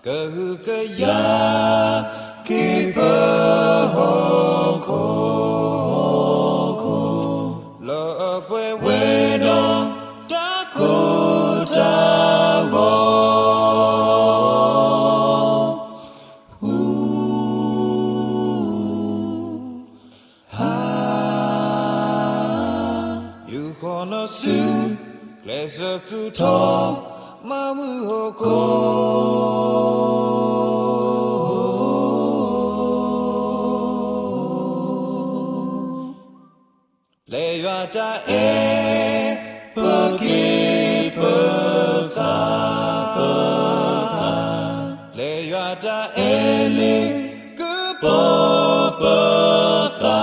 Kahukaya kipa hoko lo apwe weno takota wo you gonna see pleasure to talk mamu hoko le yata e paki paka le yata e le kupo paka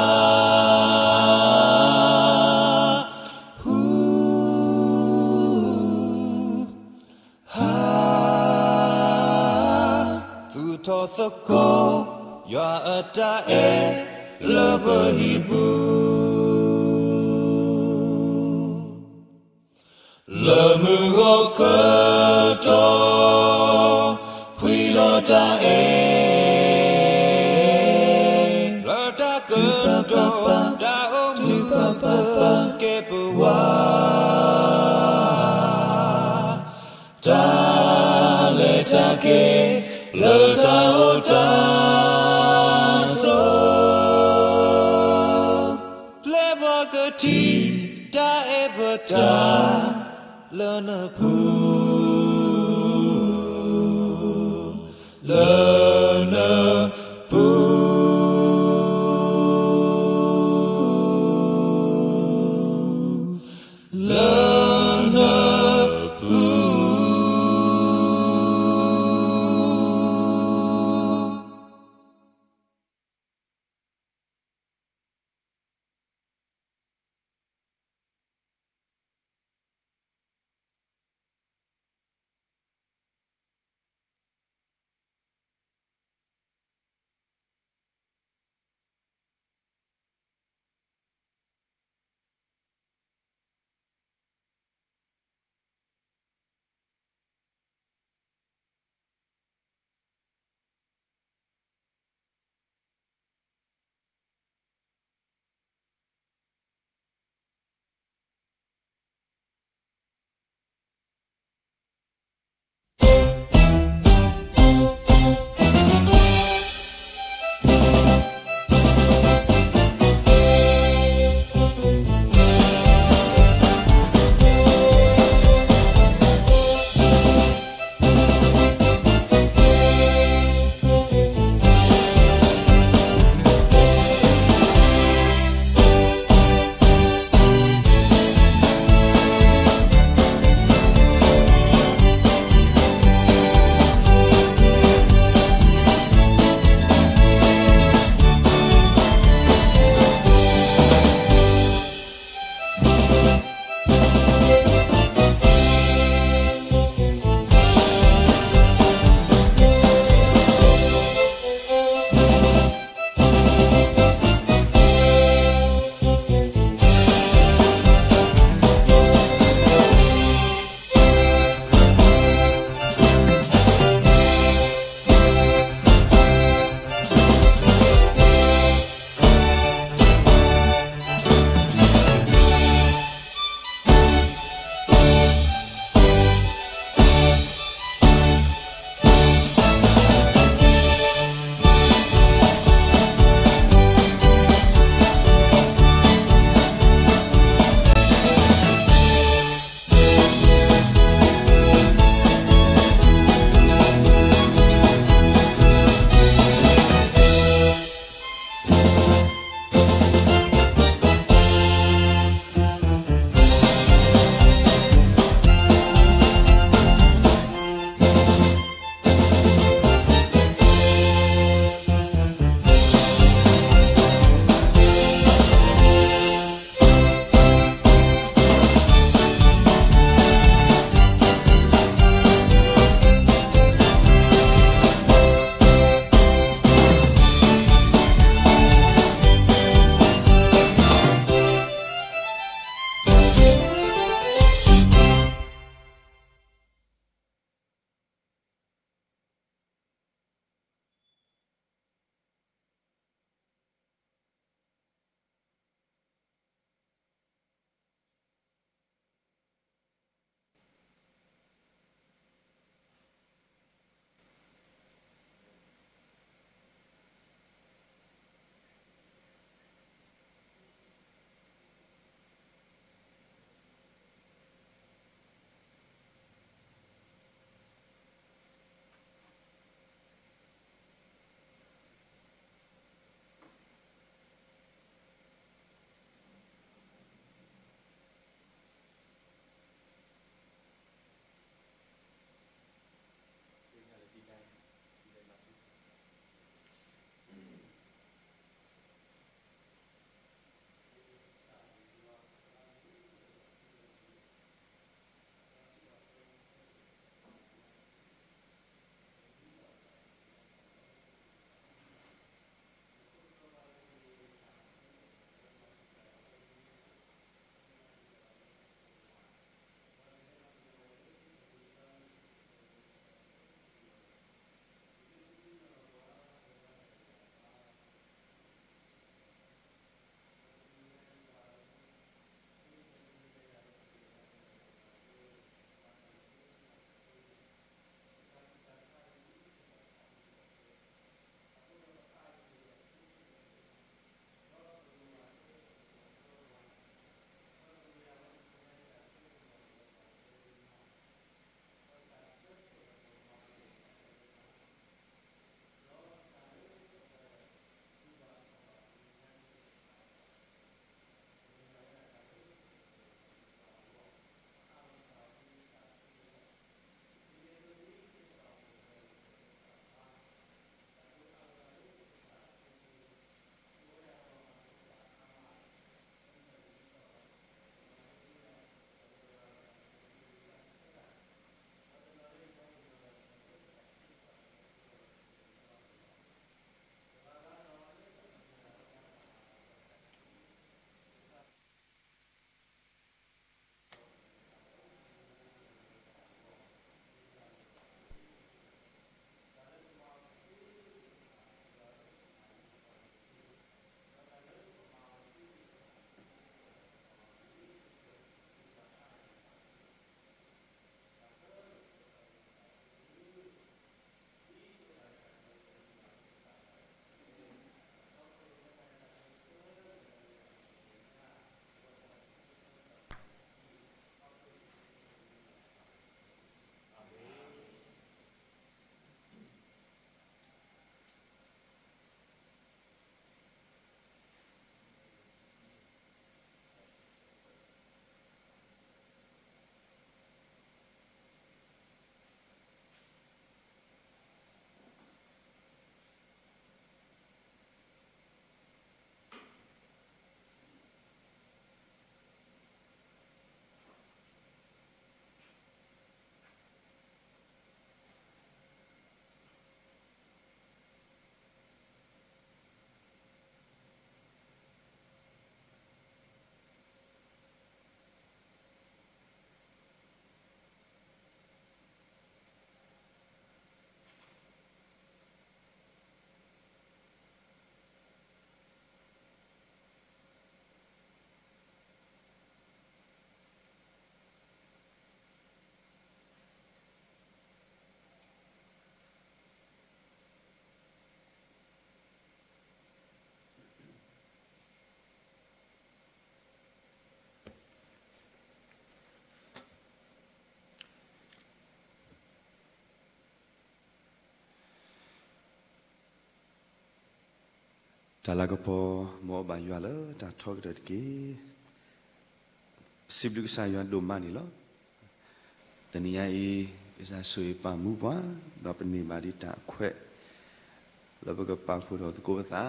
tu to thako yata e labahibu Lamu okato Puilota Lota kato Da omu Kepuwa Da leta ke Lota ota So Plebakati Da ebata Lana Talagopo mo ba yuala ta talk that ki siblu sa yuan do mani lo tania e isa sui pa mu kwa da pani ma di ta khwe lo ba ka pa khu do ko ta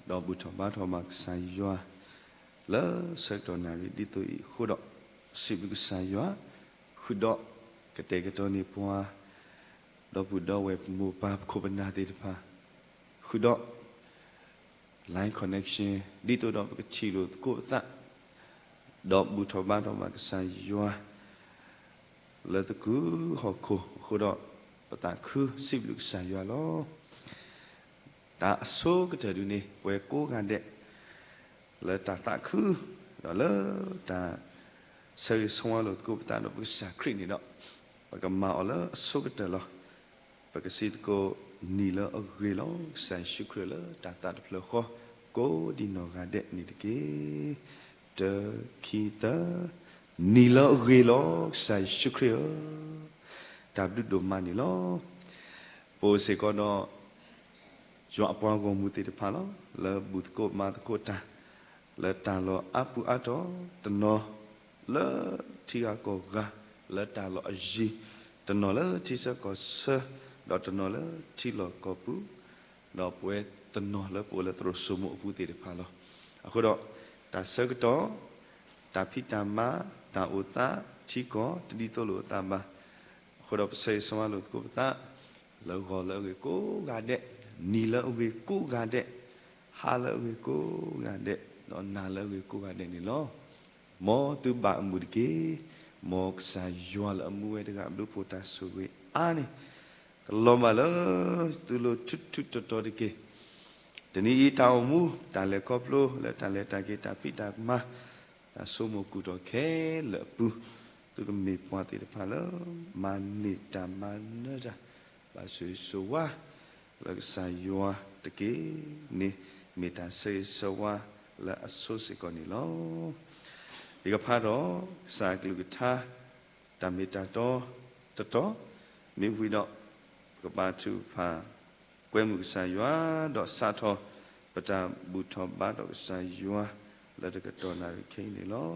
do bu tho ba tho ma sa yua le secondary di to i khu do siblu sa yua khu do ka te ka to ni pwa do bu do we mu pa ko ba na ti pa khu do line connection ဒီတော့ကချီလို့ကိုသတော့ဘူထောဘာတော့မကဆာယွာလက်တကူဟောခုခုတော့ပတာခုစိဘလူဆာယွာလောဒါအစိုးကတဲ့ဒီနေ့ဝဲကိုကန်တဲ့လက်တာခုတော့လေဒါဆေးဆွမ်းလို့ကိုပတာတော့ဘူဆာခရစ်နေတော့ဘကမာအလားအစိုးကတဲ့လောဘကစီကိုနီလာအဂေလောဆန်ရှုခရလာတာဖလခေါ်ကိုဒီနောကတဲ့နေတကေတခီတာနီလာအဂေလောဆန်ရှုခရတာဘဒုဒမနီလောပိုစေကောတော့ကြွအပွားကိုမူတေတဖာလောလဘုတ်ကိုမာတကိုတာလတန်လောအပူအတော်တနောလချီကောကလတန်လောအဂျီတနောလချီစကောဆတော့တနော်လေချီလောကပူတော့ပွဲတနော်လေပိုလေထရဆုမပူတေဖာလောအခုတော့ဒါဆကတော့ဒါဖိတမဒါဥတာချီကောတတိတိုလိုတာမအခုတော့စေဆွမ်းလို့ကိုပတာလောခေါ်လောကိုကတဲ့နီလောကိုကတဲ့ဟာလောကိုကတဲ့တော့နာလောကိုကတဲ့နီလောမောတူဘာမူဒီကေမောကဆာယွာလအမူဝဲတကဘလူပိုတာဆိုဝေအာနေလောမလာသူလိုချွတ်ချွတ်တော်ဒီကေတနည်းတောင်းမူတာလေကောပလိုလက်တာလေတာကေတာပိတာမတာဆိုမကူတော့ခဲလပူသူကမေပွားတေဖာလမနိတမနကြဘာဆွေဆိုဝါလက်ဆာယောတကေနေမေတာဆေဆိုဝါလက်အဆုစကောနီလောဒီကဖာတော့စာကလူကထာတမေတာတော့တော်မိဝီတော့ကဘာသူဖာကွဲမှုဆာယွာတော့စာထောပတာဘူထောဘာတော့ဆာယွာလက်တကတော်နာခိနေလော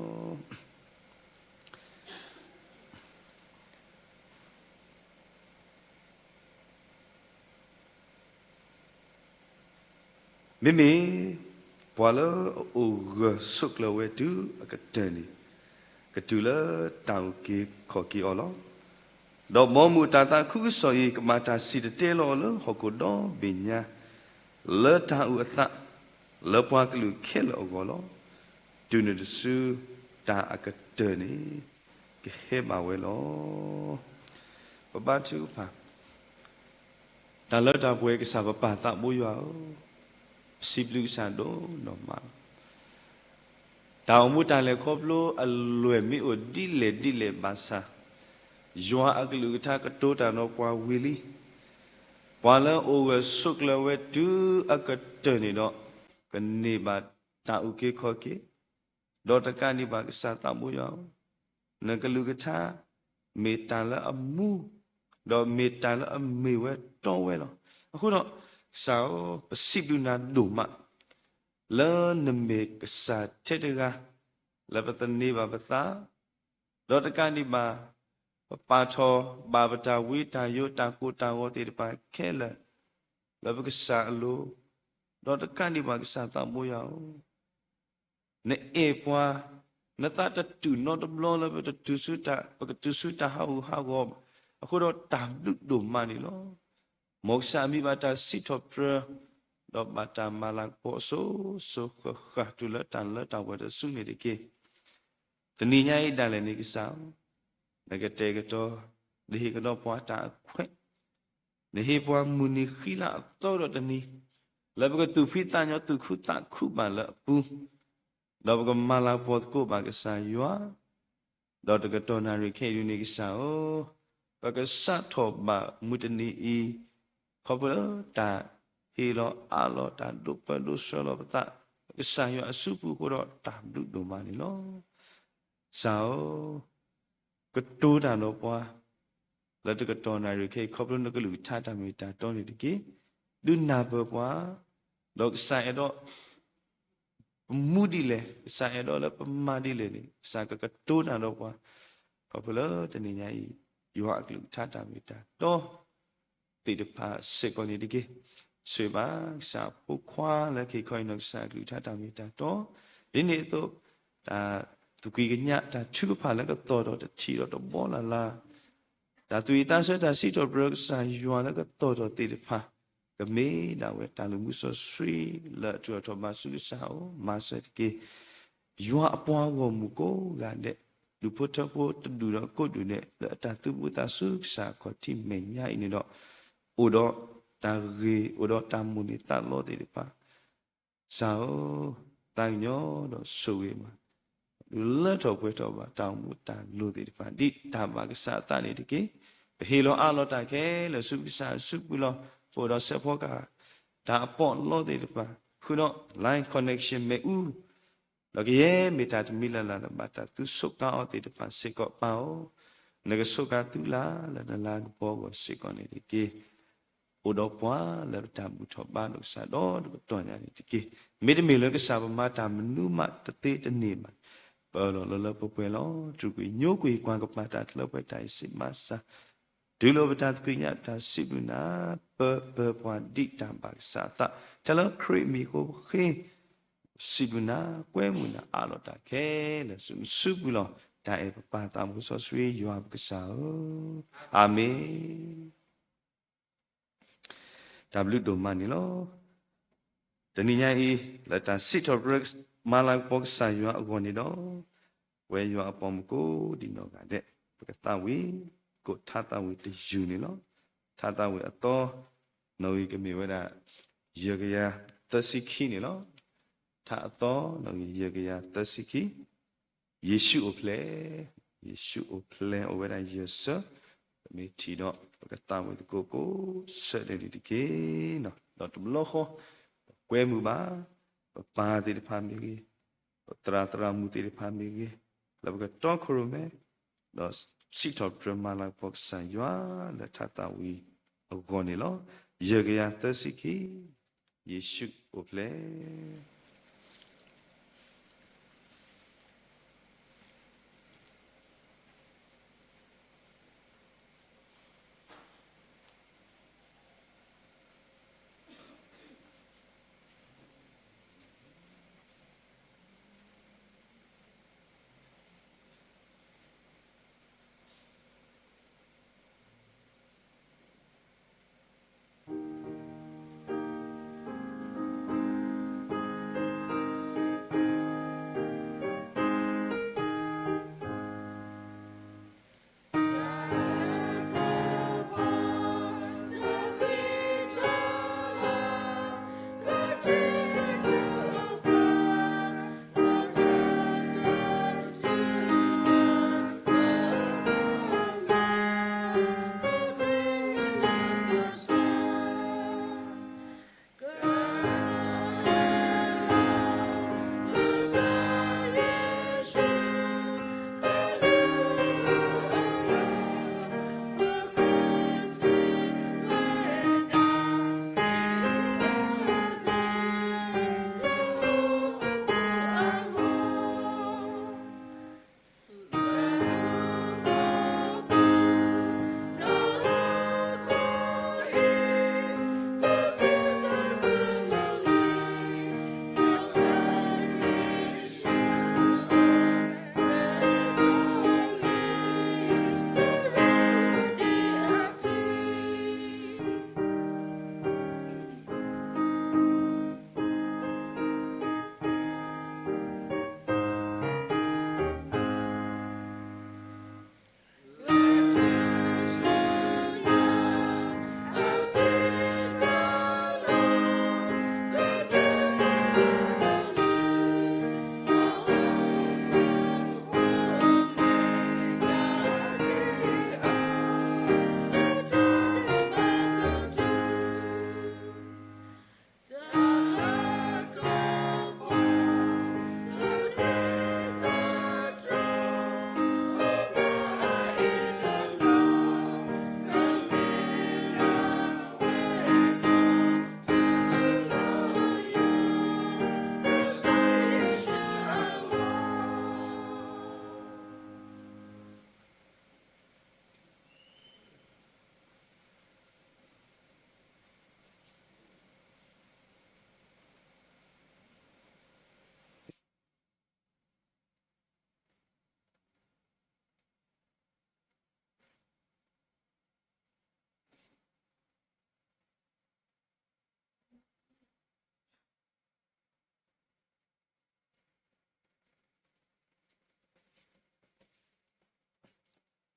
မိမိပွာလအိုဂဆုကလဝဲတူအကတန်နီကတူလာတောင်ကေခေါ်ကီအော်လောတော့မောမူတာတာခုဆိုရင်ကမတာစီတဲလောလဟကိုတော့ဘညာလတာဥအသလပွားကလူခဲလောကောလောဒုနေတဆူတာအကတနေကဟဲပါဝဲလောပပချူဖာတာလတာပွဲကစားပပတာမိုးရွာစီဘလူဆန်တော့နော်မတောင်မူတန်လေခေါပလိုအလွယ်မီအိုဒီလေဘာသာယွာအကလူကထာကတိုးတာတော့ပွားဝီလီပွာလန်အိုဝဆုကလဝဲတူအကတနေတော့ကနေပါတာဥကေခေါ်ကေဒေါ်တကနေပါကစားတမိုးရောနကလူကထာမေတန်လအမှုတော့မေတန်လအမေဝဲတော့ဝဲတော့အခုတော့စာပစိဘလူနာဒုမလန်နမေကစားတဲ့တကလပတနေပါပသာဒေါ်တကနေပါပါထောဘာပတာဝိတာယောတာကိုတာဝတိတပါခဲလလဘကစားလိုတော့တကန်ဒီပါကစားတမိုးရအောင်နေအေပွားနတတတူနော်တဘလောလဘတတူစုတာပကတူစုတာဟာကောအခုတော့တာဒုဒုမနီလောမောက္ဆာမိဘတာစီထောပရတော့ဘာတာမလာပိုဆိုခါတူလတန်လတာဝတ်ဆုနေတကေတဏိညာဣတလည်းနေကစားနဂတေကတော့ဒီကတော့ပွားတာခွဲ့ဒီပွားမူနီခီလာတော့တနီလဘကသူဖိတညသူခုတခုပါလပူတော့ကမလာပေါ်ကိုပါကစားယွာတော့တကတော့နာရီခေယူနေကစားဩပကစားထောပါမူတနီဤခေါပလတာဟီလောအာလောတာဒုပဒုဆောလောပတာကစားယွာအစုပူကိုတော့တာဒုဒုမနီလောစာကတိုးတာတော့ပွားလက်တကတော်နာရီခေခေါပလနကလူထတာမီတာတောနေတကေလူနာဘပွား တော့ဆိုင်တော့မူဒီလေဆိုင်တော့လည်းပမာဒီလေဆိုင်ကတိုးနာတော့ကွာကဘလတနေညာဤယောအကလူထတာမိတာတော့တိတပါစေကောနေဒီကေဆွေပါစာပုခွာလက်ခေခွိုင်းတော့စာလူထတာမိတာတော့ဒီနေ့တော့ဒါသူကြီးကညဒါချူဖာလည်းကတော့တော့ချီတော့ဘောလာလာဒါသူတန်းဆွဲတာစီတော့ဘရစာယွာလည်းကတော့တိတပါကမေးဒါဝဲတာလူမှုဆိုဆွေလက်ကျော်တော့မဆုစာအိုမဆက်ကေယွာအပွားကိုမူကိုကတဲ့လူဖို့တော့ဖို့တူတော့ကိုတူနဲ့အတတူဘူးတာဆုစာခေါ်တိမေညာအင်းတော့အိုတော့တာရီအိုတော့တာမူနေတာလို့တိတပါစာအိုတိုင်ညောတော့ဆိုဝေးမှာလက်တော်ပွဲတော်ပါတောင်းမှုတာလို့တိတပါဒီတာပါကစားတာနေတကေဟေလောအလောတာခဲလို့ဆုစာဆုဘူးလို့ပေါ်တော့ဆက်ဖို့ကဒါအပေါ်လို့တိတပါခုတော့ line connection မဲ့ဦးလောကရဲ့မိတာမီလာလာဘာတာသူစုကအော်တိတပါစေကောပါအိုငါစုကတူလာလာလာဘောကိုစေကောနေတကေအိုတော့ပွားလက်တာမှုထောပါလို့စားတော့တော်ညာနေတကေမိတမီလောကစားပမာတာမနုမတသေးတနေမှာပေါ်လို့လောပပွဲလောသူကညိုကွေကွမ်ကပတာလောပဲတိုင်စီမဆာဒူလိုပတာကညတာစီလူနာပပွားဒီတံပါစာတာတလခရီမီကိုခေစီလူနာကွဲမှုနာအလောတာခဲလို့စုဘူးလောဒါအပပါတာမှုဆိုဆွေယောကစားအာမင်W တို့မနီလောတနည်းညာဤလက်တာ sit of bricks မာလာပေါကဆိုင်ယောအကောနေတော့ဝဲယောအပေါ်မကိုဒီတော့ကတဲ့ပကတဝေကိုထတာဝေတယူနေလောထတာဝေအတော်နော်ဤကမြေဝဲတာယေကယာသစိခိနေလောထအတော်နော်ဤယေကယာသစိခိယေရှုအဖလေယေရှုအဖလေဝဲတာယေဆာမေတီတော့ပကတဝေကိုဆက်တယ်ဒီကေနော်တော့တမလို့ခေါ်ကွဲမှုပါပါတိဖာမီကြီးတရာမူတိဖာမီကြီးလောကတော့ခရမဲတော့စီတော်ဒရမာလာပေါကဆန်ယွာလက်ထတာဝီအကောနေလောယေဂယာသစီကီယေရှုအိုပလေ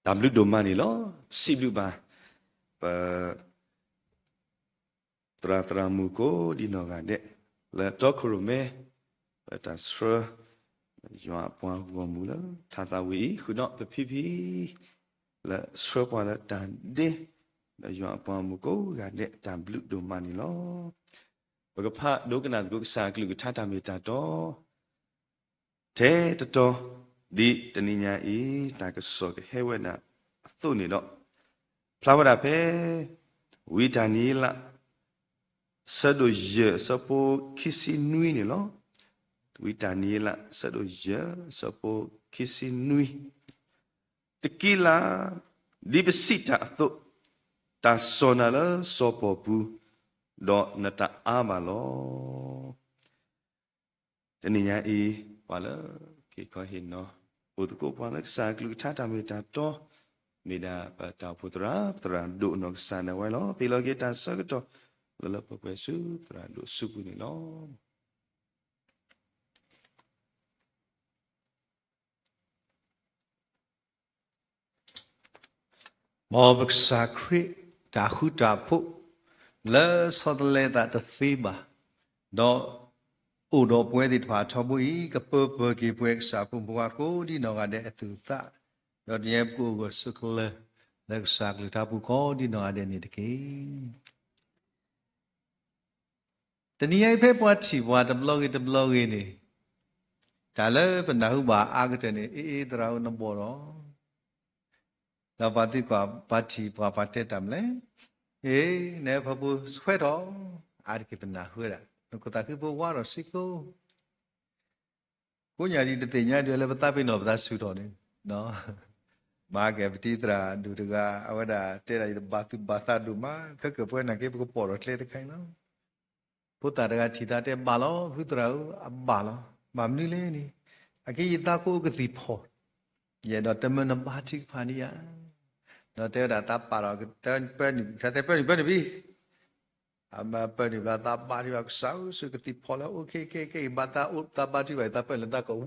damlu domani lo siblu ba tra muko di no ga de la tokru me ta sra yo apwa wo mu la tha ta wi khu no phi la sra pa la dan de la yo apwa mu ko ga de damlu domani lo ba ga pha do kana go sa klu tha ta me ta to te to di taninya e ta ka so ke he we na thu ni lo plawada phe wi ta ni la sa do ye sa po kisi nui ni lo wi ta ni la sa do ye sa po kisi nui tequila di besita thu ta sona la so po pu do na ta ama lo taninya e wala ke ko hin no utuko wala sa klu tha ta me ta to me da pa ta putra do no sa na wa lo pi lo ke ta sa to lo pa pa su tra do su pu ni loမောဘကစာခရတာခုတာဖို့လဲဆောဒလေတာတသိပါတော့ဥတော်ပွဲဒီတပါထဘူးဤကပပကေပွဲစာပုံဘွားကိုဒီနော်ကတဲ့အသူသတော့ဒီကိုကိုစကလလက်စာကလတာဘူးကိုဒီနော်တဲ့နေတကေတနည်းအိဖေးပွားချီပွားတဘလော့ကေနေဒါလည်းဘနာဟုပါအာကတဲ့နေအေးတရာနဘောတော့ဒါပါတိကပါချီပွားပါတဲ့တမ်းလေအေးနေဖဘူးဆွဲတော့အာရကေပနာဟွေရာကိုတာခိဘဝါရစိကိုကိုညာဒီတသိညာတယ်လည်းပသပိနောပသဆုတော်နေနော်မာကေပတိတရာဒုတကအဝဒတဲ့ရဘာသူဘာသာဒုမာခကပွဲနာကေပကပေါ်တော့လေတခိုင်နော်ဘုတ္တရကခြိတာတဲ့ပါလောဘုတရာအပါလောမမနီလေးနီအကေယတာကိုကတိဖို့ယေတော့တမနပါတိဖာနီယာတော့တဲ့တာပါတော့တဲ့ပဲနေတဲ့ပဲနေပြီအမပရိဘာတာပါရီဝကဆောစုကတိဖော်လာโอเคဘာတာဥတာပါတိဝတာပဲလတာကို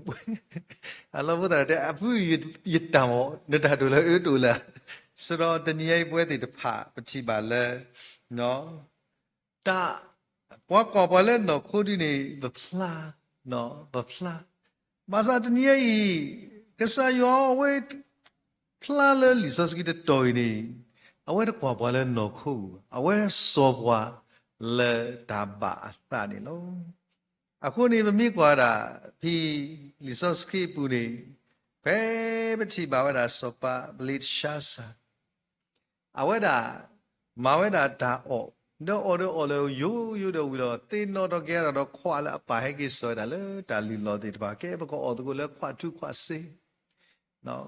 အလောဘတာတဲ့အဖူရတံမောနေတာတို့လဲအေးတို့လဲဆိုတော့တနည်းပွဲတွေတဖပချိပါလဲနော်တာဘွားကောပါလဲနော်ခိုးဒီနေဘဖလာနော်ဘဖလာမစာတနည်းကစားရောဝဲဖလာလဲလီစစကီတတော်နေအဝဲတကွာဘွားလဲနော်ခိုးအဝဲစောဘွားလေတာဘာအတာနေလို့အခုနေမမိကွာတာဖီလီဆော့စကီပူနေဘဲပတိဘာဝဒါစောပါဘလစ်ရှာဆာအဝဲဒါမဝဲဒါဒါအော်တော့အော်လေယိုတော့ဝီတော့တင်းတော့ကဲတော့ခွာလာပါဟဲကိစောဒါလေဒါလီလောတိတပါကဲဘကောအော်တကူလေခွာထုခွာစေနော်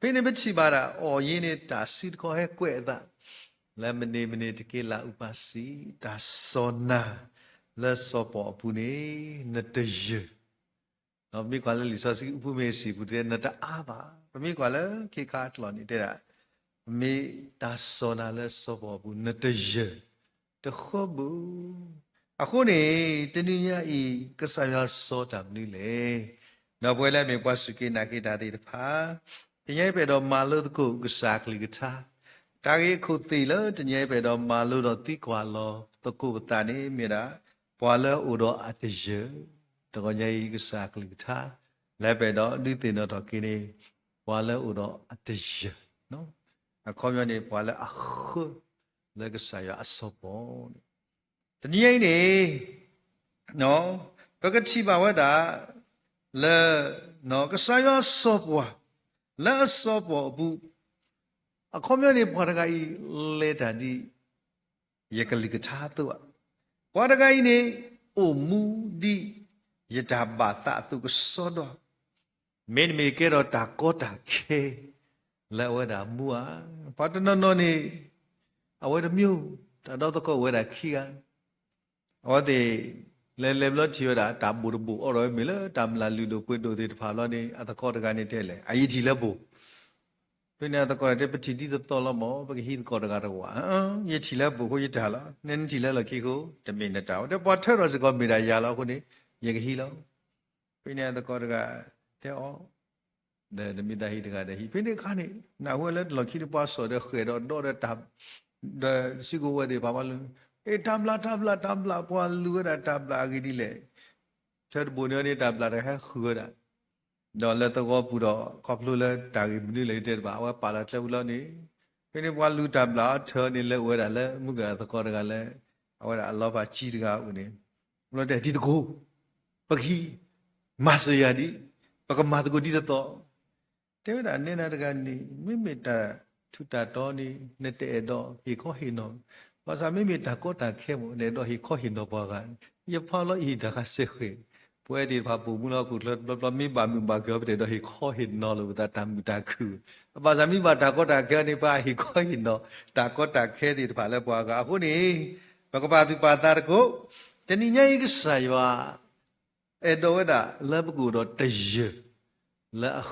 ဖိနေပတိဘာဒါအော်ရင်းနေတာစီကောဟဲကွဲ့တာလဲမနေတကေလာဥပါစီဒါစောနာလဲစောပေါ်ပူနေနတရနော်မိကွာလဲလီစောစီဥပမေစီဘူးတဲ့နတအားပါမိကွာလဲခေခါတလောနေတဲ့မိဒါစောနာလဲစောပေါ်ဘူးနတရတခောဘူးအခုနေတနည်းညာဤကဆာရစောတာမနီလေနော်ပွဲလဲမိပွားစုကေနာကေတာတိတဖာတရိုက်ပဲတော့မာလို့တကုကစားကလေးကထားတာကြီးခုတိလတညဲပဲတော့မာလို့တော့တိကွာလောတကုပတာနေမြေတာပွာလဲဥတော့အတရတကောညေကစားကလေးထားလဲပဲတော့ဒီတင်တော့ကိနေပွာလဲဥတော့အတရနော်အခေါ်ရနေပွာလဲအခုလဲကစားရအစောပေါ်တနည်းနေနော်ပကတိပါဝတာလဲနော်ကစားရစောပေါ်လဲစောပေါ်ဘူးအခုမြနေဘွားတကကြီးလေတာဒီယကလိကထားတော့ဘွားတကကြီးနေအိုမူဒီယတာဘာသာတုကစောတော့မင်းမေကေတော့တာကောတာခေလဲဝဲတာမူอ่ะဘာတနော်နေအဝဲတမျိုးတာတော့တကောဝဲတာခီကဟောတဲ့လဲဘလချီရတာတာဘူဘူအော်ရမေလတာမလာလူတို့ပွတ်တို့တဲ့ဖာလောနေအတကောတကနေတဲ့လေအရေးကြီးလဲဘူးပြနေတော့တဲ့ပတိတိတော်လမောပကဟိကောတကတော့ယေချီလဲဘူကိုယတာလားနင်းချီလဲလခိကိုတမင်နဲ့တောတဲ့ပေါ်ထရစကောမိရာရလောက်ခုနေယေကဟိလောပြနေတော့တဲ့အော the midday he painted honey. Now, well, let lucky the pass or the head or daughter tab the sigo where the papa. A tabla, one lure tabla gidile. Third bonnet tabla, I have heard. Don't let the war put a couple tag related by our palatulani. Penny one lu tabla, turn in the word I let Muga the corregale. I love a cheating out with him. Not that did go. But he, Master Yadi, but a mother go did the thought. Tell that Nena Gandhi, Mimita, Tuta Tony, Nete Edo, he called him no. But I made Dakota came, Nedo, he called him no Bagan. You follow it, the Haseki. Where did Papu Muna could let me back up the he called him no with that time with that crew. But I mean, but Dakota Garnipa, he called him no. Dakota Kedi Palapaga, Huni, Bakapati Patarco, Teninia Saywa, Edoeda, Labugo, Teje, La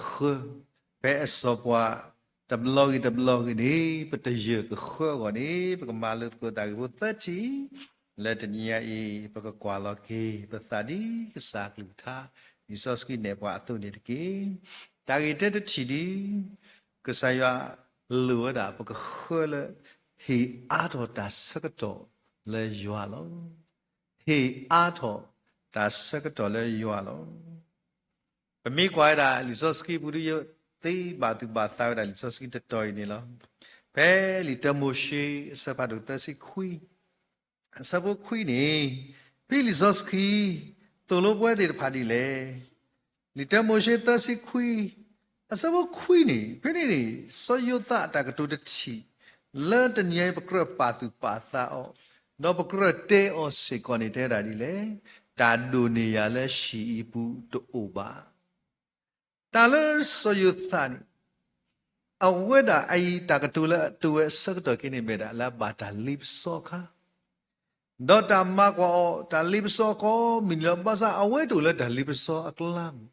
Pesopwa. The blog in but the year the on it, but Malut go that would 30. Let the near e, but a quality, but study, exactly ta, is so skin never to it again. Targeted chidi, because I are lured up a hurler, he out of that circuito, le jualo. He out of that circuito, le jualo. But me quite a Lisoski would you. They batu batau dan sos kita toy ni lo. Pe lita moshi sepadu tasi kui. Sabo kui ni. Pe lisos ki. Tolo buat dir padi le. Lita moshi tasi kui. Sabo kui ni. Pe ni so yuta tak tu deci. Le tanyai bakra batu batau. No bakra te o sekoni te radi le. Tadu ni ya le shi ibu to oba. Taler soyuthani. Aweda ai takatula to a sector kini meda la bata lip soka. Dota makwa ta lip soko minabasa awedula ta lip so aklam.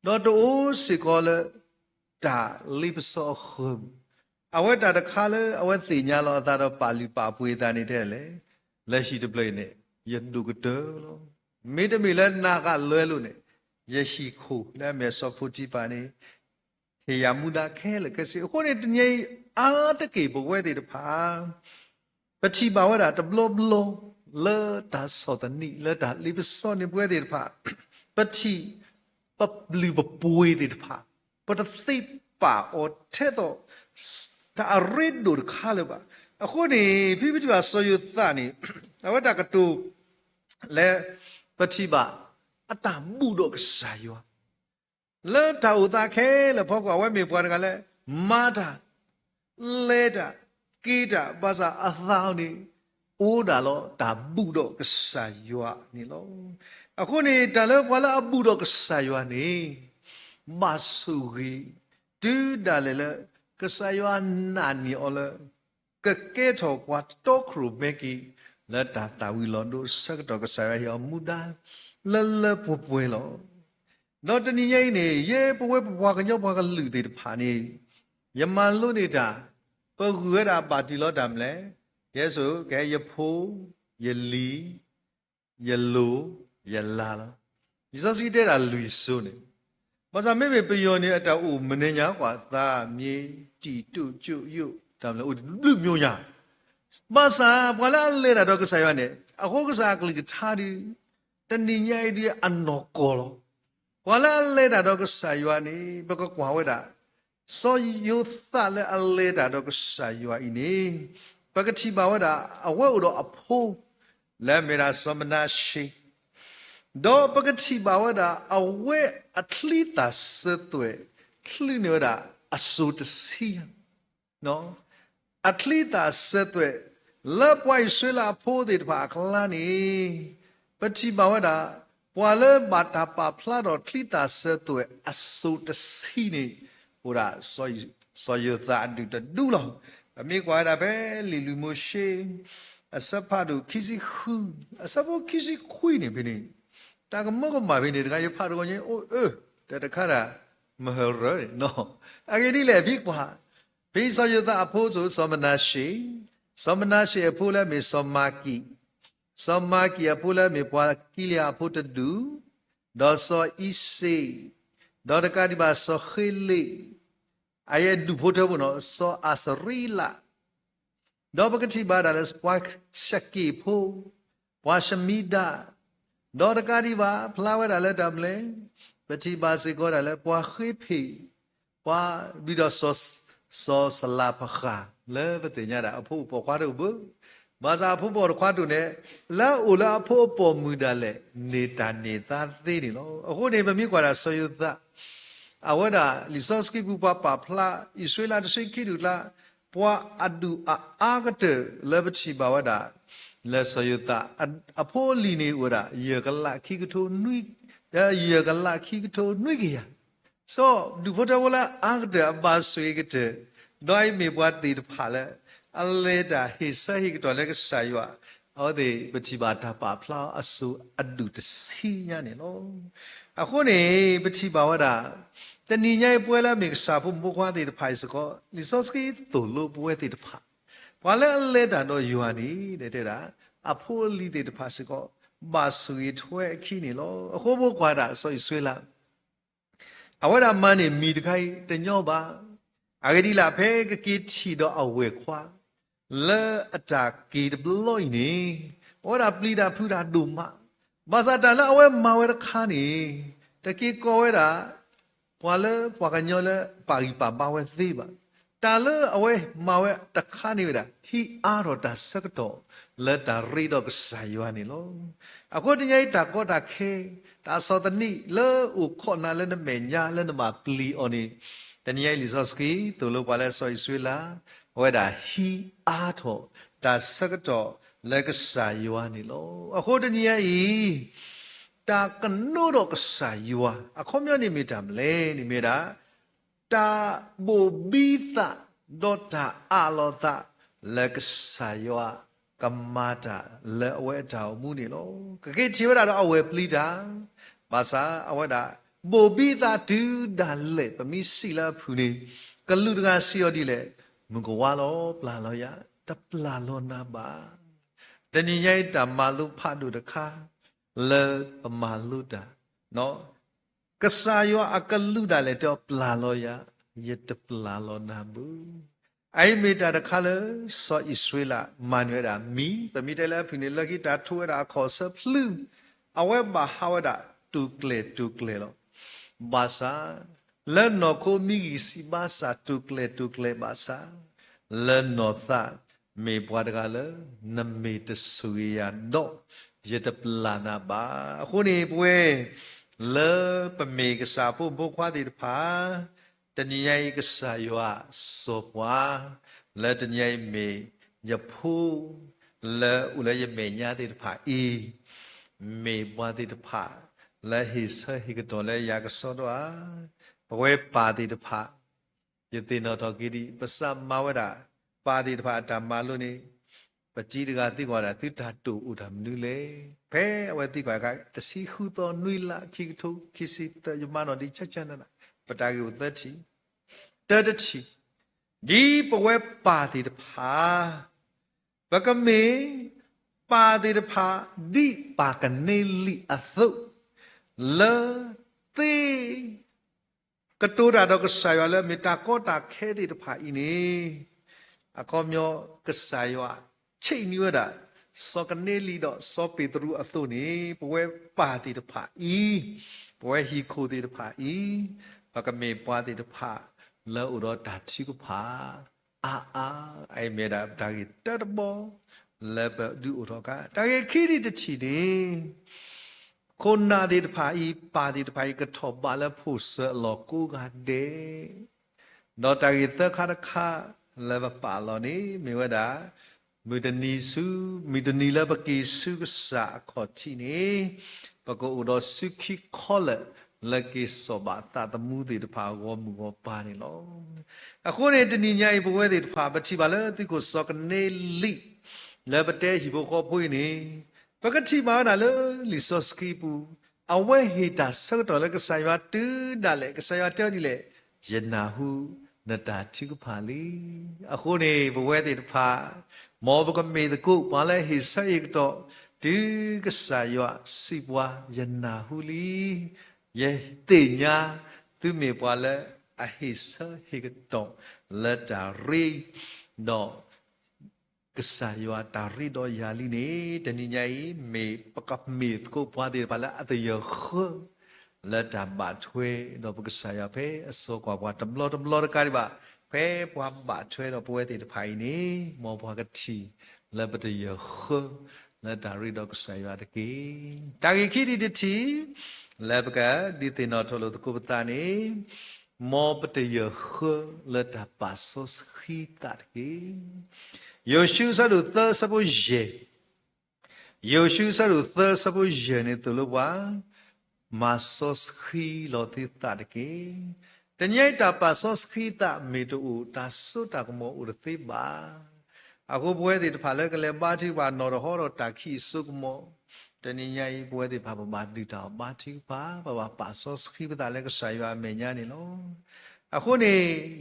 Dota o sikola ta lip so hum. Aweda the color awed signal that pali papu tani tele. Leshi to play ne. Yendu gutter. Made a milan naga lelune. Yeshi ko na me so puti pani he yamuda kele kasi ko ne tnyai a ta ke bo we de pa pachi ba wa da blo le ta so ta ni le ta li so ni bwe de pa pachi pa bli ba pui de pa pa ta si pa o the do ta red do kha le ba ko ne phi phi ba so yu ta ni a wa da ka tu le pachi ba Ata mudo kesayo. Le tau ta ke le pokok awe mi puan kale mata leda kita bahasa athau ni udah lo ta mudo kesayo ni lo. Aku ni dalam wala mudo kesayo ni masuki tu dalam kesayo nani oleh keketo kuat tokru meki le ta tawi londo sekdo kesayo yang muda. La puelo. Not any ye, walk and your walk a little panny. Yamalunita, but who had a batilo damle? Yes, oh, get your po, your lee, your low, your lala. You saw see that I lose soon. But I may be on it at a woman, what that me, to you, damle would bloom you. Massa, while I let a dog say on it, a hog exactly get tardy. Taninya idea anokolo. Wala leda dog sayuani baka kwaweda. So you thought a leda dog sayua ini. Baka tibaweda a world of po. Lemira somna she. Do baka tibaweda a way at least a setwe. Cleanoda a suit see. No? At least a setwe. Love why shilla po it back lani. Pachi bawada, wala bata pa plado klita setu asu te sini, ura so you that do the dulo. Ami kwada be lilu moshe, asapadu kisi hu, asapo kisi queenie bini. Tagamogo mabini ga you padogne oh that the cara mahara no. Agini le vikwa. Be so you that aposo somanashi apula me somaki. Samaki apula me pwa kilia apota do. Doso ise. ဒေါ်တကတိပါစောခိလိအယေဒုဖို့တော့နော်စောအစရီလာဒေါ်ပကတိပါဒါလစပွားရှက်ကီဖို့ပွားရှမီဒါဒေါ်တကတိပါဖလာဝဲဒါလည်းတမလဲပတိပါစေကောဒါလည်းပွားခိဖိပွားပြီးတော့စောစလာပခါလဲပတိညာတာအဖို့ပေါ်ခွားတော့ဘူးမာစာဖို့ပေါ်ခွားတူနဲ့လာအိုလာဖို့ပေါ်မူဒါလဲနေတာနေတာသေးတယ်နော်အခုနေမမြစ်ကွာတာဆောယုသအဝဒါလီဆော့စကီပူပါပါဖလာဣဆွေလာတရှိခိဒူလာပွာအဒူအာဂတလေဘချီဘာဝဒါလဲဆောယုသအဖို့လီနေဝဒါယေကလာခိကထိုနွိယေကလာခိကထိုနွိကရဆိုဒူဖို့တဝလာအာဂတအပါဆွေကတဲ့ဒိုင်မေဘွားတီတဖာလဲအလေတာဟိဆဟိကတော်လည်းကဆာယွာအော်ဒီပချိပါတာပါဖလာအဆူအဒုတစီညာနေလို့အခုနေပချိပါဝဒါတဏိညာပွဲလာမေကစာဖို့ဘခွားတဲ့ဖိုင်စကောလီဆော့စကီတိုလိုပွဲတဲ့ဖာဘာလဲအလေတာတော့ယွာနေတဲ့တာအဖိုးလီတဲ့ဖာစကောဘာဆူရထွဲခီနေလို့အခုဘခွာတာဆိုဆွေးလာအဝဒမန်နေမိတခိုင်တညောပါအဂဒီလာဖဲကကီချီတော့အဝဲခွာလဲအတာကီဒဘလို့နေဟောတာပလီတာဖူတာဒုမဘာသာတလာအဝဲမဝဲခါနေတကီကောဝဲတာပွာလဲပွာကညောလဲပါရီပါပါဝဲသေးပါတာလဲအဝဲမဝဲတခါနေဝဲတာဟီအာရောတာစကတော့လဲတာရီတော့ကစားရွာနေလို့အခုတညိုက်တာကောတာခဲတာစောတနိလဲဥခေါနာလဲနမေညာလဲနမပလီအော်နေတညိုက်လီဆော့စကီတူလို့ပါလဲဆော်ဆွေလာဝဲတာဟီအားတော့ဒါစကတော့လက်ကစားရွာနေလို့အခုတညိုက်တာကနိုးတော့ကစားရွာအခုမျောနေမိတာမလဲနေမိတာတာဘိုဘီသာဒေါတာအာလောသာလက်ကစားရွာကမာတာလဲအဝဲတာမူနေလို့ကကေချီဝတာတော့အဝဲပလီတာဘာသာအဝဲတာဘိုဘီသာဒူဒါလေပမီစီလာဖူနေကလူတကစီယောဒီလေမကဝါလောပလာလောရတပလာလောနာပါတဏိယိတမာလူဖတ်တို့တခါလေပမာလူတာနော်ကစားယောအကလူတာလေတော့ပလာလောရယတပလာလောနာဘူးအိမေတာတခါလေစောဣဆွေလာမန်ရွေတာမီပမီတယ်လေဖိနေလကိတာထွေးတာခေါ်ဆပ်လူအဝဲဘာဟာဝဒါတူကလေလောဘာသာလဲနော်ကိုမီစီဘာသာတူကလေဘာသာလဲနော်သာမေဘွားတကလည်းနမေတဆူရတော့ရတပလာနာပါအခုနေပွဲလဲပမေကစားဖို့ဘုခွားတဲ့ဖာတဏိယိကစားရွာစောပွားလဲတဏိယိမေရဖို့လဲဥလဲရမေညာတဲ့ဖာဤမေဘွားတဲ့ဖာလဲဟိဆဟိကတော်လဲယာကစောတော့ဘဝဲပါတဲ့ဖာယတိနောတော်ကိတိပစမဝဒပါတိတဖာဓမ္မလို့နေပကြီးတကသိကွာတာသစ္တာတူဥဒမနုလေဘဲအဝဲသိကွာကတစီဟုသောနွိလာခိကထုခိစီတယမနောဒီချက်ချနနာပတာကိဝတ္တိတတတိဒီပဝဲပါတိတဖာဘကမေပါတိတဖာဒီပါကနေလိအသုလေသေကတိုးတာတော့ကဆာရလဲမေတာကောတာခဲတိတဖာဤနေအကောမျောကဆာယောချိတ်နိဝဒစောကနေလီတော့စောပေတရုအသုနေဘဝဲပါတိတဖာဤဘဝဲဟီခိုတိတဖာဤဘကမေပွားတိတဖာလောဥရောတာချိကဖာအာအိမေတာဒါကြီးတတဘောလေဘဒူဥရောကဒါကြီးခိရိတချီနေခုနာတိတဖာဤပါတိတဖာဤကထောပါလဖုဆလောကူကဒေတော့ဒါကြီးတခါတခါလေဘပါလောနေမေဝဒမီတနီစုမီတနီလဘကိစုကစာခေါ်ချီနေပကောဥတော်စုခိခေါ်လကိစောဘာတာတမှုတွေတဖာဝမူဝပါနေလောအခုနေတဏိညာဘဝဲတွေတဖာပတိပါလေတိကိုစောကနေလိလေဘတဲဟိဘခေါ်ဖွေးနေပကတိပါနာလေလီစောစကီပူအဝဲဟီတာဆောတော်လေကဆာယတူဒါလေကဆာယတဲဒီလေယနာဟုနတာချိကဖာလီအခုနေဘဝဲတွေတဖာမောဘကမေတကုပါလဲဟိဆယကတော့ဒီကဆာယစီပွားယနာဟုလီယေတေညာ သူမေပွားလဲအဟိဆဟိကတော့လက်တာရီတော့ကစားရွာတာရီတော့ယာလီနေတနည်းညာကြီးမေပကပ်မေကိုပွားတယ်ပါလားအတရခလက်တာဘတ်ထွေတော့ပကစားရဖေအစောကွာပွားတမလောတကားဒီပါဖေပွားဘတ်ထွေတော့ပွဲတဲ့ဖိုင်နေမောပွားကတိလက်ပတရခလက်တာရီတော့ကစားရတကေတာဂီခိတိတီလက်ပကဒီတင်တော်ထလို့တကုပတာနေမောပတရခလက်တာပါဆောစခိတာကေယောရှုဆလူသစပုယေယောရှုဆလူသစပုယေနေသူလို့ပါမဆောစခိလောတိတာကေတညိတာပါဆောစခိတာမေတူတာဆုတာကမောဥရသိပါအခုပွဲဒီတဖာလဲကလေးပါတိပါနော်တော့ဟောတော့တာခိစုကမောတနည်းညာကြီးပွဲဒီဘာဘာတိတာပါတိပါဘာပါဆောစခိပတာလဲကဆိုင်ရမေညာနေလို့အခုနေ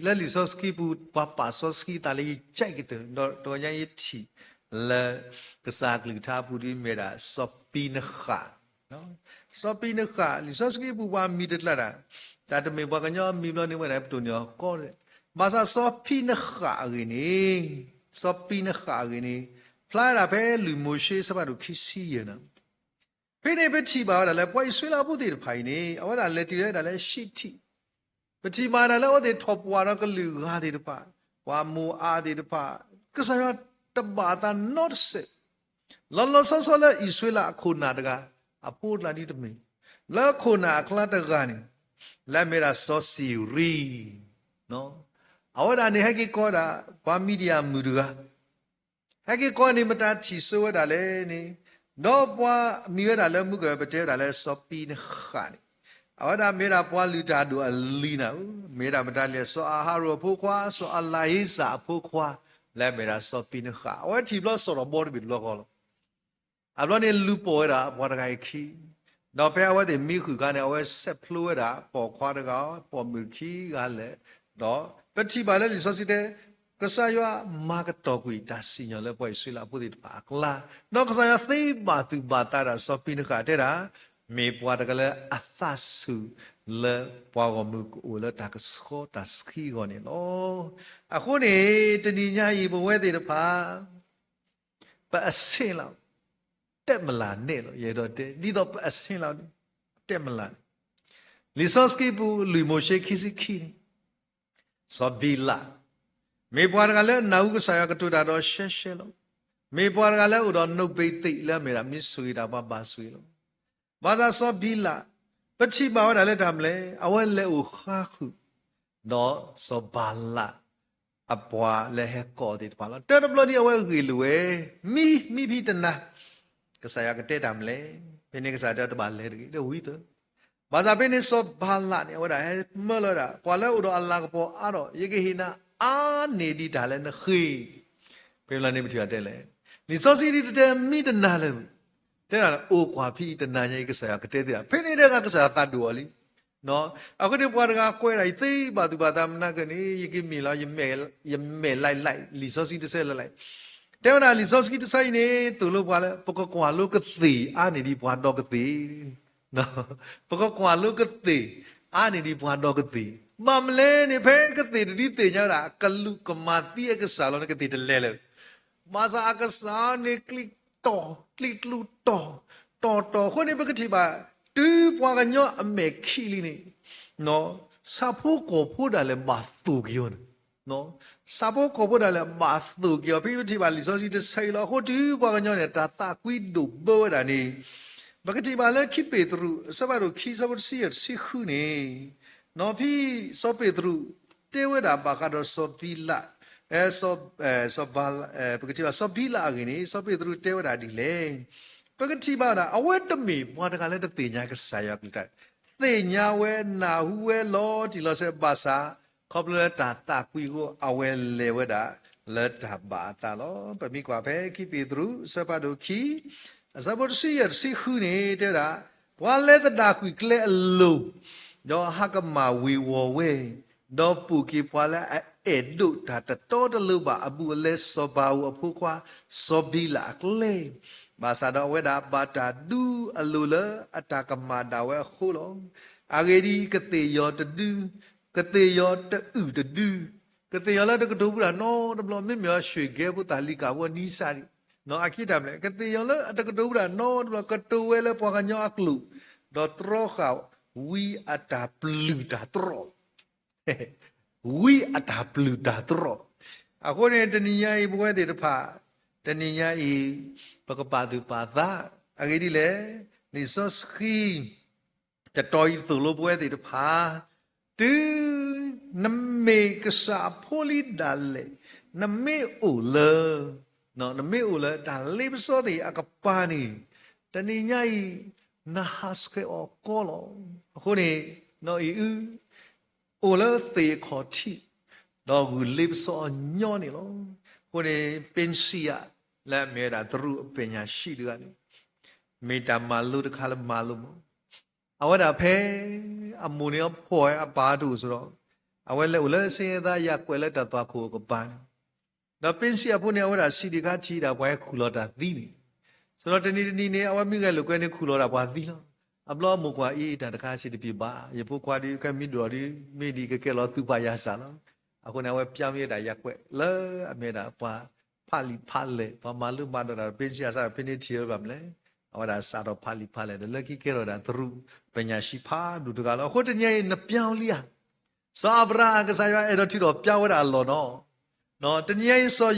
လက်လီဆော့စကီပူပါဆော့စကီတာလီကြိုက်တဲ့တော့ညာရတီလကစားကလထားပူဒီမေရာဆော့ပီနခါနော်ဆော့ပီနခါလီဆော့စကီပူပါမီတက်လာတာတမေဘကညောမီဘလနေမရပတူညောကောဘာသာဆော့ပီနခါအရင်နေဆော့ပီနခါအရင်နေဖလာရာပဲလူမိုရှိစပါတို့ခီစီရနာဖိနေပတိပါဒါလည်းပွိုင်ဆွေးလာဖို့တည်ဖိုင်နေအဝဒါလက်တီလဲဒါလည်းရှိတီပတိမာနလည်းဟိုတဲ့ထော်ပွားတော့ကလူဟာတဲ့တပါဝါမူအားတဲ့တပါကစားရတဘာတာ not say လောလောဆဆလည်းဣဆွေလာခုနာတကအဖို့လာဒီတမင်းလာခုနာအခလာတကနေလာမေရာစောစီရီနော်အဝဒါနေဟကေကောတာဘာမီဒီယာမူရဟကေကောနေမတာချီဆိုရတာလေနေတော့ပွားမီရတာလည်းမှုကပတဲတာလည်းစောပီနခါနေအဝဒါမေရာပွားလူတာဒူအလီနာမေရာမတာလေစောအာဟာရောဖို့ခွာစောအလာဟိစာဖို့ခွာလဲမေရာစောပီနခါအဝတီဘလစောရဘောဘီလောကောအဘလနေလူပေါ်တာဘောတကိုင်ခီတော့ဖဲအဝတဲ့မိခုကနေအဝဆက်ဖလိုတာပေါ်ခွာတကောပေါ်မီခီကလည်းတော့ပတိပါလေလီစောစီတဲ့ကစားရမာကတော်ကွီဒါစီညလည်းပွိုင်ဆွေးလာပုဒိတပါကလာတော့ကစားရသိပါသူပါတာစောပီနခါတဲ့တာမေပွားတကလည်းအသဆုလေပွားကမှုကိုလည်းတကဆောတစခီကိုနေလို့အခုနေတဏိညာဤဘဝတဲ့တဖာပတ်အစင်းလောက်တက်မလာနဲ့လို့ရေတော့တဲ့ဒီတော့ပတ်အစင်းလောက်တက်မလာလီဆော့စကီပူလူမိုရှိခီစီခီဆောဘီလာမေပွားတကလည်းနာဟုကဆာယကတူတာတော့ရှဲရှဲလို့မေပွားတကလည်းဥတော်နှုတ်ပိတ်သိလဲမေရာမစ်ဆွေတာပါဆွေလို့ဘာသာစောဘီလာပချိပါဝဒါလည်းတမ်းလေအဝဲလေဥခါခုတော့စောဘာလာအပွားလေဟကောဒီပါလားတဲ့ဘလဒီအဝဲဂီလူဝဲမိဖီတနာကစားရကတဲ့တမ်းလေဘယ်နေကစားတဲ့တပါလေဒီဝီတဘာသာဘယ်နေစောဘာလာနေဝဒါဟဲမလာတာကွာလေဥတော်အလာကပေါ်အတော့ယေကေဟိနာအာနေဒီဒါလည်းနခေဘယ်လာနေမချတဲ့လေဒီစောစီဒီတဲ့မိတနာလေတဲ့လားအိုကွာဖီတနာညိကစားကတဲ့တဲ့ဖိနေတဲ့ကစားတတ်တူလီနော်အခုဒီပွားတကကွဲလိုက်သိပါသူပါသမနာကနေယကိမီလာယမဲလိုက်လီစောစီတဆဲလိုက်တဲ့နာလီစောစီတဆိုင်နေသူလို့ပွားလဲပကကွာလို့ကတိအာနေဒီပွားတော့ကတိနော်ပကကွာလို့ကတိအာနေဒီပွားတော့ကတိမမလဲနေဖဲကတိဒီတေညတာကလူကမာတိကစားလို့ကတိတလဲလဲမာစာကစားနေကလစ်တော်ကလစ်လူတော်ခုနေပကတိပါတူပွားကညောအမေခီလီနေနော်စာဖို့ကိုဖို့တယ်လေမသူကျော်နော်စာဖို့ကိုဖို့တယ်လေမသူကျော်ပြီးပတိပါလီစောစီတဆိုင်လို့ဟိုတူပွားကညောနေတာတာကွီဒိုဘောတာနေပကတိပါလေခိပေတရုစဘာတို့ခိစဘစီရစီခုနေနော်ပြီးစောပေတရုတေဝဒါပါကတော့စောပီလာစောဘာပကတိပါစောပီလာအကင်းနေစောပေတရုတေဝဒါဒီလေပကတိပါတာအဝဲတမေဘွားတကလည်းတေညာကဆာယပိတတေညာဝဲနာဟုဝဲလောဒီလောစေပါစာခေါပလတာတာကွီကိုအဝဲလေဝဒါလက်တာဘာတာလောပမိကွာဖဲခိပေတရုစဘာတို့ခိအစဘတ်စီရစီခုနေတဲ့တာဘွာလဲတာကွီကလဲအလုံးတော့ဟာကမာဝီဝဝဲတော့ပူကီဘွာလဲအဲဒုတာတတော်တလူပါအပူလဲစောဘာဝအဖို့ခွာစောဘီလာကလဲဘာသာတော့ဝဲတာဘာတာဒူအလူလအတာကမာတာဝဲခုလုံး阿个的个地要得ดู个地要得得ดู个地要了这个都不然喏，那不没苗水给不打理搞我泥沙的，喏阿基他们个地要了这个都不然喏，那个都为了帮个鸟阿鲁，到troh好we ada peluda troh， we ada peluda troh， aku ni teninya ibu我的怕。teninya i pakapadu pada agi dile ni soski ta toi tu lo bue ti pha tu namme kasa pholi dale namme ula no namme ula dale so ti akapa ni teninya i nahas ke o kolo ko ni no i ula ti kho thi do gu lip so nyo ni loကိုယ်ပင်စီရလက်မြဲတာသူတို့ပညာရှိတွေကနေမေတ္တာမာလို့တခါလဲမာလို့မအဝဒဖဲအမူနေဖော်အပါတူဆိုတော့အဝဲလဲဦးလဲစေသာရကွယ်လက်တသွားခိုးကပန်းတော့ပင်စီရဖို့နေအဝဒစီဒီကချီတာဘွဲခူလောတာသီးပြီဆိုတော့တနေ့နေအဝမိကလူကွဲနေခူလောတာဘွာသီးလောအပလောမကွာအေးတာတခါရှိတပြပါရဖို့ကွာဒီကမိတော်ဒီမိဒီကကဲလောသူပါရစားလောအခုနဝပြောင်းရတာရက်ွက်လဲအမေတာပွားဖာလီဖာလေဘာမလူမတော်တာပင်စီယာစားဖိနေချီရပါမလဲဟောတာစားတော့ဖာလီဖာလေလက်ကြီးကဲတော့တာသူပညာရှိဖာလူတကတော့ဟိုတညနပြောင်းလျာစာဗရာကစားရအဲ့တော့ထီတော့ပြောင်းရတာအလောနော်တညဆော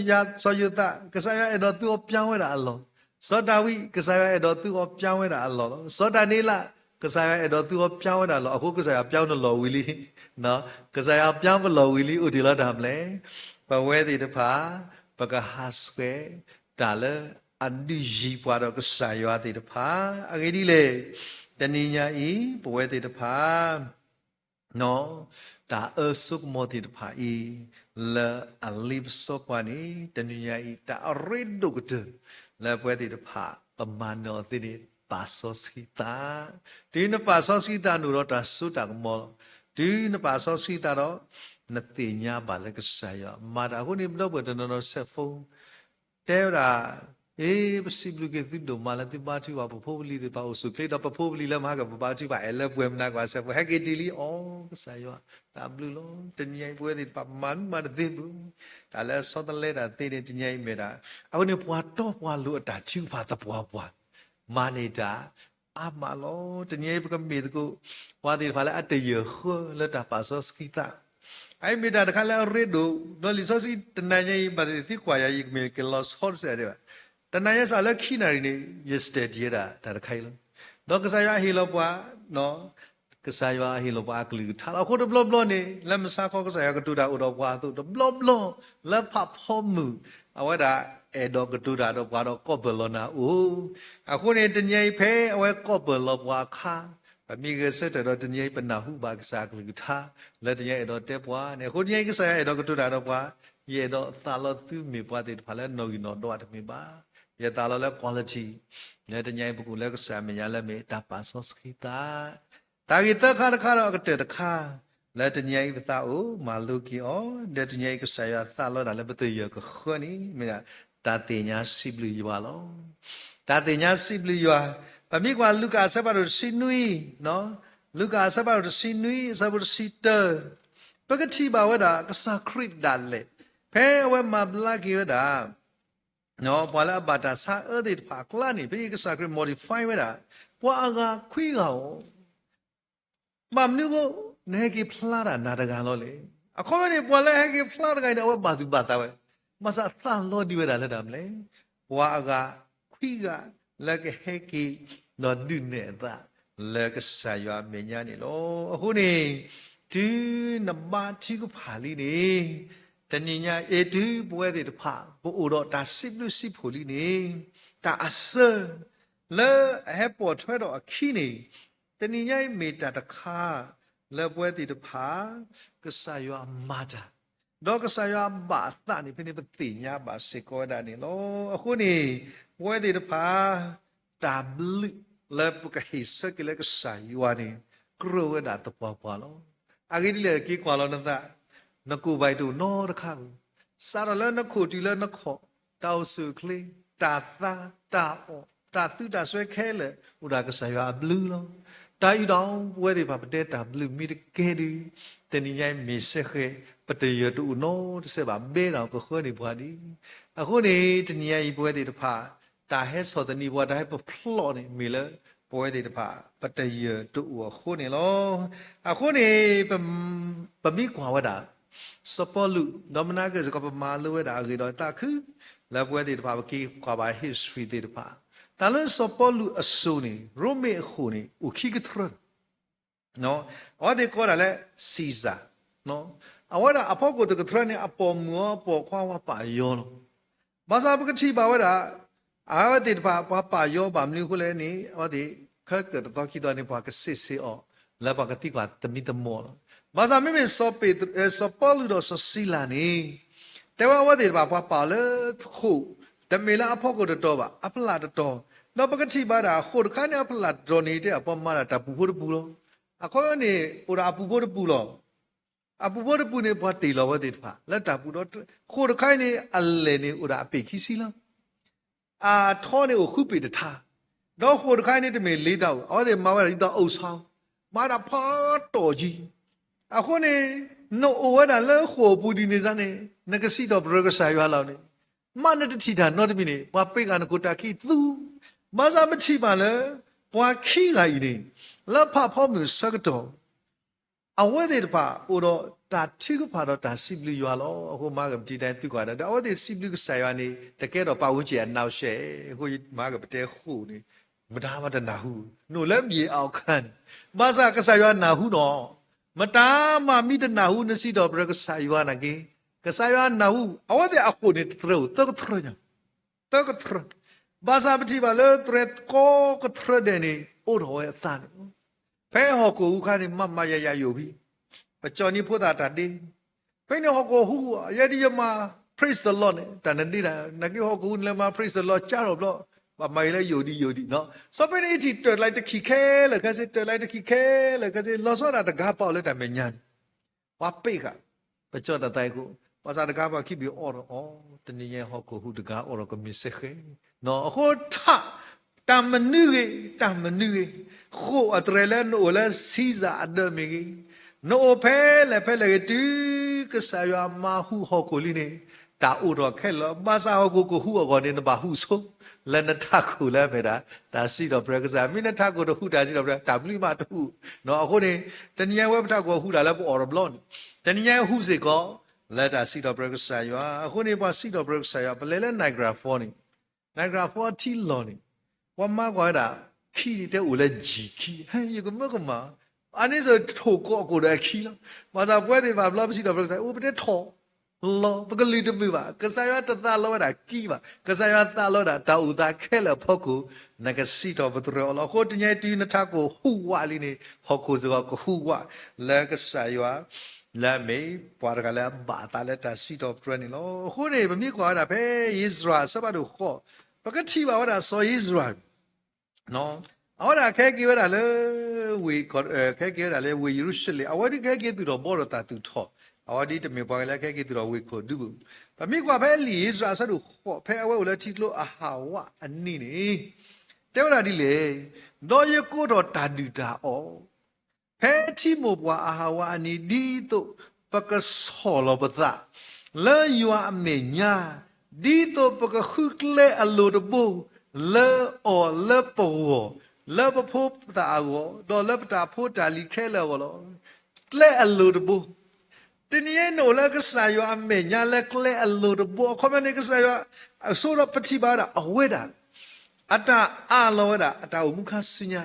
ယတာကစားရအဲ့တော့သူပြောင်းရတာအလောစောတာဝိကစားရအဲ့တော့သူပြောင်းရတာအလောစောတာနေလားကစားရအဲ့တော့သူပြောင်းရတာလောအခုကစားရပြောင်းတော့လောဝီလီနော်ကစားရပြောင်းကလောဝီလီဥတီလာတာမလဲဘဝဲတိတဖာပကဟာစဝဲဒါလအန်ဒီဂျီပွားတော့ကစားရတိတဖာအဂေဒီလေတဏိညာဤဘဝဲတိတဖာနော်ဒါအဆုကမောတိတဖာဤလာအလိဘစောပွားနီတဏိညာဤတာရိဒုကတလာဘဝဲတိတဖာပမာနောတိတိပါဆောစီတာဒီနပါဆောစီတာနုရောတာသုတကမောဒီနပါဆောစီတာတော့နတိညာပါလကစားရမာတာခုနေဘလို့ဘယ်တော့ဆက်ဖုန်းတဲရာအေးပစီဘလူကေတိဒိုမာလတိပါတိဝါပဖိုးလီဒီပါအဆုကလေတော့ပဖိုးလီလမကပပါတိပါအဲလပွဲမနာကွာဆက်ဖုန်းဟက်ကီတီလီအော်ကစားရတာဘလူလုံးတညိုင်ပွဲဒီပမန်မတ်ဒီဘူးဒါလဲစောတလဲတာတေးတညိုင်မေတာအခုနေပွားတော့ပွားလို့အတာချူပါတပွားပွားမာနေတာအမလောတညေပကမေတကိုဝါဒီဖာလဲအတရခလတာပါဆောစကီတာအိုင်မေတာတခါလဲရေဒိုနော်လီဆောစီတနညေပါတိကွာယာယီမေကလော့ဟော့ဆဲတဲ့တနညေစားလဲခိနာရီနေယက်စတေဒီရာဒါတခိုင်လုံးတော့ကစားရဟီလောပွားနော်ကစားရဟီလောပွားကလူထားတော့ခုတဘလော့ဘလော့နေလက်မစားခေါ်ကစားရကတူတာဥတော်ပွားသူဘလော့ဘလော့လက်ဖဖောမှုအဝဒါအဲ့တော့ကတူတာတော့ဘာတော့ကော့ဘလောနာဦးအခုနေတညိဖဲအဝဲကော့ဘလောဘွားခါအမိကစတဲ့တော့တညိပနာဟုဘာကစားကလူထားလက်တညိအဲ့တော့တဲပွားနေခုတညိကစားအဲ့တော့ကတူတာတော့ဘွားရေတော့သာလသူမေပွားတဲ့ဖာလဲနော်ကြီးနော်တော့တမေပါရေသာလလဲ quality နေတညိပကူလဲကစားမရလဲမေတာပါဆောစခိတာတာဂိတခါခါတော့ကတဲ့တခါလက်တညိပတာဦးမာလူကီအောလက်တညိကစားရသာလောတာလဲပတရကခွနီမေတာတေညာစီဘလူရွာလောတာတေညာစီဘလူရွာပမိကွာလူကာဆပ်ပါလို့စီနွီနော်လူကာဆပ်ပါလို့စီနွီဆပ်ပါလို့စီတာပကတိပါဝဒါကစားခရစ်ဒါလေဖဲဝဲမဘလာကီဝဒါနော်ဘာလာဘာတာစာအဒီဖာကလာနီဖိကစားခရစ် modify ဝဒါပွာအကခွီကောမမ်နုကိုနေကီဖလာတာနာတကန်လို့လေအခုမနေပွာလဲဟကီဖလာတကန်တော့ဘာသူဘာတာဝဲမစားသံလို့ဒီဝရလက်တာမလဲဘွာကခွီကလက်ကဟဲကီနော်ဒုနေတာလက်ကဆာယမညာနေလို့အခုနေဒီနမတိကဖာလီနေတဏညာအေတူပွဲတဲ့တဖာဘို့တော့ဒါစစ်လို့စစ်ဖို့လီနေတာအစလဲဟဲပေါ်ထွဲတော့အခီနေတဏညာမေတာတခါလဲပွဲတဲ့တဖာကဆာယမာတာတော့ကစားရဘာသာနေဖိနေပတိညာဘာစေကောဒါနေလောအခုနေဝဲတဲ့ဖာတာဘလလပကဟိစကလေကစားယဝနေကရဝဒါတပွားပွားလောအဂိတိလေကီကွာလောနသနကူပိုက်တူနောတခါစားရလနခုတီလနခောတောက်စုကလေးတာသာတာအောတာသူတာဆွဲခဲလေဥဒါကစားရဘလူးလောတ တာယူတောင်ပွဲတွေပါပတဲ့တာဘလူးမီကဲဒီတနည်းရိုင်းမေဆက်ခဲပတရတူနော်တစ်ဆက်ပါဘေးတော်ကိုခွဲနေပွားဒီအခုနေတနည်းရိုင်းပွဲတွေတဖာတာဟဲဆော်တနီဘွားတာဟဲပဖလော့နေမီလပွဲတွေတဖာပတရတူခုနေလောအခုနေပမိကွာဝတာစပေါ်လူဒမနာကစကပမာလူဝဲတာဂီတော့တာခုလက်ပွဲတွေတဖာကီကွာပါ history တွေတဖာတာလစပေါ်လူအဆူနေရိုမေခုနေဥခိကထရနော်အော်ဒီကောရလေစီဇာနော်အဝရအဖို့ကိုတကထရနေအပေါ်မောပေါ်ခွာဝပါယောလို့ဘာသာပကတိပါဝရအာဝတိတဖာပါယောပါမလူခုလဲနေအော်ဒီခက်ကတော့ခိတော်နေပါကစစ်စစ်အော်လက်ပါကတိကတမိတမောလို့ဘာသာမေစောပေစောပေါ်လူတော့စီလာနေတဲဝဝတိတဖာပါလေခုတမေလာအဖို့ကိုတော့ပါအဖလာတော့တော့ပကတိပါတာခုတခါနေအဖလာတော်နေတဲ့အပေါ်မှာတာပူဖို့ပူလို့အခုနေပူတာပူဖို့ပူလို့အပူဖို့ပူနေဘာတေလောဝတိတဖာလက်တာပူတော့ခုတခါနေအလဲနေဥရာအပိခိစီလားအာထောနေကိုခုပေတထားတော့ခုတခါနေတမေလေးတော့အော်ဒီမဝရတော့အုပ်ဆောင်မာတာဖာတော်ကြီးအခုနေနိုဝဒါလဲခုပူဒီနေစနေငကစီတော့ဘရကဆာရွာလောက်နေမနတတိတာနော်တမီနေဘာပိကနကိုတာခိသူဘာသာမချိပါလဲဘွာခိလိုက်နေလက်ဖဖောမှုစကတော့အဝဲတဲ့ပါဟိုတော့တာတိကဖာတော့တာစီပလီရွာလောအခုမကဒီတိုင်းသူကွာတော့အဝဲတဲ့စီပလီကဆာရွာနေတကယ်တော့ပဝန်းကျင်အနောက်ရှဲဟိုမကပတဲခုနေမတားမတနာဟုနိုလည်းမြေအောင်ခံဘာသာကဆာရွာနာဟုတော့မတားမမိတနာဟုနစီတော့ဘရကဆာရွာနာကေကဆာရွာနာဟုအဝဲတဲ့အခုနေတရတော့တရညာတကထရဘာသာပတိပါလေတရက်ကိုကထရတဲ့နေအိုတော်ရဲ့အသံဖဲဟောကိုခါနေမမရရယူပြီးပကြော်နေဖို့တာတေဖဲနေဟောကိုဟူရဒီယမ praise the lord တန်နေတာနကေဟောကိုလည်းမ praise the lord ကြတော့ဘလို့ဘာမိုင်လဲယူဒီနော်စောပင်းအတီတော်လိုက်တခိခဲလေခါစစ်တော်လိုက်တခိခဲလေခါစစ်လောစောတာတကားပေါ့လေတမညာဝါပိကပကြော်တတိုင်ကိုဘာသာတကားပါခိပြီးအော်တနည်းဟောကိုဟူတကားအော်ကမစ်စခဲနော်အခုထတမနုခိုအတရလနိုလစီဇာအဒမီနိုဖဲလေတူကဆာယမဟုဟောကိုလီနေတာဥတော်ခဲလဘာသာဟောကိုဟူအောနေနဘာဟုဆိုလနထခုလဲပဲဒါစီတော့ပရကစားမိနထကိုတော့ဟူတာစီတော့တာဘလီမတူနော်အခုနေတနည်းဝဲပထကိုဟူတာလဲပေါ်အော်ဘလော့တနည်းဟူစေကောလက်တာစီတော့ပရကစားယအခုနေပါစီတော့ပရကစားယပလဲလဲနိုင်ဂရာဖောနေနိုင်ဂရာဖောတီလောနေဝမကွာတာခီတဲ့ဦးလဲဂျီခီဟဲ့ကမကမအနေဆိုထိုကောကိုတဲ့ခီလားဘာသာပွဲတွေမှာဘလော့မရှိတော့ဘယ်ဆိုင်ဦးပတဲ့ထောလောပကလီတမီပါကစားရတတလောတာကီပါကစားရတလောတာတောက်တာခဲလဖို့ကိုနကစီတော့ဘတော်လောကိုတညတီနထကိုဟူဝါလီနေဟောကိုစကဟူဝါလဲကစားရလာမေပွားကလည်းဘာတာလက်တာစီတော့ပြနေလောခုနေမမြစ်ကွာတာပဲဣသရာစပါတို့ခေါ်ပကတိပါဝတာဆိုဣသရာနော်အော်ဒါခဲကြီးရတာလေဝေခဲကြီးရတာလေဝေယေရုရှလင်အဝဒီခဲကြီးသူတော့ဘောရတာသူထောအဝဒီတမေပွားလည်းခဲကြီးသူတော့ဝေခိုဒုဘူးဗမိကွာဖဲလီဣသရာဆတ်တို့ခေါ်ဖဲအဝဲကိုလည်းချီလို့အဟာဝအနိနေတဲဝတာဒီလေတော့ရကိုတော့တာဒူတာအောဖဲတိမောပွားအဟာဝအနိဒီတို့ပကဆောလဘသာလဲယွာအမေညာဒီတော့ပကခုကလေအလိုတဘူလဲအော်လဲပေါ်လဲပဖို့တာအောတော့လဲပတာဖို့တာလီခဲလဲဝလောလဲအလိုတဘူတနည်းနိုလဲကစားယွာအမေညာလဲကလဲအလိုတဘူခမနေကစားယွာဆိုတော့ပတိပါတာအဝဲတာအတာအလောတာအတာမုခစညာ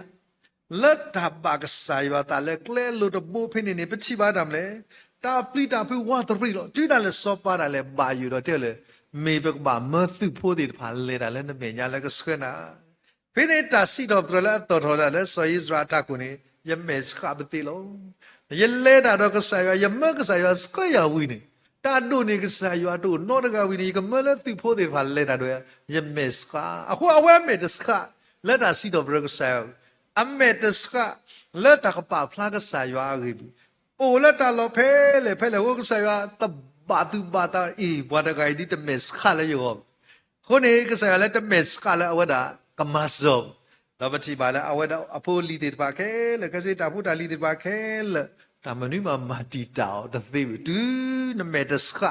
လက်တာပါကစားယွာတာလဲကလဲလိုတဘူဖိနေပတိပါတာမလဲတာပလီတာဖိဝါတရီလောတိတာလဲစောပါတာလဲဘာယူတော့တဲ့လဲမေဘကဘာမသုဖို့ဒီဖာလေတာလဲနမေညာလဲကဆွေနာဖိနေတာစီတော့ဘရလာတော်တော်လဲဆိုဣစရာတာကုနေယမေစခဘတိလောယလေတာတော့ကဆာယမကဆာယစကယဝီနေတာဒုနေကဆာယတို့နောတကဝီနေကမလဲသုဖို့ဒီဖာလေတာတော့ယမေစခအခုအဝဲမေတစခလက်တာစီတော့ဘရကဆာယအမေတစခလက်တာကပါဖလာကဆာယရီအိုလက်တာလောဖဲလေဝကဆာယတဘာသူဘာတာဘဝတကိုင်ဒီတမက်ခါလေယောခုနေကစားလဲတမက်ခါလဲဝဒါကမဆော တော့ပတိပါလဲအဝဲတော့အဖိုးလီတဲ့ပါခဲလေကစိတာဖူတာလီတဲ့ပါခဲလေတာမနုမာတီတောတသိတူနမေတစခ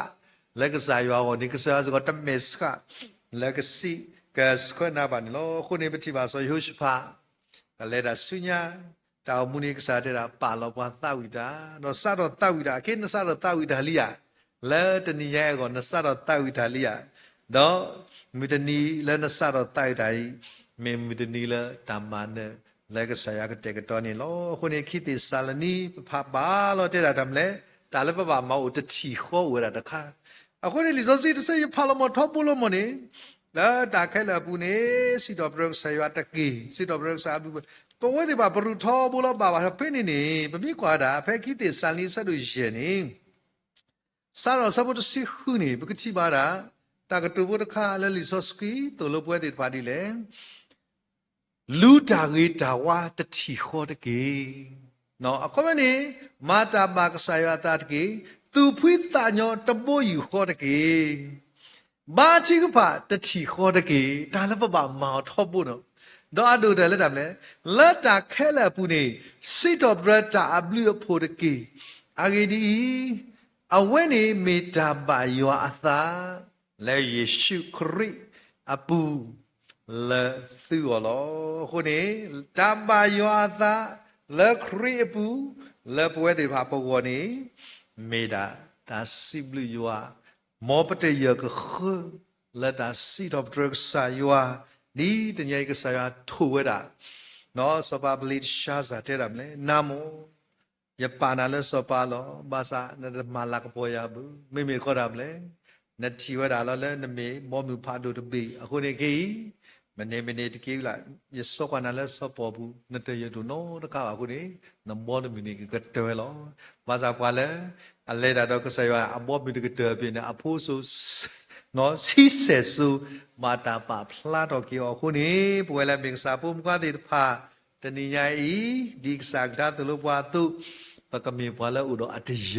လက်ကစားရောဒီကစားစကတမေစခလက်ကစီကစခနာပါနလောခုနေပတိပါဆိုယုရှဖာလဲတာဆုညာတောင်မူနေကစားတဲ့တာပါလောပွားသဝိတာတော့စတော့သဝိတာအခေနစတော့သဝိတာလိယလဲတဏီရဲ့ကောနစတော့သဝိတာလိယတော့မိတနီလဲနစတော့သဝိတာမေမိတနီလဲဓမ္မနဲ့လဲကစားရကတဲ့ကတော့နေလောခုနေခိတိဆာလနီဖပါလောတဲ့တာတမလဲဒါလည်းပပမောတတိခေါ်ဝရတခါအခုနေလီဇောစီတဆေဖာလမထောပလို့မနေလာတာခဲလာပူနေစီတော်ပရက်ဆယတကီစီတော်ပရက်ဆာဘူးပဝဲဒီပါပရူထောဘူးလို့ပါပါဖိနေနေပမိကွာတာဖဲခိတိဆန်လီဆက်လို့ရှင်နေစာရောစဘတ်စီခုနေပကတိပါတာတာကတူဘုတခါလဲလီဇောစကီတိုလိုပွဲတိပါဒီလေလူတာကြီးတာဝါတတိခေါ်တကေနော်အခုမနေမာတာပါကဆယတာတကေသူဖွိသညောတပိုးယူခေါ်တကေဘာချီကပါတတိခေါ်တကေဒါလည်းပပမောထောဖို့နော်တော့အတူတယ်လက်တယ်လေလက်တာခဲလက်ပူနေစိတ်တော်ဘရတာအဘလူဖို့တကေအာဂီဒီအဝဲနေမေတ္တာပါယောအသာလဲယေရှုခရစ်အပူလဲသူလောခုနေတပါယောအသာလဲခရစ်အပူလဲပွဲတွေပါပုဂ္ဂိုလ်နေမေတာဒါစိဘလူယောမောပတေယကခလက်တာစီတော့ဒရက်ဆာယောဒီတညိကဆာယထိုဝဲတာနော်စပါပလီရှာဇာတဲ့ရမလဲနာမောယပါနာလဲစပါလောဘာသာနမလာကပေါ်ရဘူးမိမိခေါ်တာမလဲနတိဝဲတာလောလဲနမေမောမြဖာဒုတပိအခုနေကေမနေတကေလာယစောကနာလဲစပေါ်ဘူးနတရတုနောတကအခုနေနမောနမီနေကတဲလောဘာသာပွာလဲအလဲတာတော့ကဆာယအဘောမီတကတဲပြနေအဖိုးဆိုနော်စီဆက်စုမာတာပါဖလာတော့ကေအခုနေပွဲလဲမင်္ဂစာပုံကွာတိဖာတဏိညာဤဒီကစားကတလို့ပွားသူပကမေပွာလဲဥတော့အတရ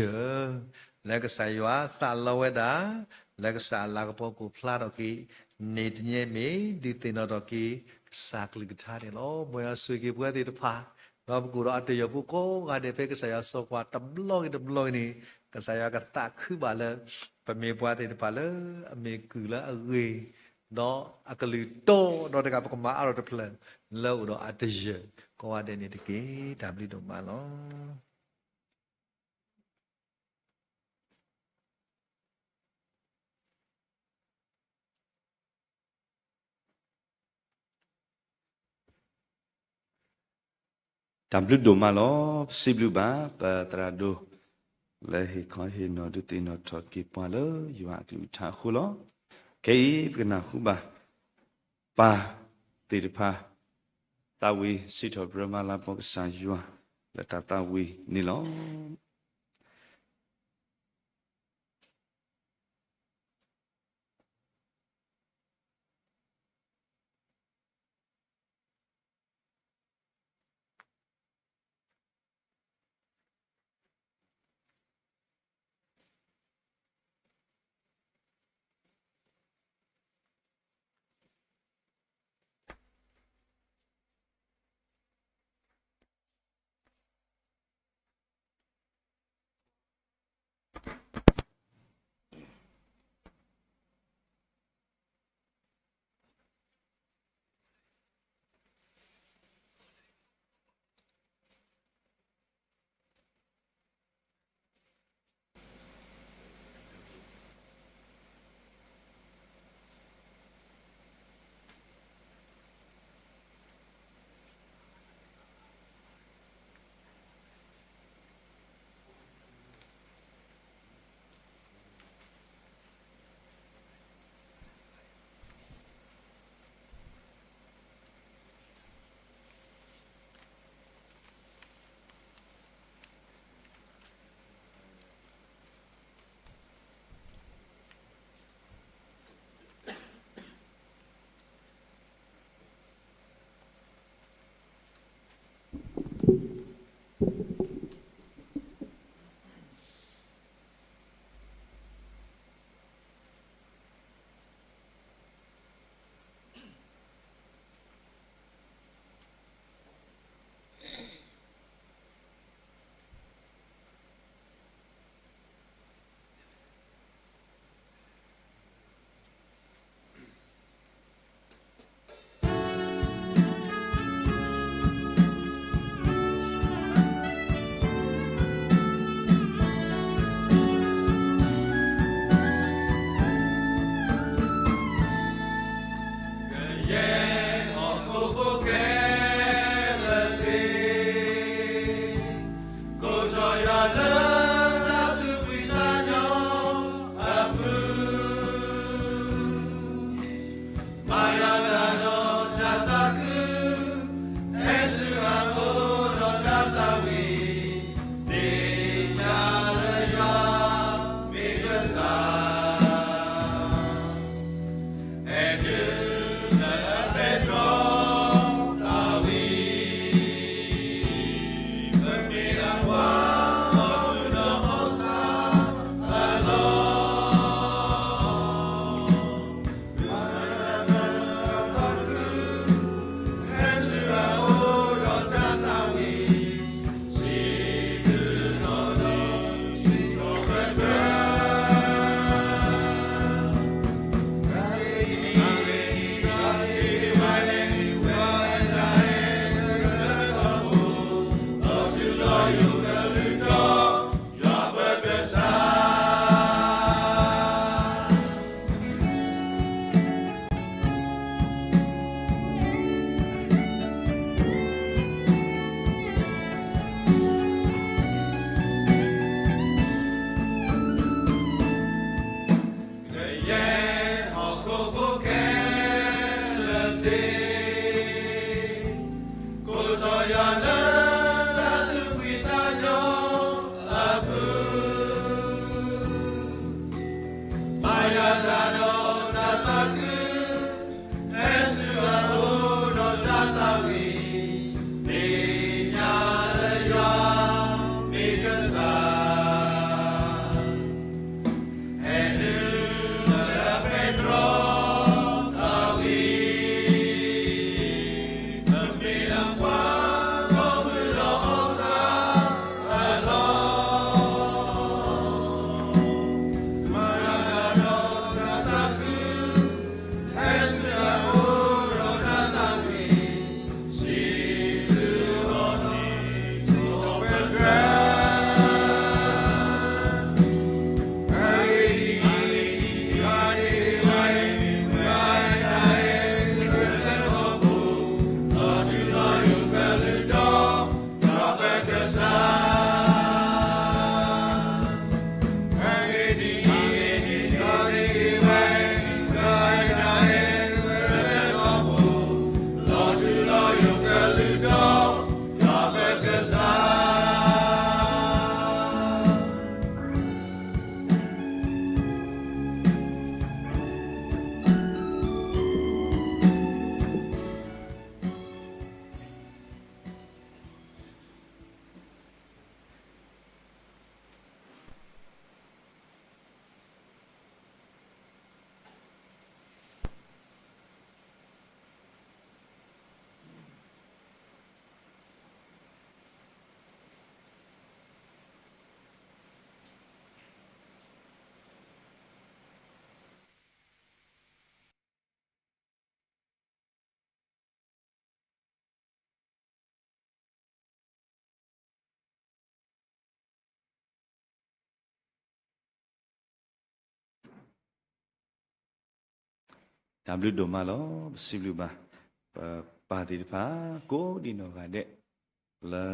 လက်ကဆာယသလဝဒလက်ကဆာလာကပေါကိုဖလာတော့ကေနေတညေမေဒီတင်တော့ကေစာကလိကထားတယ်လို့ဘွယ်ဆွေကေပွဲတိတဖာတော့ကူတော့အတရပုကိုကတဲ့ဖဲကဆာယစောကွာတဘလော့နေကဆာယကတခုပါလဲပမေပွားတဲ့ပါလဲအမေကူလာအဝေးတော့အကလူတော့တကပကမာအရတဖလန်လောတော့အတရကိုရတဲ့နေတကေဒါပလီတော့မလောတမ်ဘလူဒိုမာလောစီဘလူဘာပတရာဒိုလဲဟီခေါ်ဟီနော်ဒူတီနော်ထော့ကိပွာလောယူအကလူထားခုလောကေပကနာခုပါပါတေတဖာတာဝီစီထောဘရမလာပေါကဆာယူလက်တာဝီနီလော W တို့မှလောစီလူပါပါတိဖာကိုဒီနောကတဲ့လာ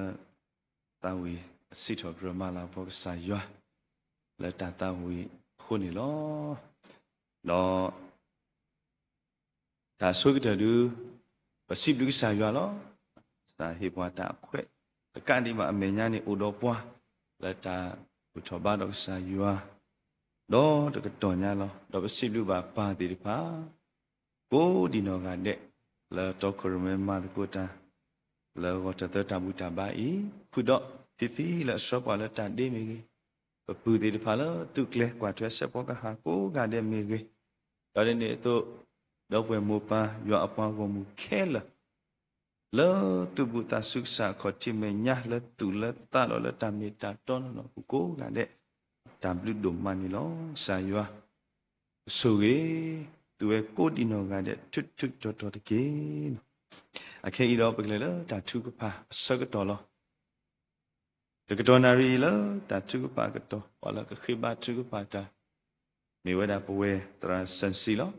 တာဝီစီထောဒရမလာဘောဆာယောလာတာဝီခုန်လောတော့ဒါဆုကတူပစီလူဆာယောလောစာဟေဘဝတာခွဲ့ကန်ဒီမှာအမေညာနေဥတော်ပွားလာတာဘုထောဘာတော့ဆာယောတော့တကတော်ညာလောတော့ပစီလူပါတိဖာကိုဒီနောကတဲ့လာတော့ခရမဲမတ်ကိုတာလာဝတ်တဲ့တမှုတပါဤခုတော့တိလာစောပါလာတန်ဒီမီပူဒီတဖာလာသူကလေကွာတွဲဆက်ပေါ်ကဟာကိုကတဲ့မီကြီးတော်တဲ့နေတော့ပွဲမူပါရွာအပွားကိုမူခဲလာသူဘူတာဆုစာခေါ်ချင်မညာလာသူလာတာလောလာတမီတာတောင်းတော့ကိုကတဲ့တမ်ဘလူဒိုမနီလောစာရွာဆိုရေသူရဲ့ကိုဒီနောကတဲ့ထွတ်တော်တကေအခက်ဤတော့ပကလေလားဒါသူကပါစကတော့လောတကတော်နာရီလားဒါသူကပါကတော့ဝလာကခိဘသူကပါတာနေဝဒပဝဲတရာစန်စီလော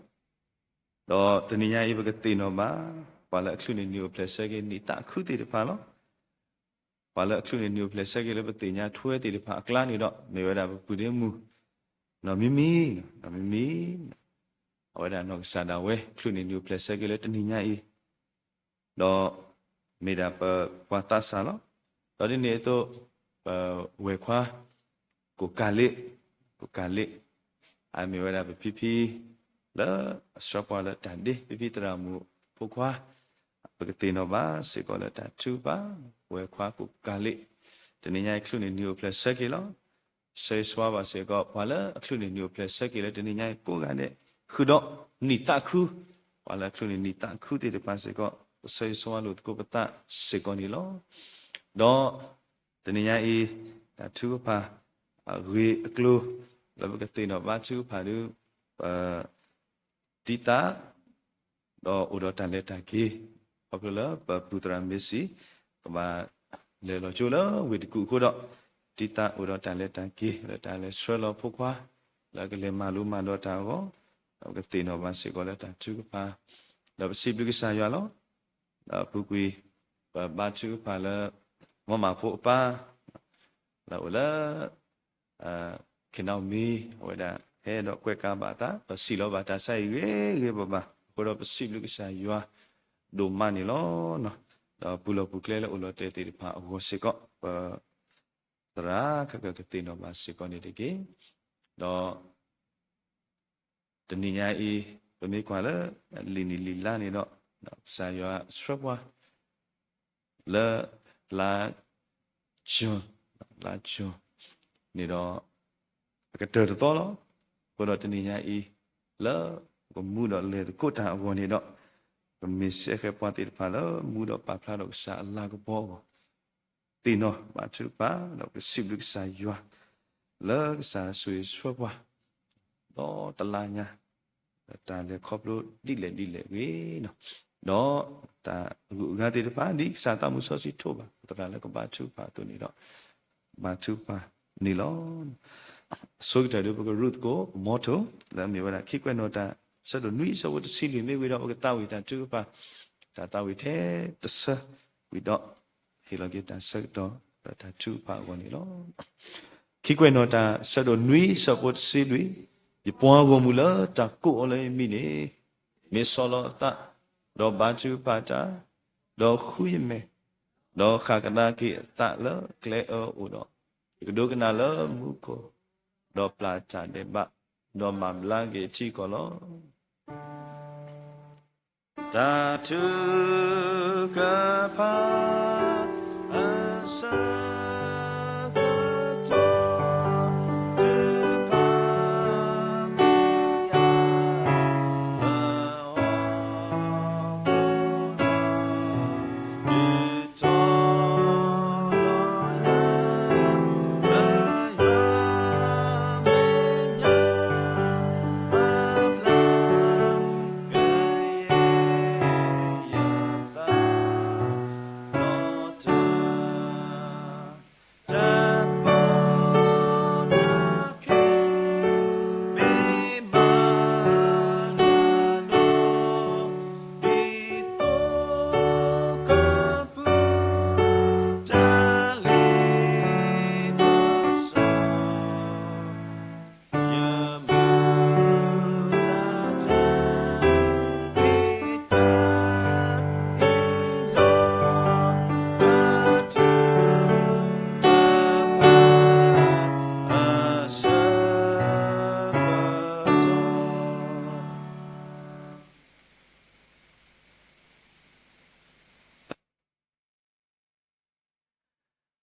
တော့တနိညာဤပကတိနောမှာဝလာအခလူနေမျိုးပလက်ဆက်ကေနေတာခုတိတပါလောဝလာအခလူနေမျိုးပလက်ဆက်ကေလည်းပတိညာထွဲတိတပါအကလာနေတော့နေဝဒပူတဲ့မူနော်မီအဝဒနောဆာဒဝဲခလူနေနျူပလက်ဆက်ကလေးတနိညာဤတော့မေဒါပဝတာဆာလောတော့ဒီနေ့တော့ဝဲခွာကိုကလေအမေဝဒပီလာရှော့ပါလာတန်ဒီပီတရာမူပုခွာပကတိနောပါစေကောလာတတူပါဝဲခွာကိုကလေတနိညာခလူနေနျူပလက်ဆက်ကလောဆေဆွာပါစေကောဘာလာခလူနေနျူပလက်ဆက်ကလေးတနိညာကိုကတဲ့ခုတော့နိတခုဝါလာခလူနိတခုတေတပါစေကောဆေဆွာလို့ကိုပတာစေကောနီလောတော့တနည်းအားဤဒါသူပါရေအကလိုလဘကတေနောဘာသူပါလူတီတာတော့ဥဒတန်လက်တာကေပပလာပူတရာမက်ဆီကဘာလေလောချိုလောဝေတကူခိုတော့တီတာဥဒတန်လက်တာကေလက်တာလဲဆွဲလောဖုခွာလကလေမာလူမာတော့တာကောကတိနောဘာစေကောလက်တာသူပါတော့စီပလူကစားရလောပုကွေဘာသူပါလာမမဖို့ပါလာဝလာခနောမီဝဒဟဲတော့ကွက်ကဘာတာစီလောဘာတာဆိုင်ရေဘဘာကိုတော့စီပလူကစားရ đồ mà này nó đó bù lô bù kle là ulo tê tê pha hồ sĩ có ra các cái tin nó mà sĩ có này đấy đó tận nhà y tôi mới qua là lì la này đó sai yo shrub wa la la chu này đó cái trời to đó có đó tận nhà y la có mua đóเลยก็ตาวันนี้ดอกก็มีเสียแค่ปาติพาแล้วมูดอกปาพลาดอกสาลาก็พอตีเนาะบาชุปาดอกสิบลูกสายยัวแล้วสาสวยสวยว่ะดอตะลาญาตาเลยครอบรู้ดิเลยเว้เนาะดอตากาติพาดิสาตามุสสิโทบาตะแล้วก็บาชุปาตัวนี้ดอกบาชุปานี่ล้อဆိုကြတယ်ဘကရုတ်ကိုမော်တိုလာမြေဝလာခိကွဲ့နော်တာဆက်လို့နွိဆောဝတ်စီလီမေဝီတော့ဘကတာဝီတာသူပါတာဝီတဲ့တဆဝီတော့ဟီလိုကီတာဆက်တော့တာသူပါဝင်လို့ခိကွဲ့နော်တာဆက်လို့နွိဆောဝတ်စီလီဒီပွားကုန်မူလားတာကိုအလေးမိနေမေဆောလောတာတော့ဘာသူပါတာတော့ခူးရမေတော့ခါကနာကိတာလကလေအောတော့ဒီဒုကနာလမူကိုdo placa de ba do mamlange chikolo ta tu ka pa asa ka to tu pa ya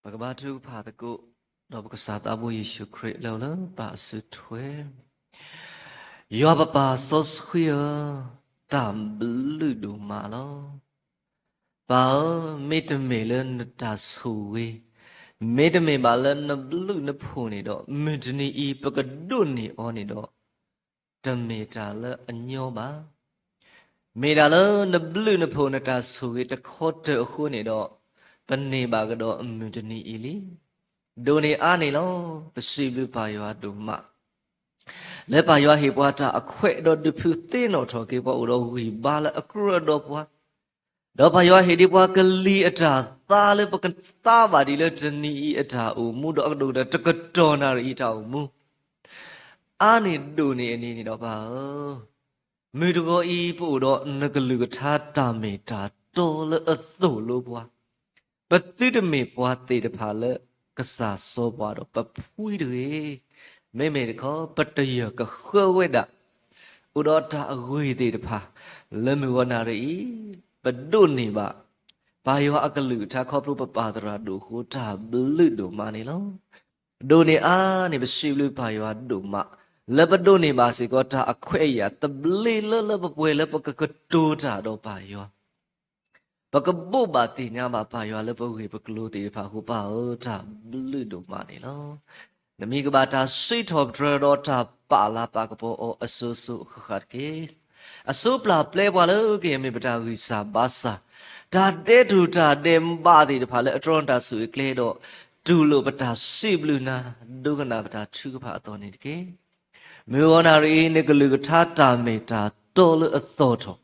Bác bà chú phá tạ cụ đó bác sát á bố Yê-shu Christ lâu lắm bà sư thuê Yo bà bà sốt khuya tạm lư đủ mà lo Bà mê tâm mê lên ta sù quê mê tâm mê bà lên nó lư nó phù này đó mê tâm mê y bà cái đôn này ô này đó tâm mê ta lỡ anh nhô bà mê ta lỡ nó lư nó phù nó ta sù quê ta khó trở khu này đó Bên này bà cái đó mình chân ý lý đồ này ăn này nó bác sĩ bị bà yếu đồ mà lấy bà yếu hiệp qua ta khỏe đó được phiêu tên nó cho cái bảo đó hủy bà là akura đó qua đó bà yếu hiệp đi qua cái ly ở ta ta lấy bà cái ta bà đi lấy chân ý ở ta mu đó đồ đó chắc cái trò nào ý ta mu ăn này đồ này anh này đó bà mình đâu có ý bảo đó nó cái lừa ta ta mày ta to là ở tổ lô qua But the me what the pala, Cassa so bad, but pui may call, but the year, a weda. Udota away the pa, Lemiwanari, but don't neba. By your akalu, take up a padra do who tab blue money long. Doni never shivu by your duma. Lebadoni basi got a quaya, the blue love of well up a catuta do by your. Bác bố bà tì nhà bà bà yếu lớp bố bác lưu tì bà hú bà ơ ta lưu đồ mà này lo Nà mi bà ta suy thộp trơ đó ta bà la bà bố ô a su su khát kê A su bà plê bà lơ kê mi bà ta ghi sa bà sa Ta đê thù ta đêm bà tì bà lơ tròn ta sui kê đó Tù lô bà ta suy blư na Đu gà na bà ta chư bà tò này kê Mi ô nà rì nê gà lưu gà ta mê ta tô lơ a thô thô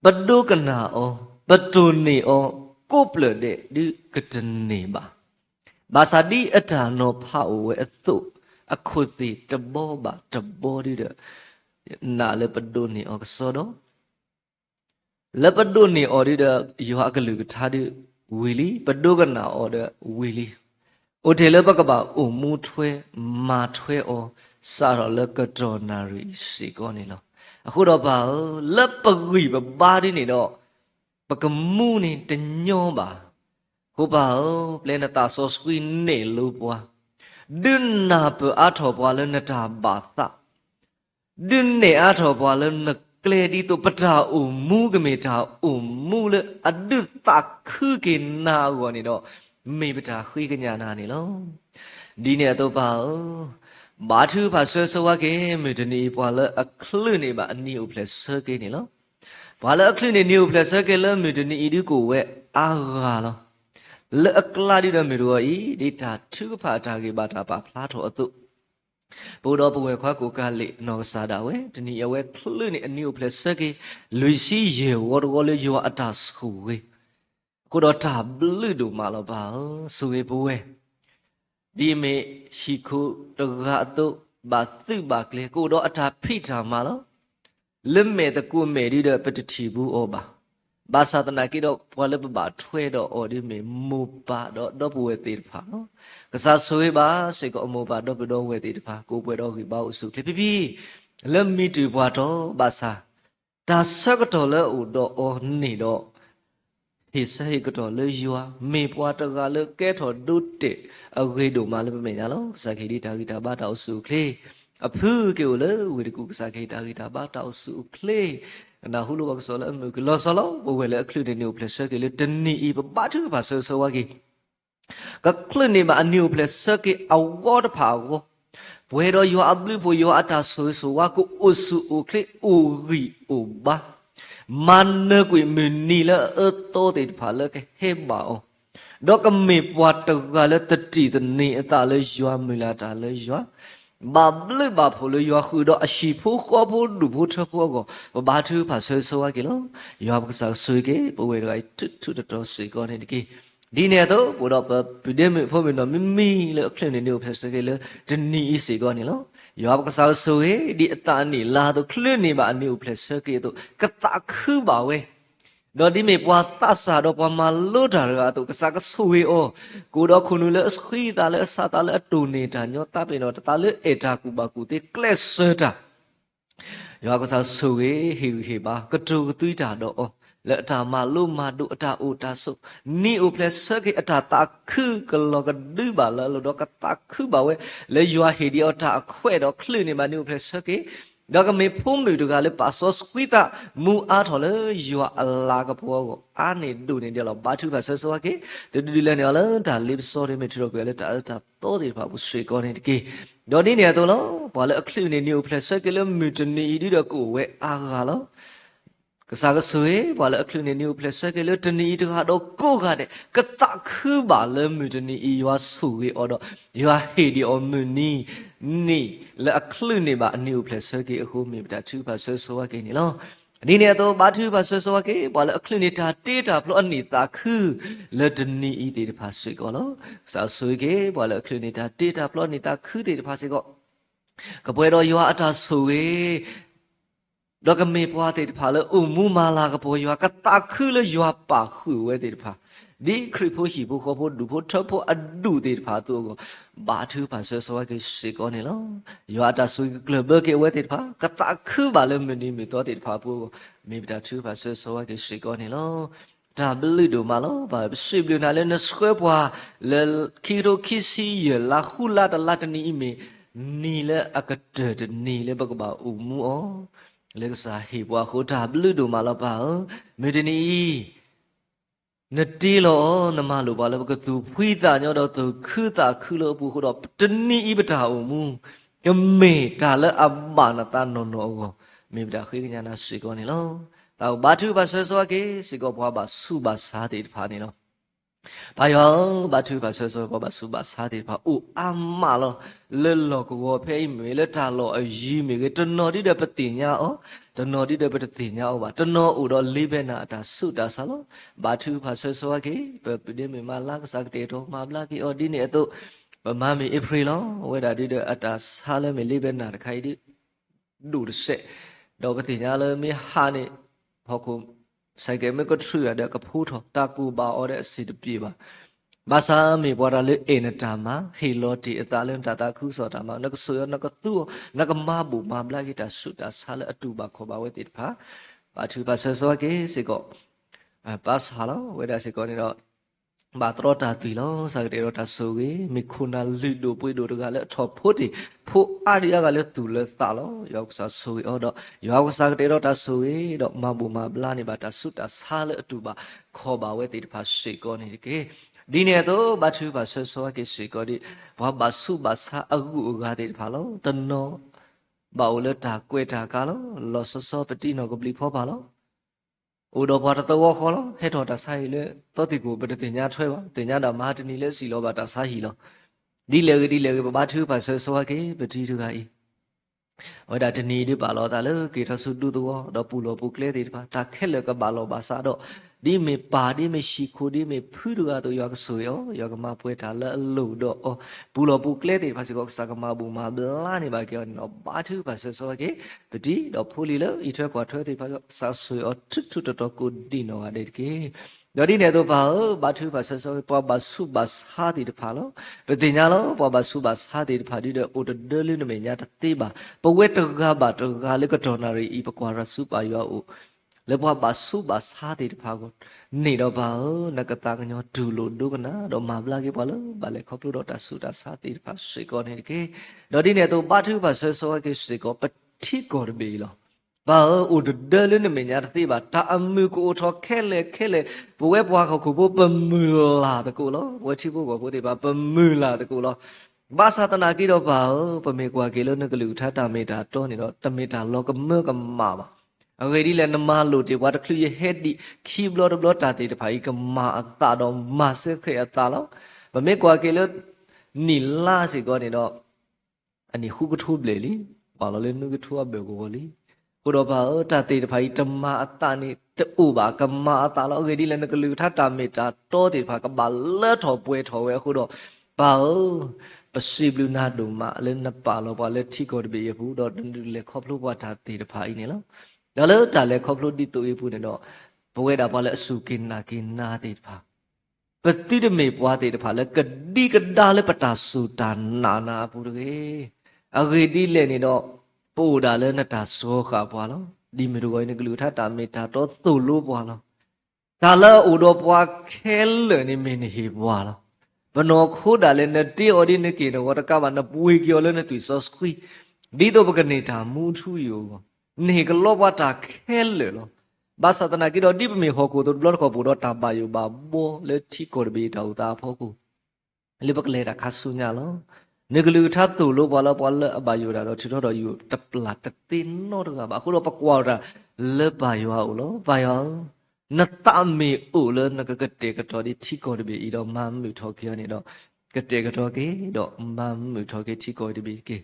But do can now, but to ne or couple de do cotton neighbor. Basadi at no power a thought, a cothi, the boba, the body the Nale Padoni or Sodo. le padu ni odi da yo akalu thadi wili padu kana order wili o tele bakaba o mu thwe ma thwe o sa ro le kadonari si ko ni loအခုတော့ပါle pagui ba ba di ni do pakamu ni tanyo ba ho ba planeta so screen ne lo bwa din na pa atho bwa le na ta ba sa din ne atho bwa le na kle di to pata o mu ke me ta o mu le adu ta khu ke na go ni do me pata khwi ka nya na ni lo di ne to ba ba thu ba so so wa ke me de ni bwa le a khlu ni ba ani o ple so ke ni lo bwa le a khlu ni o ple so ke le me de ni i di ko we a ga lo le a kla di do me do i di ta thu pha ta ke ba ta ba phla tho a tu ဘုရားဘဝခွာကိုကလေနော်စာတာဝဲတနည်းအဝဲခလွနေအနည်းဖလက်စကေလူစီရေဝတော်လေယောအတာစခုဝေကိုတော့တာဘလူတို့မလာပါဆိုဝေဘဝဲဒီမေရှိခုတကအတုဘာသိဘာကလေကိုတော့အတာဖိတာမလားလက်မဲ့တကူမဲ့ဒီတော့ပတတိဘူးဩပါဘာသာတနာကိတော့ဘွာလပဘာထွဲတော့ဩဒီမေမူပါတော့ဘဝဲသေးဖာနော်ကစားဆွေးပါစိတ်ကအမောပါတော့ဘတော်ဝဲသေးတဖာကိုပွဲတော့ခိပါဥစုလေပြလက်မီတူဘွာတော့ဘာသာဒါဆကတော့လဲဥတော့ဩနေတော့ဟိစိတ်ကတော့လေယွာမေဘွာတကလေကဲထော်ဒုတေအဂေဒိုမလည်းမညာလောစခိဒီတာဂီတာဘာတော့စုခလေအဖူးကေလေဝေဒကူစခိတာဂီတာဘာတော့စုခလေနာဟုလိုဘကဆောလအမှုကလောဆောလောဘဝဲလေအခလူတဲ့နေပလက်ဆကေလေတနီဤဘာတူဘာဆောဆောဝါကီကခလနေမအနီပလက်ဆကေအဝေါ်တဖာကိုဘွေတော့ယောအဘလိဖို့ယောအတာဆောဆောဝါကိုအဆူအိုခလေအိုရီအိုဘာမန်နကွေမနီလာအတော်တဲ့ဖာလကေဟေဘာအောဒေါကမေပွားတကလည်းတတိတနေအတာလေယောမီလာတာလေယောဘာဘလဘာဖိုလယောခုတော့အရှိဖို့ခေါ်ဖို့ဒုဖို့ထဖို့ကိုဘာသူဖာဆောဆောဝါကီလောယောဘကဆောဆွေကေဘဝဲတော့ထွတ်တော်ဆွေကောနေတကေဒီနေတော့ဘုတော့ပြတဲ့မေဖို့မနော်မိလေအခလင်းနေကိုဖက်စကေလေဒနီအစီကောနေလောယောဘကဆောဆွေဒီအတာနေလာတော့ခလင်းနေပါအနီကိုဖက်စကေတော့ကတခုပါဝဲတော့ဒီမေပွားတဆာတော့ပွားမလို့တာကတော့ကစားကဆွေအောကိုတော့ခုနလေစခီတာလေအစာတာလေအတူနေတာညောတပ်ပင်တော့တာလေအေတာကူပါကူတေကလက်ဆတာယောကစားဆွေဟေပါကတူသွီးတာတော့လက်အတာမလို့မတို့အတာအိုတာဆုနီအိုဖလက်ဆကေအတာတာခုကလောကဒူပါလာလို့တော့ကတာခုပါဝဲလေယောဟေဒီအတာအခွဲတော့ခလွနေမနီအိုဖလက်ဆကေဒါကမေဖုံးလူတို့ကလည်းပါဆော့စကွီတာမူအားထော်လေယောအလာကဘောကိုအာနေဒူနေတယ်လို့ဘာသူပါဆော့ဆော့ကေတူလည်းနေလည်းဒါလစ်ဆော့ရမေထရောကလည်းတာတော့တယ်ပါဘူးဆွေကောနေတကေတော့ဒီနေရာတော့ဘာလဲအခလူနေနေဖလက်ဆက်ကလည်းမီတနီဒီတော့ကိုဝဲအားကလောကစားကဆွေဘာလဲအခလူနေနေဖလက်ဆက်ကလည်းတနီတကတော့ကိုကတဲ့ကတခုပါလဲမီတနီယောဆူဝေအော်တော့ယောဟေဒီအော်မနီနီလဲအခလူနေပါအနီဖလက်ဆက်ကေအခုမြေတာသူပါဆောဆောကေနေလောဒီနေတော့ဘာသူပါဆောဆောကေဘာလဲအခလူနေတာတေးတာဖလို့အနီတာခုလဲတနီဤတေတဖာဆွေကောလောစာဆွေကေဘာလဲအခလူနေတာတေးတာဖလို့နေတာခုတေတဖာစေကောကပွဲတော့ယောအတာဆွေတော့ကမေပွားတေတဖာလဲအုံမူမာလာကပွဲယောကတခုလဲယောပါခုဝဲတေတဖာဒီခရဖို့ရှိဖို့ခေါ်ဖို့ဒူဖို့ထဖို့အဒူတေတဖာတော့ကိုဘာသူပါဆောဆောကေစေကောနေလောယောအတာဆွေကလဘကေဝဲတေတဖာကတခုပါလဲမနီမီတော့တေတဖာဖို့မေပတာသူပါဆောဆောကေစေကောနေလောဒါဘလူတို့မလောဘာစိဘလူနာလဲနစခွဲပွားလဲခီရိုခီစီယလာခူလာတလာတနီမီနီလဲအကတနီလဲဘကဘာအူမူအောလေကစားဟေပွားခိုဒါဘလူတို့မလောပါမေဒနီနတီလောနမလိုပါလဘကသူဖွိတာညောတော့သူခုတာခုလို့ဘူးခိုတော့တနီဤပတာအုံမူယမေဒါလဲအမနတာနောနောကိုမေပတာခိညာနာစေကောနေလောတော့ဘာသူပါဆွဲဆွဲကေစေကောဘွားပါစုပါစားတေဖာနေလောဘာယောဘာသူပါဆွဲဆွဲဘွားပါစုပါစားတေဖာအိုအမလောလဲလောကိုဖဲမေလဲတာလောအယီမေကတနော်တိတဲ့ပတိညာဩတနော်တိတဲ့ပတိညာဩပါတနော်ဥတော့လေးဘဲနာအတာစုတာဆာလောဘာသူပါဆွဲဆွဲကေပတိမေမလာကစကတေတော့မဘလာကေဩဒီနေအတုပမမေဧပြီလောဝဲတာတိတဲ့အတာဆာလဲမေလေးဘဲနာတခိုင်တိဒူတဲ့တော့ပတိညာလဲမေဟာနေဟောကု ဆိုင်ကဲမကထရရတဲ့ကဖူးထောတာကူပါအော်တဲ့စီတပြေပါဘာသာမေပေါ်လာလေအင်းတာမဟီလိုတီအတာလန်တာတာခုစောတာမနကဆွေနကသူနကမဘူမဘလာဂီတာဆုတာဆာလအတူပါခေါ်ပါဝဲတိဖာဘာသူပါဆောဆောကေစေကောပါစဟာလောဝဲဒါစေကောနေတော့ဘာတရတာတီလောစာကေရတာဆိုကေမိခုနာလူဒိုပွေဒိုတကလည်းထော်ဖို့တီဖို့အာရီယာကလည်းသူလည်းသာလောရောက်စားဆိုကေတော့ရောက်စားကေရတာဆိုကေတော့မဘူမဘလာနေပါတာဆုတာဆာလအတူပါခေါ်ပါဝဲတိဖာစေကောနေကေဒီနေ့တော့ဘာသူပါဆောဆောကေစေကောဒီဘာဘာစုဘာစာအကူအကားတိဖာလောတနောဘာဝလတာကွေတာကလောလောဆောဆောပတိနောကပလီဖောပါလောဥဒဘောတတော်ခေါ်လောဟဲ့တော်တဆိုင်လေတောတိကိုပတတင်ညာထွဲပါတင်ညာတော့မဟာတနီလဲစီလောပါတဆိုင်ဟီလောဒီလေဘာသူပါဆောဆောကေပတိတကဤဝဒတနီဒီပါလောတာလေကေထဆုတူတော်တော့ပူလောပူကလေတိပါတာခက်လကပါလောပါစာတော့ဒီမေပါဒီမေရှိခိုဒီမေဖူရကတော့ယောကဆိုယောကမပွဲတာလဲလို့တော့ဘူလောပူကလေတိပါစကောစကမဘူမဘလာနေပါကြောနော်ဘာသူပါဆောဆောကေပတိတော့ဖူလီလဲဤထွဲကွာထွဲတိပါဆာဆွေထွတ်တော့ကိုဒီနော်အဒေကေတော့ဒီနေတော့ဘာသူပါဆောဆောပေါ်ဘာစုဘာစာတိတဖာလောပတိညာလောပေါ်ဘာစုဘာစာတိတဖာဒီတော့အိုတဒလင်းနမေညာတတိပါပဝဲတကဘာတကလေကတော်နာရီဤပကွာရစုပါယောလေဘွားဘာစုဘာစာတိတဖာကိုနေတော့ဘာနကတာကညောဒူလိုဒုကနာတော့မဘလာကေပါလောဘာလေခေါပလို့တော့တဆုတာစာတိတဖာစေကောနေကေတော့ဒီနေတော့ဘာသူဘာဆောဆောကေစေကောပတိကောရဘီလောဘာအိုဒလင်းနမေညာတတိပါတာအမှုကိုထောခဲလေဘဝဲဘွားခေါကိုဘပမူလာတကူလောဝချိဘကိုဘိုတိပါပမူလာတကူလောဘာသာတနာကိတော့ဘာပမေကွာကေလောနကလူထတာမေတာတောနေတော့တမေတာလောကမကမာပါအဂေဒီလည်းနမလို့တေဝါတခလူရဲ့ဟက်ဒီခီဘလော့ဘလော့တာတေတဖိုင်ကမာအတာတော့မဆခေအတာလောဗမေကွာကေလနီလာစီကောနေတော့အနိခုကထုဘလေလီဘာလို့လဲနုကထုအဘေကိုလီကိုတော့ဘာတာတေတဖိုင်တမအတာနေတူပါကမာအတာလောအဂေဒီလည်းနကလူထတာမေတာတောတေဖာကဘာလဲထော်ပွဲထော်ဝဲခုတော့ဘာပစီဘလူနာဒုမလည်းနပါလောပါလည်းထီကောတဘေရဘူးတော့လေခေါပလို့ဘာတာတေတဖိုင်နေလောဒါလည်းတာလည်းခေါပလို့ဒီတူရဘူးနေတော့ဘဝတာပါလဲအစုကိနာတေတဖာပတိတမေပွားတေတဖာလဲကတိကဒါလဲပတာစုတာနာဘူးတကေအဂေတိလဲနေတော့ပို့တာလဲနတာစောခါပွားလောဒီမေတို့ကိုနေကလူထတာမေတာတော့သုလို့ပွားလောဒါလဲဥတော်ပွားခဲလဲနေမင်းဟေပွားလောဘနောခိုးတာလဲနတိအော်ဒီနေကေတော့တကဘာနပွေကျော်လဲနေသူစောစခွီဒီတော့ပကနေတာမူထူယောနေကလောဘတာခဲလေလောဘာသာတနာကိတော့ဒီပမေဟောကိုတော့ဘလော့ခေါ်ပူတော့တာပါယောဘာဘောလေတီကိုဘေတောက်တာဖောကူလေပကလေတာခါဆုညာလောနေကလူထတ်သူလို့ဘောလောဘောလအဘယောတာတော့ချီတော့ယူတပလာတတင်တော့ကဘာအခုတော့ပကွာတာလေပါယောအောလောပါယောနတမေအိုလနကကတေကတော့ဒီတီကိုဘေဤတော့မမ်မူထော်ခေနေတော့ကတေကတော့ကေတော့မမ်မူထော်ခေတီကိုဘေကေ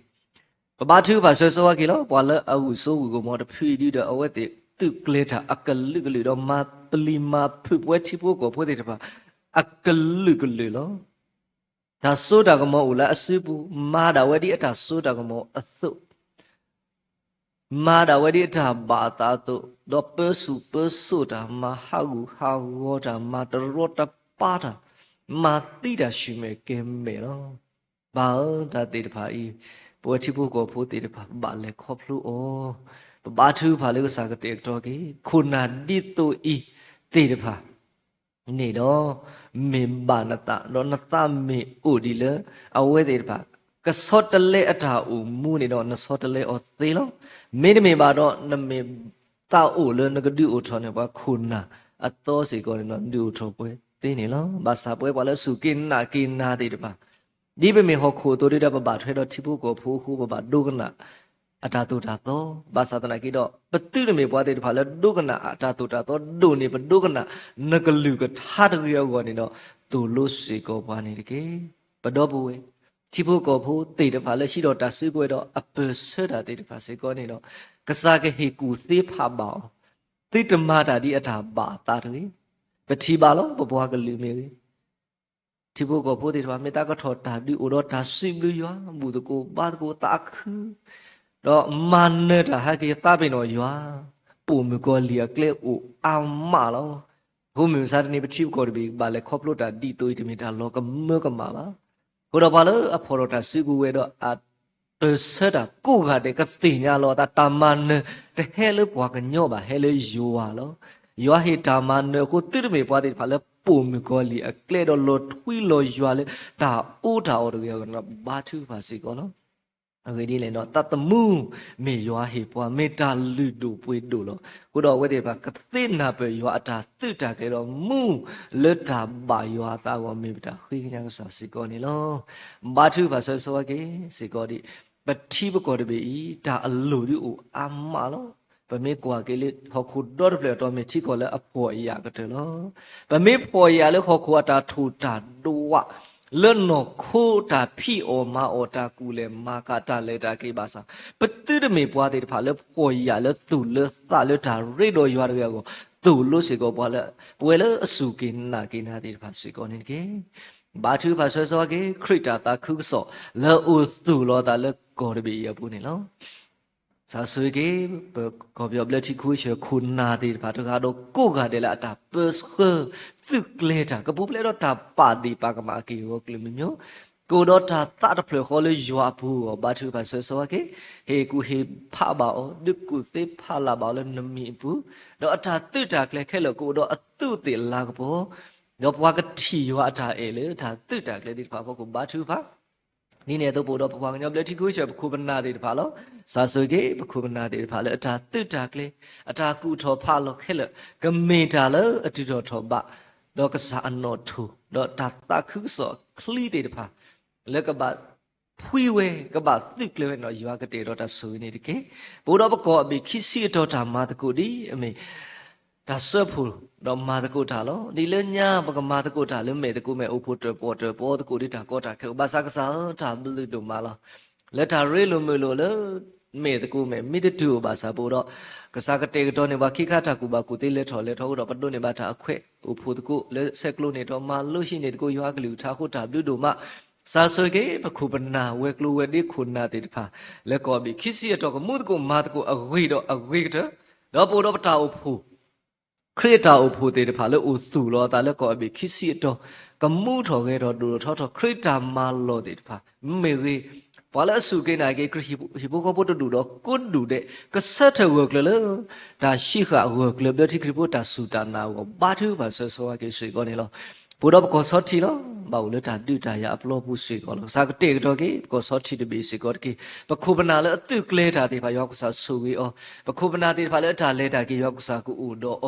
ဘာသူဘာဆွဆွာကေလောပွာလအဝုဆိုဝကိုမောတဖီဒီတော့အဝက်တေတုကလေတာအကလုကလေတော့မပလီမာဖုပွဲချိဖို့ကိုဖို့တေတပါအကလုကလေလောဒါဆိုတာကမောဦးလားအစုပူမာတာဝဒီအတာဆိုတာကမောအသုမာတာဝဒီအတာဘာတာတုတော့ပစုပဆိုတာမဟာဂူဟာဝတာမာတရောတပါတာမာတိတာရှိမဲကဲမဲလောဘာဒါတေတပါဤပွေချိဖို့ကိုဖို့တေတပါဘာလဲခေါပလူဩဘာသူဖာလေကစားကတေတော်ကေခုနာဒီတူဤတေတဖာနေတော့မေဘာနတာတော့နတမေဥဒီလေအဝဲတေတဖာကစောတလေအထာဥမူနေတော့နစောတလေဩသေးလောမေနမေဘာတော့နမေတာဥလေနကဒူဥထောနေပါခုနာအတော်စီကောနေတော့ဒူထောပွဲသေးနေလောဘာစာပွဲပါလဲစုကိနာတေတဖာဒီပမေဟောခိုတိုရတပဘာထွဲတော့ချိဖို့ကိုဖိုးခုပဘာဒုကနာအတာတုတာတော့ဘာသာတနာကိတော့ပတိရမေပွားတဲ့ဖာလဲဒုကနာအတာတုတာတော့ဒုနေပဒုကနာနကလူကထားတရောကောနေတော့သူလို့စီကောပွားနေတကေပတော့ဘူးဝဲချိဖို့ကောဖိုးတေတဖာလဲရှိတော့တဆွေးကွဲတော့အပဆတာတေတဖာစေကောနေတော့ကစားကဟေကူသေးဖာပေါတိတမတာဒီအတာပါတာတကေပတိပါလောပပွားကလူမေချိဖို့ကောဖိုးတေတဖာမေတာကထောတာဒီဥတော့ဒါစိဘလူယောဘူးတကိုပါတကိုတာခူတော့မန်နေတာဟာကေတာပင်တော့ရွာ ปูมือก็เลียเกลอูอามาแล้วหูมือซาดนี่ไปชิวก็ได้บาเลยครอบรถแต่ดีตัวที่มีแต่เราก็เมื่อก็มาบ้ากูเราบาเลยอพอรถแต่ซื้อกูเวดอ่ะเตอเสดกูก็ได้ก็ตีเนี่ยเราแต่ตามันเนี่ยแต่เฮเลยปวกกันโยบะเฮเลยยัวแล้วยัวเฮตามันเนี่ยกูตื่นไม่ปวดที่พาเลยปูมือก็เลียเกลดรถทุยลอยยัวเลยตาอูตาออกเดียวกันนะบาทือภาษีก็เนาะအခုဒီလေတော့တတ်မှုမေရွာဟေပွားမေတ္တာလူတို့ပွေတို့လို့ကိုတော့ဝိတေပါကသိနာပဲရွာအတာသိတာကြတော့မူလတ်တာပါရွာသားကမေတ္တာခိကညာစာစီကောနေလို့ဘာသူပါဆောဆောကေစီကောဒီပတိဘကောတပေဤဒါအလိုဒီအိုအမလို့ပမေကွာကေလေဟခုဒေါ်ပလက်တော်မေချီကောလဲအဖော်ရကတဲ့လို့ပမေဖော်ရလဲဟခုအတာထူတာဒိုဝเลื่อนนกคู่ตาพี่โอมาโอตากูเลมากาตาเลตากีบาสาปตืดมีปัวติผาเลพอยาเลตู่เลสาเลตาเรโดยาเรียกตู่ลุสิโกปัวเลป่วยเลสุกินนากินาติผาสิโกนิเกบาทือผาซอเกคริตาตาคุกโซเลอุตู่โลตาเลกอรบียปุนิโลซาสุเกกอบยอบเลทิคุเชคุณนาติผาตกาโดกูกาเดละตาเปสเคตึกเลตากระปุบเลดตาปาดีปากมากีวกลิมิโยกูดตาตาตะเพลขอเลยยัวพูบาทือภาษาสวะเกเฮกูเฮพาบาอดึกกูเซพาลาบาเลนมีปูดอตาตึตากเลแค่ลกูดอตุติลากโปดอปวากะทีวะตาเอเลตาตึตากเลติพาพกูบาทือพานี่เนี่ยตัวปูดอปวากะญอบเลทิกูเชปคูบนาติพาโลซาสุเกปคูบนาติพาเลตาตึตากเลอตากูทอพาโลแค่ลกะเมตาเลอติดอทอบะดอกสาอันนอทูดอกตักตาคึกสอคลีเดพาแล้วก็บาพุยเวก็บาตึกเลยเนาะยัวกะเตดอตาสุนี่ดิเกปูดอปกอบิคิสิดอตามาตะกุดิอเมตาเซพูดอมาตะกุตาโลดิเลญาปกมาตะกุตาเลเมตะกุเมอุพุตปอตปอตะกุดิตากอตาเคบาสากษาตาบลุดมาลาแล้วตาเรโลเมโลเลเมตะกุเมมิดตูบาสาปูดอกษากะเตกตอเนบาคิคาตากุบากุติเลทอเลทอดอปดเนบาตาอเควอุพุตกุเลเซกโลเนตอมาลุชิเนตกุยัวกลิวทาคุตาบลุดมาซาโซเกปคุปนาเวกลูเวดิคุณนาติพาแล้วก็บิคิสิยตอกมุตกุมาตกุอเวดอเวกเตดอปูดอปตาอุพุครีตาอุพุติพาเลอุสุโลตาแล้วก็บิคิสิยตอกมูทอเกดอดูทอทอครีตามาโลติพาเมเวพอแล้วสุกินาเกคริฮิบุกบุตรดูดอกกุดดูเดก็เสถเวิร์กเลยตาชิขะเวิร์กเลยเดี๋ยวที่คริบุตาสุตานาวบาทือภาษาสวะเกสุก็นี่ลอปูดอกก็สอทีลอบาวเลตาดูตายาอัปโลบุสุก็ลอสากเตกดอกเกก็สอทีเดบิสิก็เกปะคุบนาเลตึกเลตาติพายอกษาสุวิอปะคุบนาติพาเลตาเลตาเกยอกษากุอุดอ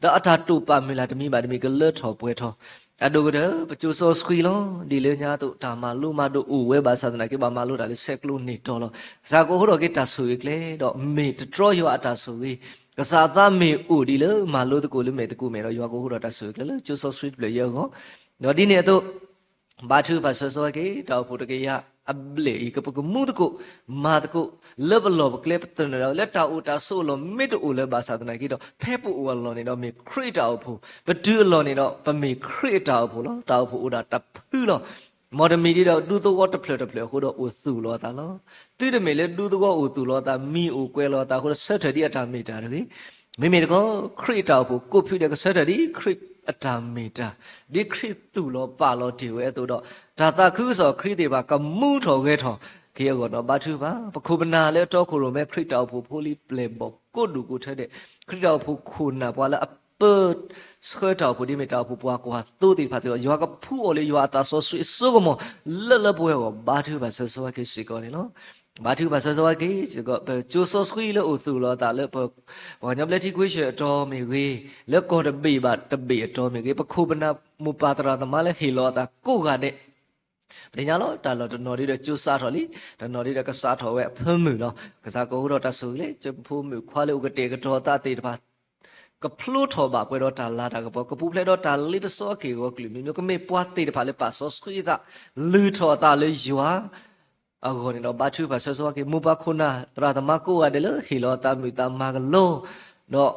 ดออัตตุปามิลาตมีบาดมีก็เลทอป่วยทออะดูก็เด้อปะจูโซสควีลอดีเลญาตุตามาลุมาตุอูเวบาสาตนาเกบามาลุดาเลเซกลุนิตอลอซาโกโหดอเกตาสุวิเคเลดอเมตตรอยออะตาสุวิกษาตาเมอูดีเลมาลุตะกูเลเมตะกูเมรอยอโกโหดอตาสุวิเคเลจูโซสควีเปลยอก็ดอดีเนตุบาทูบาซอซอเกดอพุตะเกยะอับเลอีกปะกุมูตะกุมาตะกุเลบลอบเคลปตนเราเลตาอูตาโซโลเมตอูเลบาสาตนาเกดอเพปูอลอนี่ดอเมครีตาอูพูปะดูลอนี่ดอปะเมครีตาอูพูลอตาอูพูอูดาตะพูลอมอดมีดีดอดูตะกอตะเพลตะเพลโหดออูสุลอตาลอตุดเมเลดูตะกออูตุลอตามีอูเกวลอตาโหดเซตดีอะตาเมตาเดเมเมตะกอครีตาอูพูกุพิเดกเซตดีครีအတာမေတာဒီခရစ်သူလောပါလောဒီဝဲတို့တော့ဒါတာခုဆိုခရစ်တွေပါကမှုထော်ခဲထော်ခေရကတော့ဘာသူပါပခုပနာလဲတော့ခုရောမဲခရစ်တော်ဖို့ဖိုလီပလေဘောကိုဒူကိုထတဲ့ခရစ်တော်ဖို့ခုနာပွာလာအပတ်စခတော်ဖို့ဒီမေတာဖို့ပွာကွာတို့တိဖတ်တော့ရွာကဖူးအော်လေရွာတာဆောဆွေစုကမလလပွဲကိုဘာသူပါဆောဆောကေစီကောနေနော်ဘာသူပါဆောဆောကေစီကောကျိုဆောဆွေလို့ဥစုလို့တာလဲဘောညပလက်တီခွေးရှေတော်မီဝေးလက်ကောတပေပါတပေတော်မီကေပခုပနာမူပါတရာသမလဲဟီလောတာကိုကတဲ့ပညာလောတာလောတနော်ဒီကျိုးစားတော်လီတနော်ဒီကစားတော်ဝဲဖမ်းမှုနော်ကစားကိုတော့တဆူလေကျဖိုးမှုခွာလေဥကတေကတော်တာတေတပါကဖလူထောပါကွယ်တော့တာလာတာကပေါ်ကပူဖလဲတော့တာလိပစောကေကိုကလီမျိုးကမေပွားတေတပါလေပါဆောဆွေးတာလူထောတာလေယွာအခုနေတော့ဘာသူပါဆောဆောကေမူပါခုနာတရာသမကိုရတယ်လေဟီလောတာမြူတာမာကလောတော့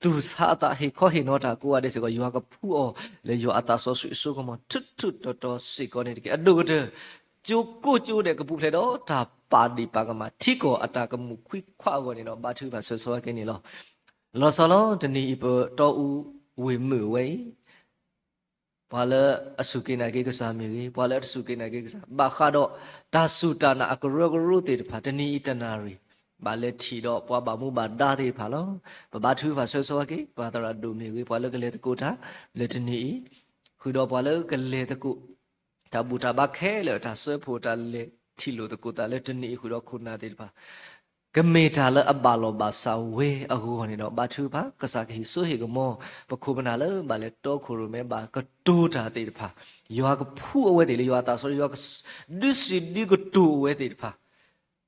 သူစားတာဟေခေါ်ဟေနော်တာကိုရတယ်ဆိုကယွာကဖူးအော်လေယွာအတာဆောဆွေးဆိုကမထွတ်ထွတ်တော်စီကောနေတကေအဒုကတဲ့ကျိုးကိုကျိုးတဲ့ကပူဖလဲတော့တာပါဒီပါကမထီကောအတာကမှုခွိခွာကောနေတော့ဘာသူပါဆောဆောကေနေလော လောစောလောတနီပတော်ဦးဝေမှုဝေဘာလဲအစုကိနာကိကစားမြေဘာလဲအစုကိနာကိကစားဘာခါတော့ဒါစုတနာအကရကရုတေဖာတနီတနာရီဘာလဲချီတော့ပွားပါမှုဘာဒါတွေဖာလောဘာထူဖာဆောဆောကိဘာတရာဒူမြေဘာလဲကလေးတကူတာလက်တနီခုတော့ဘာလဲကလေးတကူတာဘူတာဘာခဲလေတာဆွဲဖို့တာလေချီလို့တကူတာလက်တနီခုတော့ခုနာတေဖာကမေတာလအဘလောဘာစာဝေအခုဟောနေတော့ဘာထူပါကစားခိဆိုဟေကမောပခုပနာလဘာလဲတောခုရမဲဘာကတိုးတာတေဖာယောကဖူအဝဲတေလေယောတာဆိုယောကဒုစီဒီကတူဝဲတေဖာ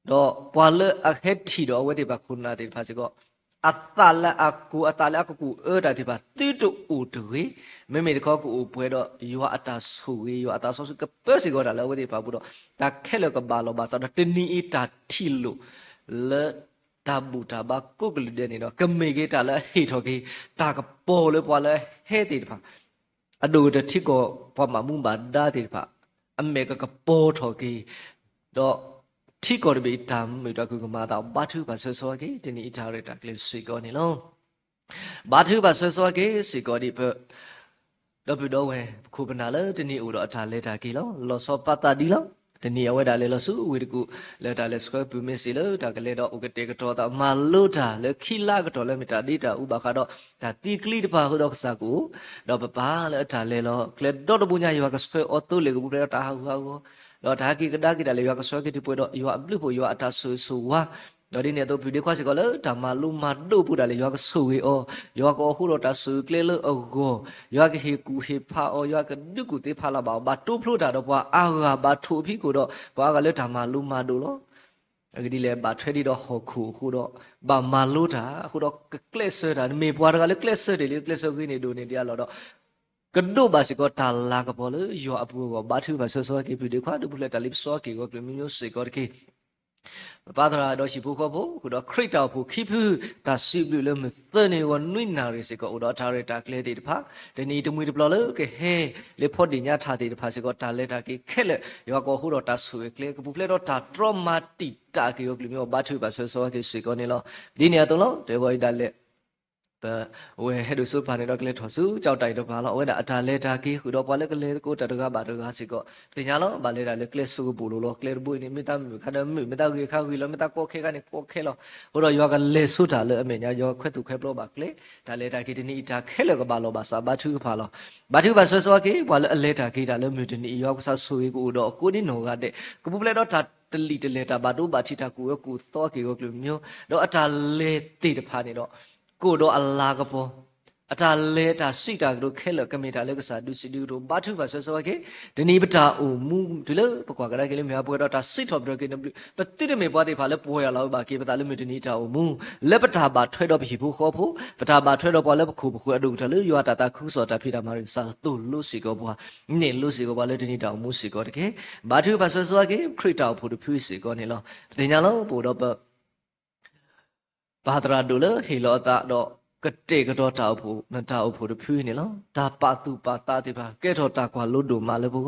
တော့ပွာလအဟက်တီတော့ဝဲတေဖာခုနာတေဖာစီကောအတလအကူအဲ့ဒါတေဖာတိတူဥတွေမေမေတကောကူပွဲတော့ယောအတာဆူဝေယောအတာဆိုစကပဲစီကောတာလဲဝဲတေဖာဘူးတော့ဒါခဲလကဘာလောဘာစာတနီအတာတီလို့လေတာဘူတာဘာကုကလီတဲ့နေတော့ကမေကေတာလဲဟေထော်ကေတာကပေါ်လေပွာလဲဟဲတေတဖာအဒိုတတိကောပွာမမှုဘာဒါတေတဖာအမေကပေါ်ထော်ကေတော့တိကောရဘီတမ်မေတကူကမာတာဘာထုဘာဆောဆောကေဒီနီအထားရတာကလေးစီကောနေလောဘာထုဘာဆောဆောကေစီကောဒီဖတော့ပြတော့ဝဲခုပနာလဲဒီနီဦးတော့အထားလဲတာကေလောလောစောပတာဒီလောတနည်းအဝဲဒါလေလစုဝေတကူလက်တာလက်စခွဲပူမစ်စီလို့ဒါကလေးတော့ဥကတေကတော့တာမလို့တာလေခိလာကတော့လေမတာဒီတာဥပါခါတော့ဒါတီကလီတပါဟိုတော့စကူတော့ပပါလေတာလေလောကလက်တော့ဘူးညာယောကစခွဲအော်တိုလေကူပြတာဟာဟာကိုတော့ဒါကိကဒါကိတာလေယောကစခွဲကိတပွေတော့ယောအပလူဖို့ယောအတာဆူဆူဝါတော့ဒီနေ့တော့ဗီဒီယိုခွာစီကလည်းဓမ္မလူမတို့ပူတာလေယောကဆူဝေအောယောကဟိုတော့တာဆူကလေးလို့အောယောကဟေကူဟေဖာအောယောကဒုကူတေဖာလာပါဘာတူဖလို့တာတော့ဘွာအာဘာထူဖိကိုတော့ဘွာကလည်းဓမ္မလူမတို့လို့အဲဒီလေဘာထွဲဒီတော့ဟောခုခုတော့ဘာမလို့တာခုတော့ကလစ်ဆာတာမေဘွာကလည်းကလစ်ဆာတယ်လေကလစ်ဆာကိနေတို့နေတရားလို့တော့ကဒုဘာစီကတာလာကပေါ်လေယောအပူကဘာထူဘာဆောဆောကိဗီဒီယိုခွာဒုဖလက်တလစ်ဆောကိကိုကမျိုးမျိုးစေကောကိပါဒရာတော့ရှိဖို့ခေါ်ဖို့ခုတော့ခရစ်တော်ဖို့ခိဖူတာရှိပြီလို့မသနေဝနွိနာရီစေကောတော့ထားရတာကလေးတေတဖာဒီနေ့တမွေတပလို့ကဲဟဲလေဖို့ဒီညာထားတေတဖာစေကောတာလက်တာကိခက်လက်ရောကောဟိုတော့တာဆွေကလေးကပူဖလက်တော့တာထရမာတီတာကိယောကလေးမျိုးဘာထွေပါဆောဆောကိစေကောနေလို့ဒီနေရာတော့လို့တေဝိုင်တာလက်ဝဲဟဲ့ဒုစုပါနေတော့ကလေးထော်စုကြောက်တိုက်တော့ပါလို့ဝဲတာအတာလဲတာကိခုတော့ပွာလဲကလေးကိုတတကပါတကားစီကောတင်ညာလို့ဗာလဲတာလဲကလေးစုပူလို့ကလေးဘူးနေမိသားခါတယ်မိသားကြီးခါကြီးလို့မိသားကိုခဲကနေကိုခဲလို့ဟိုတော့ယောကလဲဆုတာလဲအမေညာယောခွက်သူခွဲပလို့ပါကလေးဒါလဲတာကိတနီတာခဲလို့ကပါလို့ပါစာဘာထုဖာလို့ဘာထုပါဆွဆွကိပွာလဲအလဲတာကိတာလဲမြူတနီယောကဆဆူကိုတော့ကိုဒီနောကတဲ့ကပူလဲတော့တာတလီတလဲတာဘာတို့ဘာချီတာကိုကူသောကေကိုကလူမျိုးတော့အတာလဲတေတဖာနေတော့ကိုတော့အလာကပေါ်အတာလဲတာစိတာတို့ခဲလကမေတာလဲကစားဒုစီဒူတို့ဘာထုပါဆွဆွကေဒီနိပတာအိုမူဒီလိုပကွာကရကလေးမြာပွဲတော့တာစိတော်ပြကေနဘပတိတမေပွားတေဖာလဲပွဲရလောက်ပါကေပတာလဲမြဒီနိတာအိုမူလက်ပတာပါထွဲတော့ပြီဖို့ခေါ်ဖို့ပတာပါထွဲတော့ပေါ်လဲပခုပခုအဒုတလေယောတာတာခုစောတာဖိတာမာရီစာတုလို့စီကောဘွားနေလို့စီကောပါလဲဒီနိတာအိုမူစီကောတကေဘာထုပါဆွဆွကေခရစ်တော်ဖို့တဖြူစီကောနေလောတင်ညာလောပို့တော့ဘာဒရာဒိုလဟီလောတာတော့ကတေကတော့တောက်ဖို့နတောက်ဖို့တဖြူးနေလောဒါပါတုပါတာတိပါကဲတော့တာကွာလို့တို့မလဲဖို့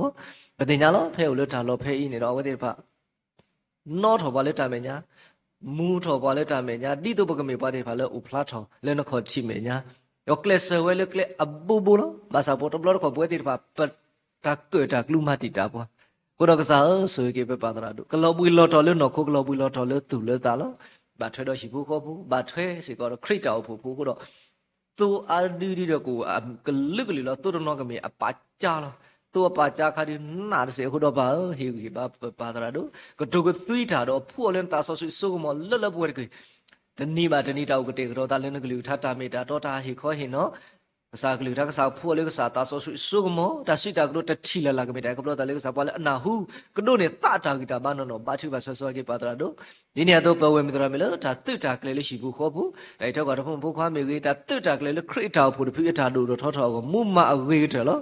ပတင်ညာလောဖဲကိုလို့တာလောဖဲဤနေတော့ဝတိဖနောထောပါလဲတာမညာမူထောပါလဲတာမညာတိတုပကမေပါတိဖာလဲဥဖလာထောလဲနခေါ်ချိမညာယောကလဆဝဲလဲကလဲအဘူဘူလောဘာသာပေါ်တဘလောခေါ်ပွဲတိဖာပတာကွတာကလူမတိတာပွားကိုတော့ကစားဆိုကေပဲပါဒရာတို့ကလောပွေလောတော်လဲနော်ခိုကလောပွေလောတော်လဲသူလဲတာလောဘာထွဲတော့ရှိဖို့ခေါ်ဖို့ဘာထွဲစီကတော့ခရစ်တော်ဖို့ကိုတော့သူအာဒီဒီတော့ကိုကလစ်ကလေးတော့သူတော့ကမေအပါကြလားသူအပါကြခါဒီနားစေခုတော့ဘာဟေဟေဘာပါဒရာတို့ကတုကသွီးတာတော့ဖို့လင်းတာဆောဆွေဆိုကမလလပွဲကတနီပါတနီတောက်ကတေကတော့တာလင်းကလေးထတာမေတာတော့တာဟေခေါ်ဟင်နော်ကစားကလေးကစားဖို့လေးကစားတာဆောဆွေဆိုကမတာစီတာကတော့တချီလာလာကမေတာကပလို့တာလေးကစားပါလဲအနာဟုကတော့နေတာတာဂီတာဘာနော်ဘာချူပါဆောဆောကေပါဒရာတို့ဒီနေရာတော့ပဝဲမတော်မလို့ဒါตึတာကလေးလေးရှိဘူးခေါ်ဘူးဒါတော့ကတော့ဘုခွားမေကြီးဒါตึတာကလေးလေးခရစ်တော်ဖို့တဖိအတာတို့ထောထောကိုမူမအဝေးတယ်လို့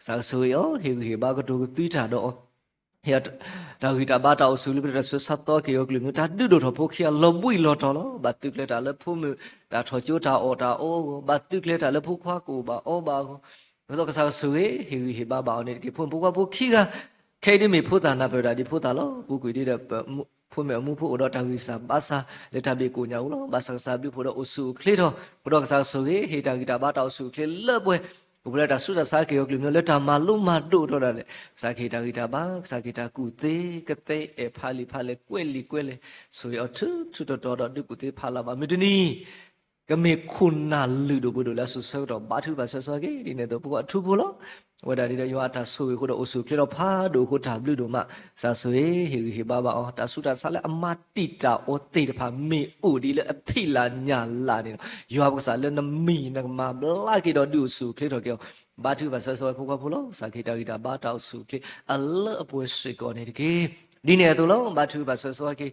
စာဆိုရောဟေဟေဘာကတို့သွီးတာတော့ဟဲ့ဒါဂီတာဘာတောက်ဆူလိပြတဲ့ဆတ်တော့ကေယောကလေးမျိုးဒါတူတို့ထောဖို့ခရလောပွိလောတော်လို့ဘာตึကလေးတာလဲဖို့မဒါထောချိုးတာအော်တာအိုးဘာตึကလေးတာလဲဖို့ခွားကိုဘာအော်ဘာကိုတော့ကစားဆူဟေဟေဘာဘာအောင်နေကေဖို့ဘုခွားဖို့ခိကခဲဒီမေဖို့တာနာပြတာဒီဖို့တာလို့ကိုကွေတဲ့ ဖွင့်မဲ့မှုဖို့တော့တာဂီစာဘာသာလက်ထပ်ပြီးကိုညာဦးလို့ဘာသာစာပြီးဖို့တော့အဆူခလီတော့ဘုတော့ကစားဆိုဟေတာဂီတာဘာတောက်ဆူခလီလက်ပွဲဘုရားတာဆုတာစားကေယောကလမျိုးလက်တာမလုံးမတို့တော့တယ်စာခေတာဂီတာဘာစာခေတာကုသေးကတဲ့အဖာလီဖာလေကွဲလီကွဲလေဆိုရထထတော်တော်ဒီကုသေးဖာလာပါမီတနီကမေခုနာလူတို့ဘုဒ္ဓလာဆုဆောတော့ဘာထုပါဆောဆောကေဒီနေတော့ဘုကအထူဖို့လို့ဝဒဒီရောအတာဆိုရခုတော့အဆူခေတော့ဖာတို့ခုတာဘလူတို့မှစာဆွေဟေဟေဘာဘာအော်တာဆုတာဆာလေအမတိတာဩတေတဖာမေအိုဒီလေအဖိလာညာလာနေတော့ယောဘကစားလေနမီနမဘလာကေတော့ဒီအဆူခေတော့ကေဘာထုပါဆောဆောဘုကဖို့လို့စာခေတာဂီတာဘာတောက်ဆူခေအလအပွဲစေကောနေတကေဒီနေတော့လို့ဘာထုပါဆောဆောကေ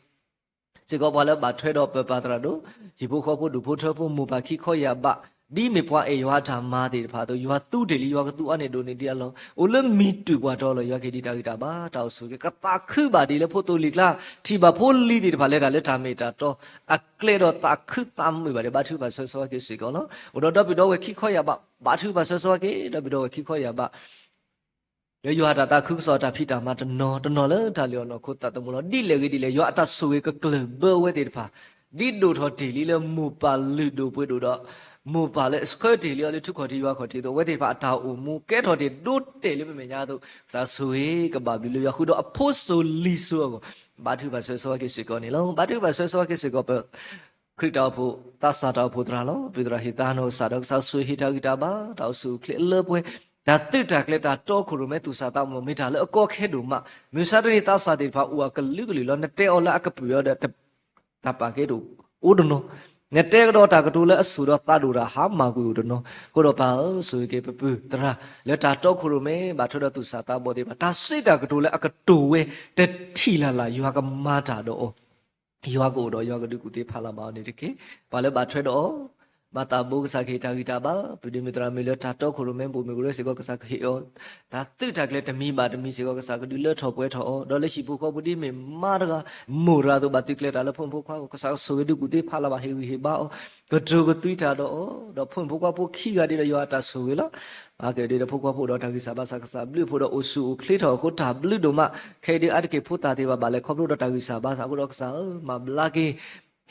စေကောဘာလဲဘာထွဲတော့ပပတရာတို့ဒီဘုခောဖို့ဒုဖို့ထောဖို့မူပါခိခောရပါဒီမေပွားအေယောဓမ္မာတေဖာတော့ယောသူတေလီယောကသူအနေဒိုနေတရားလုံးအိုလမီတူပွားတော့လောယောကေဒီတာဂီတာဘာတောက်ဆူကေကတာခုပါဒီလေဖို့တူလီကလာတီဘာဖိုလီတေဖာလဲတာလဲဓာမေတာတော့အကလေတော့တာခုတမ်းမိပါတယ်ဘာထုပါဆောဆောကေစေကောနော်ဟိုတော့ပြီးတော့ဝခိခောရပါဘာထုပါဆောဆောကေတော့ပြီးတော့ဝခိခောရပါယောဟာတာခုစောတာဖိတာမတနော်လဲဒါလျောနော်ခုတတ်တမလို့ဒီလေကေဒီလေယောအတဆူကေကလဘဝဲတေဖာဒီဒိုထော်ဒီလီလေမူပါလူဒိုပွေဒိုတော့မူပါလေစခွတ်တီလျောလေထုခေါ်တီရွာခေါ်တီတော့ဝဲတေဖာအတာအူမူကဲထော်တီဒိုတေလေမညာတော့စာဆူေကဘာဘီလျောခုတော့အဖို့ဆိုလီဆိုကိုဘာထုပါဆောကေစေကောနေလောဘာထုပါဆောကေစေကောပခရစ်တော်ဖို့သတ်စာတော်ဖို့တရာလောပိတရာဟိတာနောစာတော့စာဆူဟိတာဂီတာဘာတောက်ဆူခလလပွဲဒါတိတာကလက်တာတော့ခုရမဲသူစာတော့မမေတာလေအကောခဲတူမမြစာတရီသတ်စာတေဖာဦးကလိကလီလောနတဲအော်လာအကပူရတဲ့တပါကေတူဦးဒနောနေတဲ့ကတော့တာကတူလဲအဆူတော့တတူတာဟာမာကူဒနောကိုတော့ပါဆိုကေပပူတရာလက်တာတော့ခုရမဲဘာထတော့သူစာတော့ဘောတေပါဒါစိတ်တာကတူလဲအကတူဝဲတတိလာလာယူကမာတာတော့ယောကိုတော့ယောကတုကုတေဖာလာပါနေတကေဘာလဲဘာထွဲတော့ဘာတာဘုကစားခေတာဂီတာဘာပဒိမီတရာမီလတာတော့ခလိုမန်ပုံမီကိုရစေကောကစားခေအောဒါတိတကလေတမီပါတမီစေကောကစားကဒီလက်ထော်ပွဲထော်ဒေါ်လက်ရှိဖို့ကောပဒိမေမာရကမိုရာတော့ဘာတိကလေတာလဖွန်ဖို့ခွာကစားဆိုဒုကုတေဖာလာပါဟေဟေဘာကဒုကတွိတာတော့ဖွန်ဖို့ကောဖို့ခိကဒီယောတာဆိုဝေလားဘာကဲဒီဖို့ကောဖို့တော့တာဂီစာဘာစာကစားဘလူဖို့တော့အဆူခလီထော်ခိုတာဘလူတို့မခေဒီအတကေဖို့တာတေဘာလဲခေါပလို့တော့တာဂီစာဘာစာကိုတော့ကစားမဘလာကေ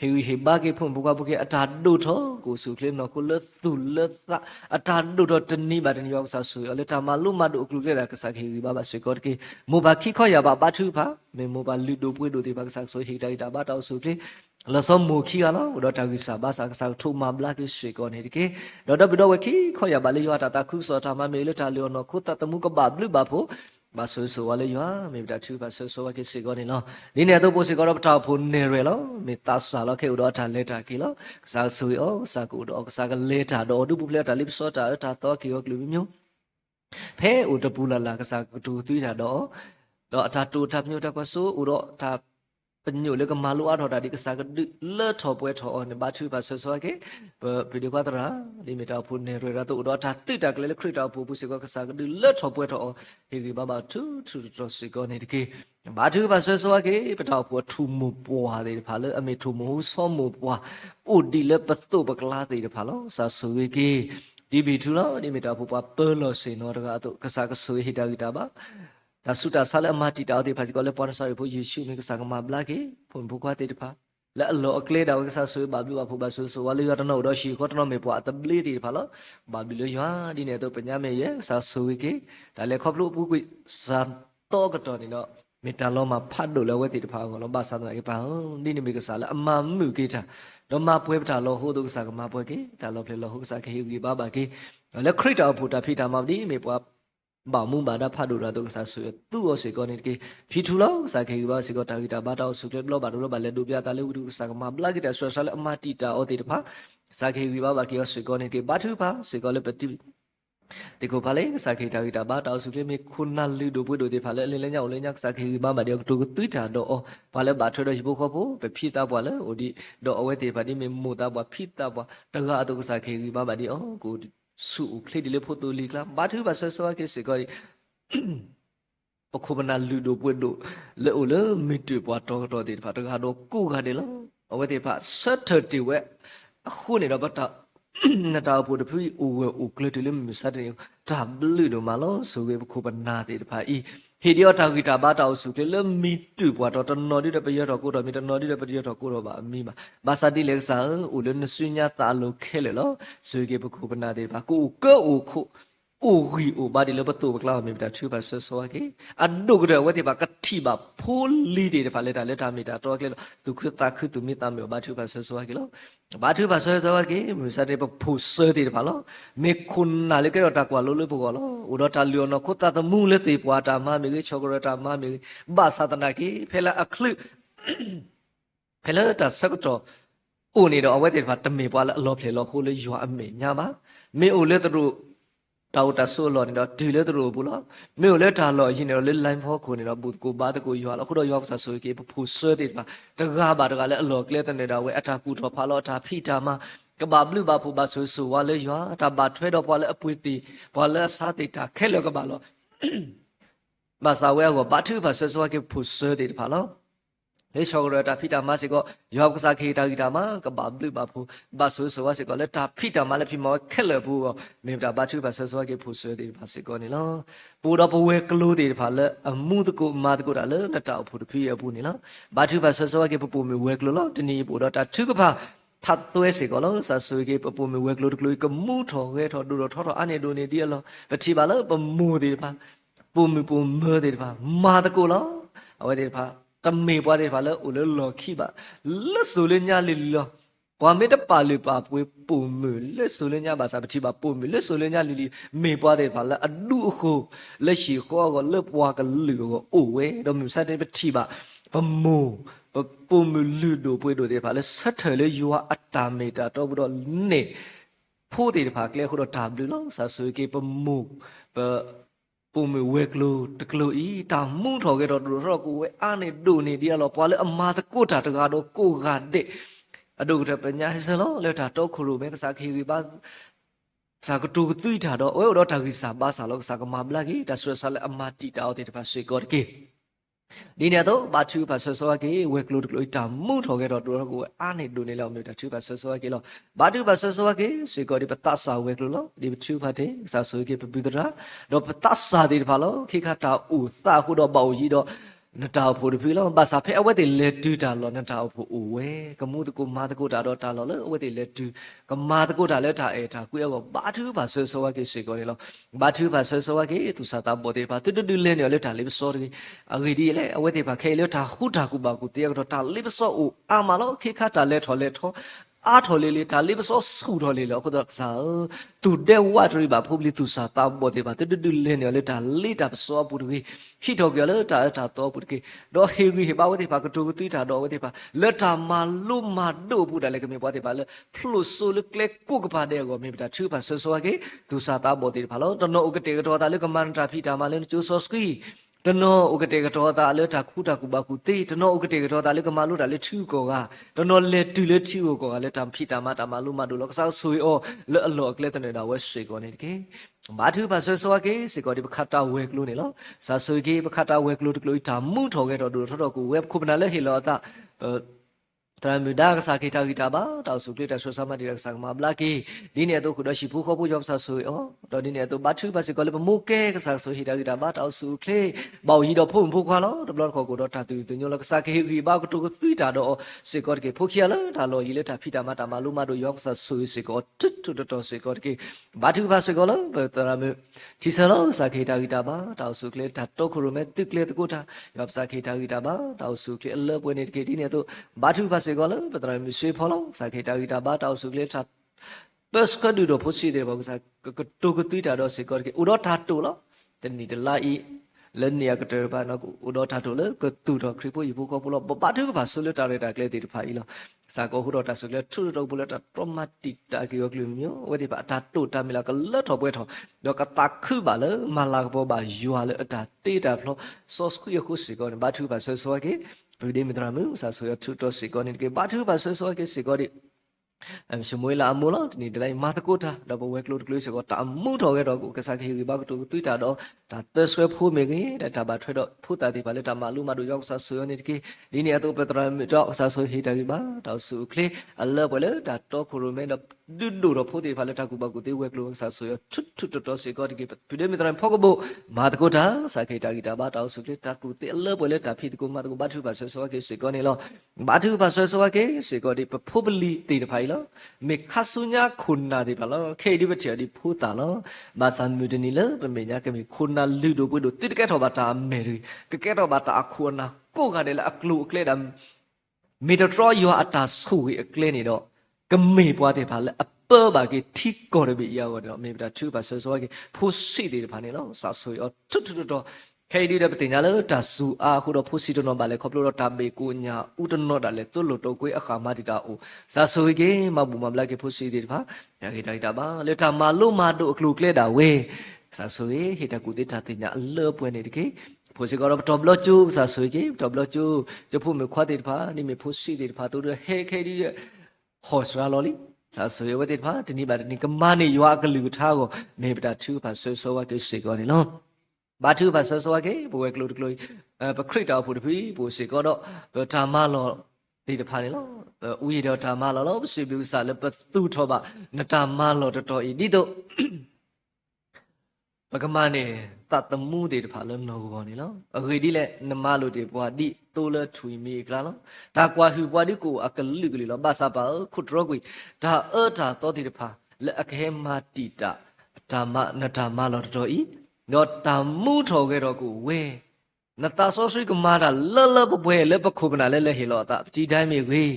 ဟေဟေဘာကေဖွန်ဘုကဘုကေအတာဒုထောကိုစုခလင်းနော်ကိုလသူလသအတာဒုထောတနီဘာတနီယောဆာဆူအလက်တာမလူမဒုကလူကေရာကစားခေဘာဘာစေကောကေမိုဘာခိခောရဘာဘာထုဖာမေမိုဘာလူဒိုပွေဒိုတေဘာကစားဆိုဟေတိုင်တာဘာတောက်စုကေလဆောမူခိကနော်တော့တာဂီစာဘာစာကစားထုမဘလာကေစေကောနေတကေတော့ဘဒဝခိခောရဘာလေယောတာတာခုစောတာမမေလတာလျောနော်ခုတတမှုကဘာဘလူဘာဖို့ဘာဆိုဆိုဝါလေယောမေတာသူဘာဆိုဆိုဝါကေစေကောနေလောဒီနေတော့ပိုစေကောတော့တာဖို့နေရလောမေတာဆာလောခေတော့တာလက်တာကေလောကစားဆိုယောစာကူတော့ကစားကလက်တာတော့ဒုပူပလက်တာလိပစောတာတာတော့ကေယောကလူမျိုးဖဲဥတပူလာလာကစားကတူသွီးတာတော့အတာတူထမျိုးတကွဆိုဥတော့တာပညိုလေကမာလိုအထော်တာဒီကစားကလက်ထော်ပွဲထော်နေဘာသူဘာဆိုဆိုကေဗီဒီယိုကတရာဒီမီတာဖို့နေရတော့တော့တာတိတာကလေးခရစ်တော်ဖို့ပုစေကစားကလက်ထော်ပွဲထော်ဟေဒီဘာဘာသူတော့စေကောနေတကေဘာသူဘာဆိုဆိုကေပတောက်ဖို့ထူမပွားတယ်ဖာလေအမေထူမဟုစောမပွားဥဒီလေပတုပကလာတယ်ဖာလောစာဆိုကေဒီဘီထူလောဒီမီတာဖို့ပွားပေလောစေနော်တကတော့ကစားကဆိုဟိတာဂီတာဘာဒါဆုတာဆာလမတီတာတဲ့ဖာစီကောလေပေါ်ဆာရဖို့ယေရှုမေကစားကမဘလာကေဖွန်ဘုကွာတဲ့တဖာလဲအလောအကလေးတော်ကစားဆွေးဘာဘလူဖို့ဘာဆိုဝါလီရတနောတော့ရှိခေါတနောမေပွားတဘလီတီဖာလောဘာဘလူရွာဒီနေတော့ပညာမေရဲ့စားဆွေးကေဒါလေခေါပလို့ပူကွစန်တော့ကတော့နေတော့မေတ္တာလောမှာဖတ်လို့လဲဝဲတီတဖာကောလောဘာဆန်ကပါဒီနေမေကစားလဲအမမှုကေတာတော့မပွဲပတာလောဟိုတုကစားကမပွဲကေဒါလောဖလေလောဟုတ်စားခေဟီဘာဘာကေလဲခရစ်တော်ဖူတာဖိတာမောက်ဒီမေပွားဘာမှုဘာဒါဖတ်လို့တော့ကစားဆွေသူ့ကိုစေကောနေကေဖီထူလောက်စာခေဘာစေကောတာဂီတာဘာတောက်ဆုကလောဘာလို့ဘာလဲဒူပြတာလေဝုဒုစာကမဘလာဂီတာဆွာဆာလေအမတီတာအော်တေတဖာစာခေဘာဘာကေစေကောနေကေဘာထူဖာစေကောလေပတိဒီကိုဖာလေစာခေတာဂီတာဘာတောက်ဆုလေမေခုနာလူဒိုပွေဒိုတေဖာလေလင်းလင်းညောင်းလင်းညစာခေဘာမတေတူတူတာတော့ဘာလဲဘာထွေတော့ဘိုခေါ်ဖို့ဖိတာပွာလေဟိုဒီတော့အဝဲတေဖာဒီမေမိုတာပွာဖိတာပွာတကားတော့စာခေဘာဘာဒီအော်ကိုစုခလေးဒီလေဖို့တူလီကလာဘာသူဘာဆောဆောကေစေကောပခုမနာလူဒိုပွေဒိုလေအိုလေမီတူပွားတော့တေဖာတကားတော့ကိုကတယ်လောအဝဲတေဖာ30ဝဲအခုနေတော့ဘတာနတာဖို့တဖီအိုဝဲအိုကလေးဒီလေမစတဲ့ဒါဘလူဒိုမလောဆိုကေပခုမနာတေဖာဤ ဟီဒီယောတာဂီတာဘာတောက်စုကလေမီတူပွားတော့တနော်ဒီတပရတော့ကိုတော့မီတနော်ဒီတပရတော့ကိုတော့ပါအမီမှာဘာစာတိလက်ဆာဦးလနဆွညာတာလို့ခဲလေလို့ဆွေကေပခုပနာတဲ့ပါကိုကောခုအိုရီအိုဘာဒီလဘတူဘကလာမီတာချူပါဆောဆောကေအဒုကရဝတိပါကတိပါဖိုလီတဲ့ပါလေတာလက်တာမီတာတော့ကလေသူခတာခသူမီတာမေဘာချူပါဆောဆောကေလို့ဘာချူပါဆောဆောကေမူစာတဲ့ဖိုဆွဲတဲ့ပါလို့မေခွန်နာလေကေတော့တာကွာလို့လို့ဘောလို့ဦးတော့တာလျော်နော်ခတာတမှုလက်တေပွားတာမမီချောကရတာမမီဘာသာတနာကေဖဲလာအခလုဖဲလာတာစကတော့အိုနေတော့အဝဲတဲ့ပါတမေပွားလာအလောဖလေလောခိုးလေရွာအမေညာပါမေအိုလေတို့တောက်တဆူလောနေတော့ဒီလေတို့ဘူးလားမေကိုလည်းထားလို့ရင်တော့လေလိုင်းဖို့ခုနေတော့ဘူးကိုဘာတကိုရွာလို့ခုတော့ရွာပစာဆိုကေဖူဆွဲတဲ့ပါတကားပါတကားလည်းအလောကလေးတဲ့နေတာဝဲအထာကူတော့ဖာလို့အထာဖိတာမှာကဘာဘလူဘာဖူဘာဆိုဆိုဝါလေရွာအထာဘာထွဲတော့ပွားလေအပွေတီပွားလေစားတိတာခဲလောကဘာလို့ဘာသာဝဲကိုဘာသူဘာဆွဲဆွဲကေဖူဆွဲတဲ့ဖာလို့လေချောကရတာဖိတာမစီကိုယောကစားခေတာဂီတာမကဘာဘလူဘာဖူဘာဆိုဆိုဝါစီကိုလေတာဖိတာမလည်းဖိမောခက်လဘူးမေတာဘာသူဘာဆွဲဆွဲကေဖူဆွဲတဲ့ဘာစီကိုနေလောပူတော့ပဝဲကလို့တဲ့ဖာလေအမှုတကူမာတကူတာလေနတာဖူတဖိရဘူးနေလောဘာသူဘာဆွဲဆွဲကေပူမီဝဲကလို့လောတနီပူတော့တာသူကဖာထတ်သွဲစီကောလောဆာဆွေကေပပမီဝဲကလို့တကလို့ကမှုထော်ခဲထော်ဒူတော့ထော်အနေဒိုနေဒီလောပတိပါလောပမှုဒီပါပူမီပူမဲဒီပါမာတကူလောအဝဲဒီပါတမေပွားဒီပါလောဦးလောခိပါလက်ဆူလညာလီလောပွားမေတပါလီပါပွေပူမီလက်ဆူလညာပါစာပတိပါပူမီလက်ဆူလညာလီမေပွားဒီပါလောအဒုခုလက်ရှိခေါ်ကလက်ပွားကလူကိုအိုဝဲတော့မြစတဲ့ပတိပါပမှုပုံမလူတို့ပွေတို့တဲ့ဖာလဲဆက်ထလေယူအတ္တမေတာတော့ဘတော့နေဖို့တဲ့ဖာကလေခုတော့တာဘလူလောဆာဆွေကေပမှုပပုံမဝဲကလို့တကလို့ဤတာမှုထော်ခဲ့တော့တော့ကိုဝဲအာနေဒိုနေဒီလောပွာလဲအမာတကုတာတကားတော့ကိုကတဲ့အဒုကတပညာဟစလောလဲတာတော့ခုလိုမဲကစားခေဝီပါစာကတူကတူတာတော့ဝဲတော့တာကြီးစာပါစာလောစာကမဘလာကြီးဒါဆွဲစာလဲအမာတီတာတဲ့ဖာဆွေကောကေဒီနေ့တော့ဘာသူပါဆောဆောကေဝဲကလို့တကလို့တာမှုထော်ခဲ့တော့တို့ကိုအားနေဒိုနေလောက်မြို့တာသူပါဆောဆောကေလောဘာသူပါဆောဆောကေစေကောဒီပတဆာဝဲကလို့လောဒီသူပါတဲ့စာဆိုကေပပိဒရာတော့ပတဆာဒီပါလောခိခတာဥသခုတော့ပေါ့ကြီးတော့နတာဖို့ဒီဖီလောဘာစာဖဲအဝဲတဲ့လက်တူတာလောနတာဖို့အိုဝဲကမှုတကူမာတကူတာတော့တာလောလေအဝဲတဲ့လက်တူကမာတကူတာလက်တာအဲတာကိုရောဘာသူပါဆောဆောကေစေကောဒီလောဘာသူပါဆောဆောကေသူစာတာပေါ်တဲ့ပါတူတူလဲနေလက်တာလေးစောဒီအဂီဒီလေအဝဲတဲ့ပါခဲလက်တာခုတာကူပါကူတရားတော့တာလေးစောအိုအာမလောခိခတာလက်ထော်လက်ထော်အားထော်လေးဒါလေးပစောဆူထော်လေးလောခုတော့စားသူတဲ့ဝတ်ရီပါဖုဘလီသူစာတာဘောတဲ့ပါတူတူလဲနေလေဒါလေးတာပစောပူတကြီးဟိထော်ကြလေတာတော့ပူတကြီးတော့ဟေဂီဟေပါဝတဲ့ပါကတူကတူတာတော့ဝတဲ့ပါလက်တာမာလုမာဒိုပူတယ်လေကမြေပွားတဲ့ပါလေဖလုဆိုလကလေကိုကပါတဲ့ကောမြေတာချူပါဆောဆောကေသူစာတာဘောတဲ့ပါလို့တနောဥကတေကတော့တာလေကမန်တာဖိတာမာလေကျိုးဆောစကီတနောဥကတေကတော့တာလေတာခုတာကူပါကူတေတနောဥကတေကတော့တာလေကမာလို့တာလေချူကောကတနောလေတူလေချူကောကလေတမ်ဖိတာမာတာမာလို့မဒုလောကဆောဆွေအောလေအလောကလေတနေတာဝဲဆွေကောနေတကေမာသူပါဆွေဆောကေစေကောဒီပခတာဝဲကလို့နေလောစာဆွေကေပခတာဝဲကလို့တကလို့တာမှုထော်ခဲ့တော့တော့ကိုဝဲခုပနာလေဟီလောတာတရမြဒါကစားခိတာခိတာပါတောက်စုကလေးတဆွဆမတိရကစားမဘလာကီဒီနေ့တော့ခုတော့ရှိဖို့ခေါ်ဖို့ကြောင့်ဆာဆွေဩတော့ဒီနေ့တော့ဘာသူပါစကောလေမိုကဲကစားဆွေခိတာခိတာပါတောက်စုကလေးပေါကြီးတော့ဖို့ဖို့ခွာလို့တဘလခေါ်ကိုတော့တာတူညောလကစားခိခိပါကတူကသွီတာတော့စေကောကေဖို့ခရလာဒါလို့ရီလေတာဖိတာမတာမလူမတို့ယောကစားဆွေစေကောတွတ်တွတ်တော့စေကောကေဘာသူပါစကောလို့တရမြဒီစလောစားခိတာခိတာပါတောက်စုကလေးတာတော့ခုရမဲตึกလေတကူတာယောကစားခိတာခိတာပါတောက်စုကလေးအလပွေနေတကေဒီနေ့တော့ဘာသူပါစေကောလို့ပတရမရှိဖောလို့စာခေတာဂီတာဘာတောက်စုကလေးတာပတ်စကဒူတော့ဖို့ရှိတယ်ဘာကစားကတူကတူတာတော့စေကောကေဥတော့တာတူလို့တနီတလာဤလနေရကတဲ့ဘာနော်ဥတော့တာတူလို့ကတူတော့ခရီပို့ယူဖို့ကောလို့ဘာတူကပါဆွလတာရတာကလေးတီတဖာဤလို့စာကောဟူတော့တာဆွလေထူတော့ဘူးလို့တာပရမတ်တီတာကီယောကလူမျိုးဝဒီပါတာတူတာမီလာကလတ်တော့ပွဲထော်တော့ကတာခုပါလေမလာကပေါ်ပါယူရလေအတာတေးတာဖလို့ဆော့စခုရခုစီကောဘာတူပါဆွဆွကေပရိဒေမီတရာမူစာဆိုရထူတော့စီကောနေကေဘာတူပါဆွဆွကေစီကောဒီ ရှမွေလာမို့လို့ဒီနေ့တိုင်းမာတကိုတာတော့ဘဝဲကလို့ကလို့စကောတာမှုတော်ခဲ့တော့ကိုကစားခေဘာကတူတွေ့တာတော့ဒါသဆွဲဖို့မေကြီးဒါဘာထွဲတော့ဖို့တာဒီပါလေတာမလူမတို့ရောက်ဆဆွေနေတကေဒီနေ့အတူပတရမတော့ဆဆွေဟိတာဒီပါတော့စုခလေအလဘလေဒါတော့ခရိုမဲတော့ဒူဒူတော့ဖို့တေပါလေတာကူပါကူတေဝဲကလို့ဆဆွေထွတ်တော့စေကောဒီကေပြည့်မတရဖောကဘမာတကိုတာစခေတာဂီတာဘာတော့စုခလေတာကူတေအလဘလေတာဖိတကူမာတကူဘာထုပါဆွဆွကေစေကောနေလို့ဘာထုပါဆွဆွကေစေကောဒီဖို့ပလီတေတဖိုင်လို့မေခါဆုညာခုနာဒီပါလောခေဒီဘချေဒီဖူတာလောဘာသံမြူဒနီလပမေညာကမေခုနာလူဒိုပွေဒိုတိကဲထောဘာတာမေရီကကဲထောဘာတာခုနာကိုကတယ်လအကလူအကလေဒမ်မေတတော်ယောအတာဆူဝေအကလေနေတော့ကမေပွားတဲ့ပါလေအပဘာကေထိကောရဘီယောတော့မေပတာသူပါဆောဆောကေဖိုစီဒီပါနေလောစာဆွေအထွတ်ထွတ်တော့ခေဒီတဲ့ပတင်ညာလို့ဒါဆူအားခုတော့ဖိုစီတော့ပါလေခေါပလို့တော့တာဘေကိုညာဥတနော့တာလေသူ့လို့တော့ကိုအခါမတီတာအိုစာဆွေကေမဘူမဘလကေဖိုစီဒီပါညာကေတိုက်တာပါလေတာမလို့မတို့အကလူကလေတာဝေစာဆွေဟေတကူတိတာတင်ညာအလောပွဲနေတကေဖိုစီကတော့တော့ဘလချူစာဆွေကေတော့ဘလချူကျဖို့မခွတ်တဲ့ပါနိမေဖိုစီဒီပါတို့ဟေခေဒီဟောစရာလော်လီစာဆွေဝတဲ့ပါဒီနေ့ပါဒီနေ့ကမနေရွာကလူထားကိုမေပတာသူပါဆွေဆောဝကေစီကောနေလောဘာသူဘာဆောဆောကေဘဝကလို့ကလို့ပခရစ်တော်ဖို့တပြီဘိုစီကတော့ဓမ္မလောဒီတဖာနေလောဥယျာတော်ဓမ္မလောလို့စီပြူစာလည်းပသူထောပါနဓမ္မလောတော်တော်ဤဒီတော့ပကမနေတတမှုတွေတဖာလည်းနော်ကောနေလောအခေဒီလည်းနမလို့တွေပွားဒီတိုးလထွေမီကလာလောဒါကွာဟူပွားဒီကိုအကလူကလေးလောဘာသာပါခုထရောကွေဒါဒါတော်ဒီတဖာလက်အခဲမတိတာဓမ္မနဓမ္မလောတော်တော်ဤတော့တမှုထော်ခဲ့တော့ကိုဝဲနတာဆောဆွေကမာတာလပွဲလက်ပခုပနာလဲဟေလောတာဒီတိုင်းမြေဝေး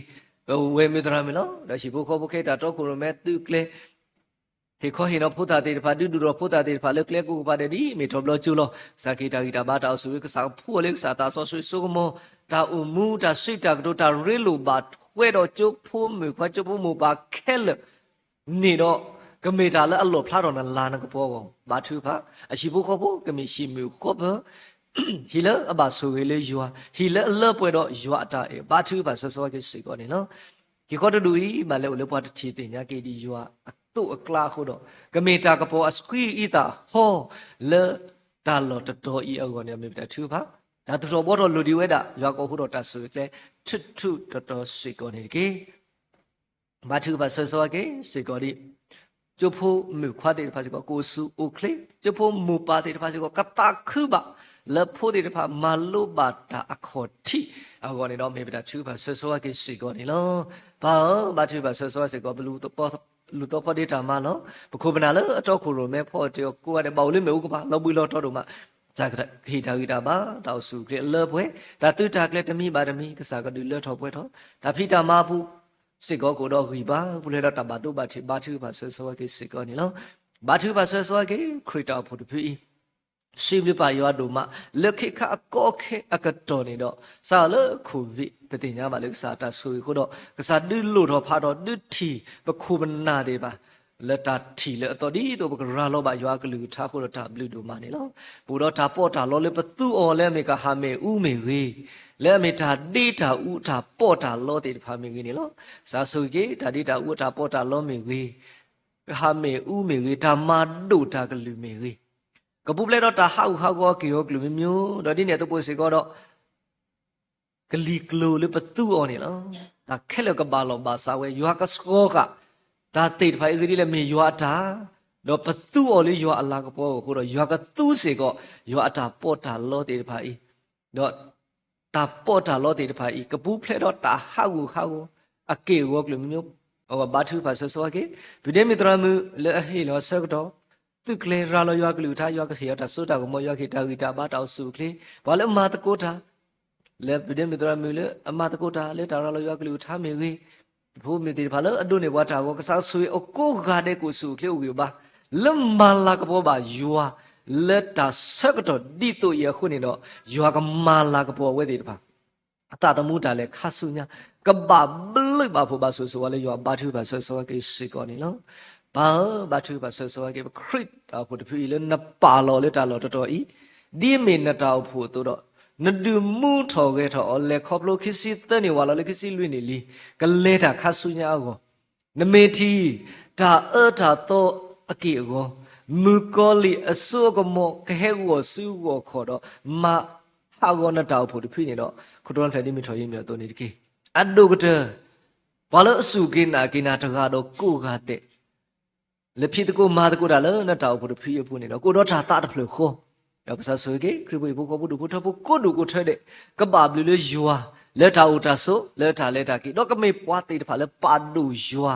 ဝဲမေတရာမလောဒါရှိဖို့ခေါ်ဖို့ခဲတာတော့ကိုရမဲသူကလေဟေခေါ်ဟေနော်ဖုတာတေဖာဒူဒူရောဖုတာတေဖာလက်ကလေကိုပါတယ်ဒီမေထောဘလချူလောစကေတာဂီတာဘာတာဆွေကစားဖူလက်စားတာဆောဆွေဆုကမောတာအမူတာစိတာကတို့တာရေလိုဘာထွဲတော့ကျုပ်ဖို့မေခွကျုပ်ဖို့မပါခဲလနေတော့ကမေတာလည်းအလောဖလာတော့လာနကပေါ်ကောဘာသူဖာအရှိဖို့ခေါ်ဖို့ကမေရှိမျိုးခေါ်ဘဟီလအဘဆိုဝေလေယွာဟီလအလပွဲတော့ယွာတာဘာသူဖာဆောဆောကေစီကောနေနော်ဒီခေါ်တူဤမလဲလေပွားတချီတင်ညာကေဒီယွာတုအကလာခုတော့ကမေတာကပေါ်အစခွီဤတာဟောလေတာလော်တော်ဤအောကနေမေတာသူဖာဒါတော်ဘောတော့လူဒီဝဲတာယွာကောခုတော့တဆွေကလေထွတ်ထွတ်တော်စီကောနေကေဘာသူဖာဆောဆောကေစီကောဒီကျဖို့မခွာတဲ့ဖာစကောကိုစုအိုခလေကျဖို့မူပါတဲ့ဖာစကောကတာခုပါလဖို့တဲ့ဖာမလုပါတာအခေါ်တိအကောနေတော့မေပတာသူဖာဆောဆောကေစီကောနေလောဘာသူဖာဆောဆောစေကောဘလူတော့လူတော့ဖတဲ့တာမလောပခုပနာလောအတော့ခုလိုမဲဖို့တဲ့ကိုရတယ်ပေါ့လိမ့်မယ်ဥကပါလောက်ပြီးတော့တော့မှဇာကခေတာဂီတာပါတောက်စုကလေလောပွဲဒါသူတာကလေတမိပါတမိကစားကတူလောထောပွဲထောဒါဖိတာမဘူးစေကောကိုတော့ခီပါဘုလေတော့တဘာတို့ဘာချီဘာသူဘာဆောဆောကေစေကောနေလောဘာသူဘာဆောဆောကေခရစ်တာဖို့တပြီစီဘလပါယောဒုမလက်ခိခအကောခေအကတော်နေတော့စာလခုဝိပတိညာပါလေစာတာဆိုခုတော့ကစားဒုလို့တော့ဖာတော့ဒုထီပခုမနာတွေပါလက်တာထီလေအတော်ဒီတော့ပကရာလောပါယောကလူထားခုတော့တာဘလူတို့မနေလောပူတော့တာပေါ့တာလောလေပသူအော်လဲမေကဟာမေဥမေဝေလဲမေတာဒေတာဥတာပေါ့တာလောတေဖာမေကြီးနေလောစာဆိုကေဒါဒေတာဥတာပေါ့တာလောမေဝေဟာမေဥမေဝေဓမ္မဒုတာကလူမေဝေကပုပလဲတော့တာဟောက်ကောကေယောကလူမျိုးတော့ဒီနေတော့ပို့စေကောတော့ကလီကလိုလေပသူအော်နေလောဒါခဲလကဘာလောဘာစာဝဲယောကစကောကဒါတိတ်ဖိုင်ကြီးလေမေယောတာတော့ပသူအော်လေယောအလာကပေါ်ကိုတော့ယောကသူးစေကောယောအတာပေါ့တာလောတေဖိုင်တော့တာပေါ့တာလောတေတဖာဤကပူးဖလဲတော့တာဟောက်အကေဝကလမျိုးဟောဘာသူဖာဆောဆောကေဗိဒေမီတရမူလဲဟေလောဆောကတော့သူကလေရာလောယောကလူထားယောကခေယတာဆိုတာကမောယောခေတာဂီတာဘာတောက်စုကလေဘာလဲမာတကိုတာလဲဗိဒေမီတရမူလဲအမာတကိုတာလဲတာရာလောယောကလူထားမေဝေဘုမေတိဘာလဲအဒုနေဝါတာကိုကစားဆွေအကိုကားတဲ့ကိုစုကလေဝေပါလမလာကပေါ်ပါယောလက်တာဆက်ကတော့ဒီတို့ရခုနေတော့ရွာကမာလာကပေါ်ဝဲသေးတပါအတတမှုတာလဲခါဆုညာကပဘလိပါဖို့ပါဆိုဆိုလဲရွာဘာသူပါဆိုဆိုကေစီကောနေလောဘာသူပါဆိုဆိုကေခရစ်တာဖို့တဖီလဲနပါလောလဲတာလောတော်တော်ဤဒီမေနတာဖို့တော့နဒူမှုထော်ခဲ့တော့လဲခေါပလိုခစီတဲ့နေဝါလောလဲခစီလွိနေလီကလဲတာခါဆုညာကို နမေတီဒါတာတော့အကေကောမူကောလီအစောကမောကဟဲဝဆူဝခေါ်တော့မဟာကောနတောက်ဖို့တဖိနေတော့ခတော်ဖလက်ဒီမီထော်ရင်းမြေတော့နေတကေအဒုကတဘာလို့အစုကိနာတကတော့ကိုကတဲ့လက်ဖြစ်တကူမာတကူဒါလည်းနတောက်ဖို့တဖိရဖို့နေတော့ကိုတော့ဒါတာတဖလို့ခေါ်တော့ပစဆွေကေခရဘိဘကိုဘူးဒုကိုထဖို့ကိုဒုကိုထဲတဲ့ကဘာဘလူလေယွာလက်တာဥတာဆိုလက်တာကိတော့ကမေပွားတေတဖလည်းပါဒူယွာ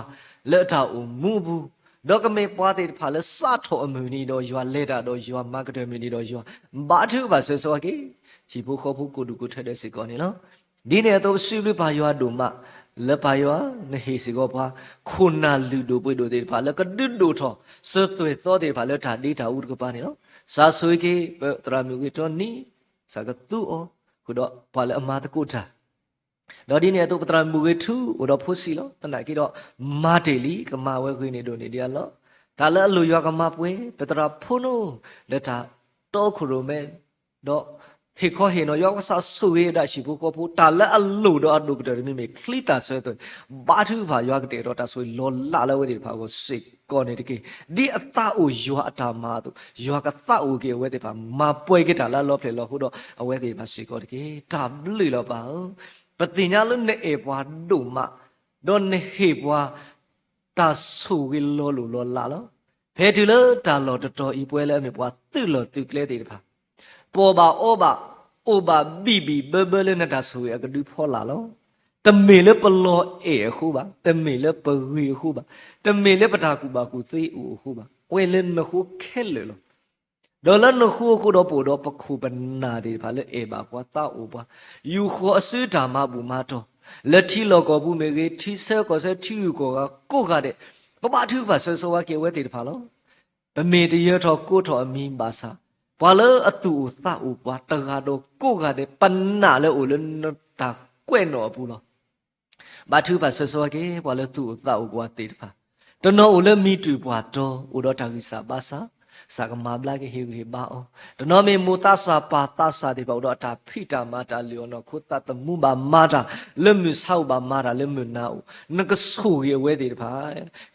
လက်တာဥမူဘူးတော့ကမေပွားတဲ့ဖာလဲစထောအမူနီတော့ရွာလက်တာတော့ရွာမာကတမီနီတော့ရွာဘာထုပါဆွဆွာကေရှိဖို့ခေါ်ဖို့ကိုတူကိုထက်တဲ့စီကောနေနော်ဒီနေတော့ရှိလူပါရွာတို့မလက်ပါရွာနေဟေစီကောပါခုနာလူတို့ပွေတို့တဲ့ဖာလဲကဒွတ်တို့ထောဆွသွေသောတဲ့ဖာလဲဓာတိဓာဥတကပါနေနော်စာဆွေကေတရာမျိုးကေတော့နီစာကတူအောခုတော့ဖာလဲအမာတကုတာတော့ဒီနေ့တော့ပတရမူဝေထုဟိုတော့ဖို့စီလောတနကိတော့မာတေလီကမာဝဲခွေးနေတို့နေတရားလောဒါလည်းအလိုရွာကမပွဲပတရဖုံနိုလက်တာတော့ခုရိုမဲတော့ဟေခေါ်ဟေနော်ယောကဆာဆွေဒါရှိဖို့ကဖို့ဒါလည်းအလိုတော့အဒုကတရမိမေခလိတာဆွဲတော့ဘာထုဘာရွာကတဲ့တော့ဒါဆွေလောလာလဲဝဲဒီဖာကိုစိတ်ကောနေတကေဒီအတအိုရွာအတာမာတို့ရွာကသအိုကေဝဲတဲ့ဖာမပွဲကတာလားလောဖလေလောဟိုတော့အဝဲတဲ့ဖာစိတ်ကောတကေဒါဘလူလောပါပတိညာလုံးနဲ့အေပွားတို့မတော့နေဟေပွားတာဆူဝီလောလူလောလာလောဖဲတူလောတာလောတတော်ဤပွဲလဲမေပွားသူ့လောသူကလဲတဲ့တဖာပေါ်ပါဩပါအိုပါဘီဘီဘဘလဲနဲ့တာဆူရကဒူဖောလာလောတမေလဲပလောအေခုပါတမေလဲပဝီခုပါတမေလဲပတာကူပါကူသိဦးခုပါဝဲလဲနခုခဲလေလောဒေါ်လာနခုခုတော့ပို့တော့ပခုပနာဒီဖာလဲအေပါကွာတာအိုပါယူခောအစွဓာမဘူမာတော့လက်ထီလောကောဘူးမေကေထီဆဲကောဆဲထီယူကောကကိုကတဲ့ပပထုပါဆွဆွာကေဝဲတေတဖာလောဗမေတရထောကိုထောအမီပါစာဘာလဲအတူသအိုပွားတကားတော့ကိုကတဲ့ပနာလဲအိုလဲတာကွဲ့နော်ဘူးလောဘာထုပါဆွဆွာကေဘာလဲသူသအိုပွားတေတဖာတနော်အိုလဲမီတူပွားတော့အိုတော့တာကိစာပါစာစာကမာဘလာကေဟေဟေဘာအောတနောမေမူတဆာပါတဆာဒီဘောတော့တာဖိတာမာတာလျောနောခုတတမှုပါမာတာလမှုဆောက်ပါမာတာလမှုနာဦးနကဆူရေဝဲဒီတဖာ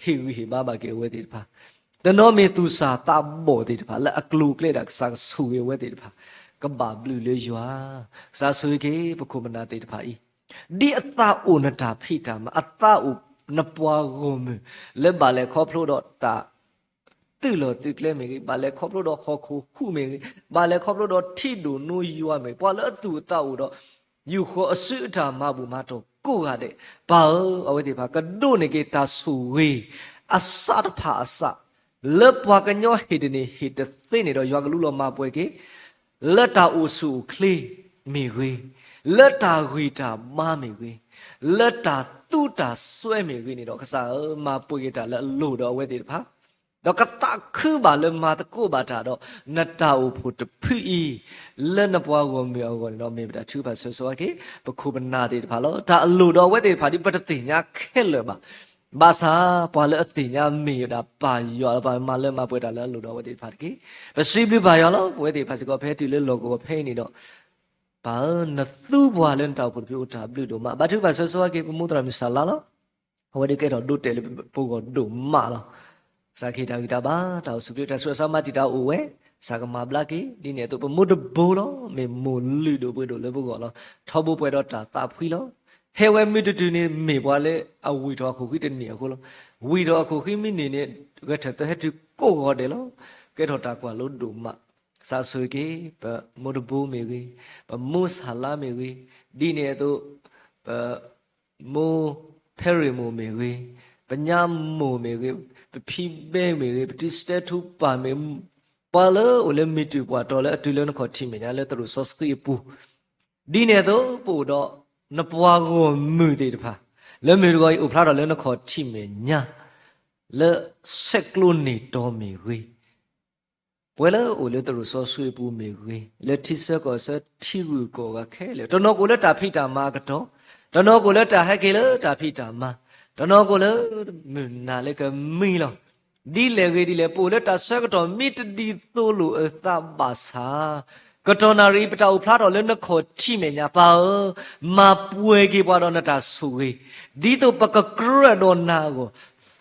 ဟေဝီဟေဘာဘာကေဝဲဒီတဖာတနောမေသူစာတာဘောဒီတဖာလက်အကလူကလေတာစာဆူရေဝဲဒီတဖာကဘာဘလူလေယွာစာဆူကေပခုမနာတေတဖာဤဒီအတာအိုနတာဖိတာမာအတာအိုနပွားဂုံမလက်ပါလေခေါဖလို့တော့တာတူလို့တူကလဲမေဘာလဲခေါပလို့တော့ဟောခုခုမေဘာလဲခေါပလို့တော့ထိတူနူယူရမေပွာလဲအတူတောက်တော့ယူခောအစွအထာမဘူးမတော့ကိုကတဲ့ဘာအဝဲဒီဘာကဒုနေကေတာဆူဝေအစတ်ဖာအစလက်ပွားကညောဟေဒနေဟေတသိနေတော့ရွာကလူလောမပွဲကေလက်တာအိုဆူခလီမေဝေလက်တာဂီတာမမေဝေလက်တာတူတာဆွဲမေဝေနေတော့ခစားမပွေကေတာလက်လို့တော့ဝဲဒီဘာတော့ကတခုပါလမတကုပါတာတော့နတာဥဖို့တဖီလက်နပွားကိုမြောကိုတော့မေပတာသူပါဆွဆွာကေပခုပနာတေဖာလို့ဒါအလိုတော့ဝဲတေဖာဒီပတတိညာခဲလပါဘာသာပွာလအတိညာမေတာပါရောပါမလဲမပွေတာလဲလိုတော့ဝဲတေဖာကေပစီပြပါရောဝဲတေဖာစကောဖဲတီလေလောကိုဖဲနေတော့ဘာနသူဘွာလန်တောက်ဖို့ပြိုတာပြိုတော့မဘာသူပါဆွဆွာကေပမှုတရမဆလာလောဝဲတေကေတော့ဒုတဲလေပိုကိုဒုမလောစာခေတာဂီတာပါတောက်စုပြတဆွဆမတိတာအိုဝဲစာကမာဘလာကေဒီနေတော့ပမုဒဘိုလောမေမွန်လူတို့ပွေတို့လေပုကောလောထောဘပွဲတော့တာဖွီလောဟဲဝဲမီတူနေမေပွားလေအဝီတော့ခုခိတနေခုလောဝီတော့ခုခိမိနေနေကထတဲ့ဟတူကိုဟောတယ်လောကဲတော့တာကွာလို့ဒုမစာဆွေကေပမုဒဘိုမေဝေပမုဆာလာမေဝေဒီနေတော့ပမိုဖဲရီမိုမေဝေပညာမိုမေဝေဖီပဲမေပတိစတထုပါမေပါလအိုလေမီတူပွားတော်လေအတူလုံးခေါ်တိမညာလေသူဆော့စကီပူဒီနေတော့ပို့တော့နပွားကိုမြူတေတဖာလေမေရောဥဖလာတော်လေနခေါ်တိမညာလေဆက်ကလိုနေတော်မေဝေပွဲလေအိုလေသူဆော့ဆွေပူမေဝေလေတိဆက်ကောဆက်တိဝူကောကခဲလေတော်တော်ကိုလေတာဖိတာမာကတော့တော်တော်ကိုလေတာဟက်ကေလေတာဖိတာမာတနောကိုလေနာလေကမီလောဒီလေဝေဒီလေပိုလေတာဆက်ကတော့မိတဒီသို့လို့အသပါစာ Katonari peta uplado lena ko time nya pa ma puege pa do na ta suwe dito paka kra do na go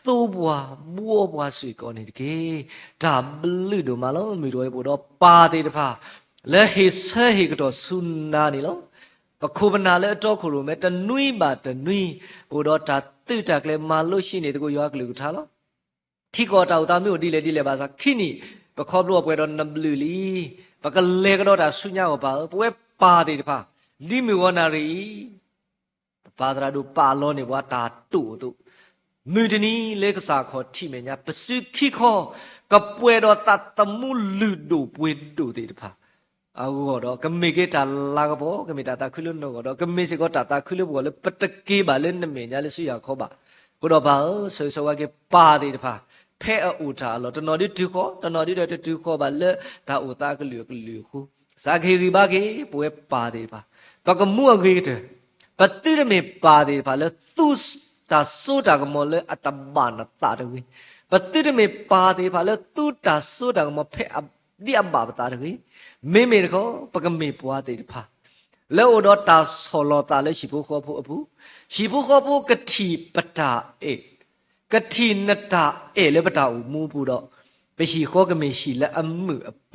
thu bwa buo bwa sui ko ni ke ta blu do ma lo mi do bo do pa te ta pha le he se he ko sunna ni lo pa khu bana le to khu lo me ta nui ba ta nui bo do ta tu ta kle ma lo shi ni de ko yo ka lu tha lo thi ko ta ta mi di le ba sa khini pa kho lo pwe do na blu liปกเลกดอสุญญาปาป่วยปาติพาลิมิวนารีปาตราดูปาโลนี่ว่าตาตุตุมือดนี้เลกษาขอที่เมียปสึกขี้คอกับป่วยดอตัดตมุลืดดูป่วยดูติพาเอาก็ดอกมิเกตาลากบ่กมิตาตาคุลุนก็ดอกมิสิก็ตาคุลุบ่เลยปตะกีบาเลนเมียเลยสุยาขอบ่ก็ดอกบ่สวยๆว่าเกปาติพาแพ้อุทาloตนอดิตุขอตนอดิเดตุขอบาเลตาอุตากลือคูสาเกริบาเกป่วยปาเดปาปะกมัวเกเตปติรเมปาเดปาเลตุสตาโซตากมอเลอัตบานตาเดวิปติรเมปาเดปาเลตุตาโซตากมอแพ้ดิอับบาตาเดวิเมขอปะกเมปวาเดปาแล้วอดตาโซโลตาเลชิบุขอผู้อผู้ชิบุขอผู้กะทีปตาเอกะทินตาเลปตาอุมูปูดอไปฮีข้อกะเมฮีละอัมมืออเป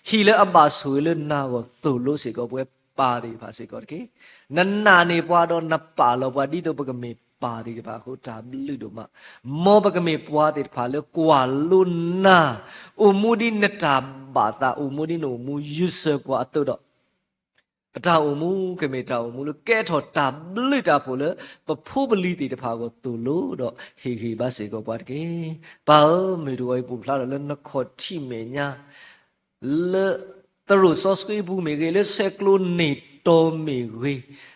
ฮีละอับบาสวยเลนาก็ตุโลสิก็ป่วยปาดิภาสิก็เกนันนาเนปวาดอนับปาลปวาดิโตปกะเมปาดิภาโคตาบลุดมามอปกะเมปวาติภาเลกวาลุนาอุมูดินตาบาตาอุมูดิโนมูยุสปวาตุดอปตาอุมูกะเมตาอุมูลแก่ถอตาบลิตาโพเลปะพูบลีติตะพาก็ตุโลดอเฮบาสิก็ปาดเกปาเมดูไอปุพลาเลนขอทิเมญาเลตรุซอสกีบูเมเกเลเซกโลนิโตเมเว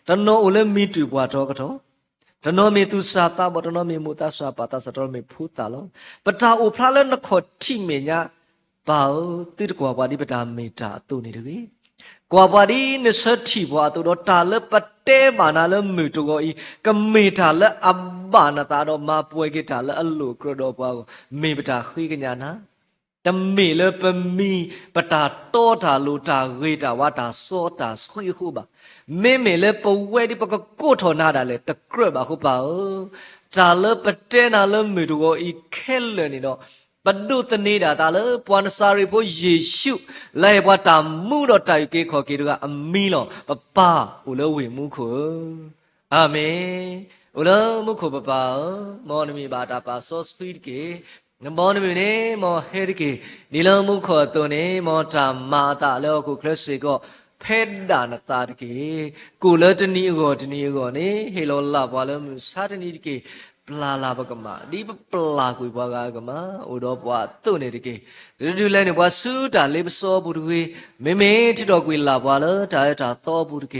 ตโนโอเลมีตุปวาทอกะทอตโนเมตุสาตาบตโนเมมุตาสาปาตาสตโนเมพูตาลปตาอุพลาเลนขอทิเมญาปาติตกว่าปาดิปตาเมตาตุนี่เดเวกว่าบาดีนสัตถิบว่าตัวตาเลปเตบานาเลมือตัวอีกเมตาเลอับบานาตาดอมาป่วยกิตาเลอลูกระดอปาเมปตาคุยกันยานะแต่เมเลปมีปตาโตตาลูตาเรตาวาตาโซตาสุยคูบะเมเลปเวดิปกโกทอนาดาเลตะกระบะคูปาตาเลปเตนาเลมือตัวอีเคลนี่ดอปดุตนีดาตาเลปวนสาริโพเยซูไลปวตามูดอตายุเกขอเกดุกะอมีลอปะปาอุเลเวมุขอาเมนอุเลมุขปะปามอนมีบาตาปาโซสฟีดเกนมอนมีเนมอเฮดิเกนิลมุขตัวเนมอตามาตาเลกุคลสิก็เพดดานตาดิเกกุเลตนีโกเนเฮโลลาบวาเลมุสาตนีดิเกปลาลาบกมาดีปลากุยบวากมาอุดอปวาตุเนดิเกดูแลนี่ว่าสุดาเลบซอบุรุเวเมที่ดอกกุยลาบวาเลตาตาตอบุรุเก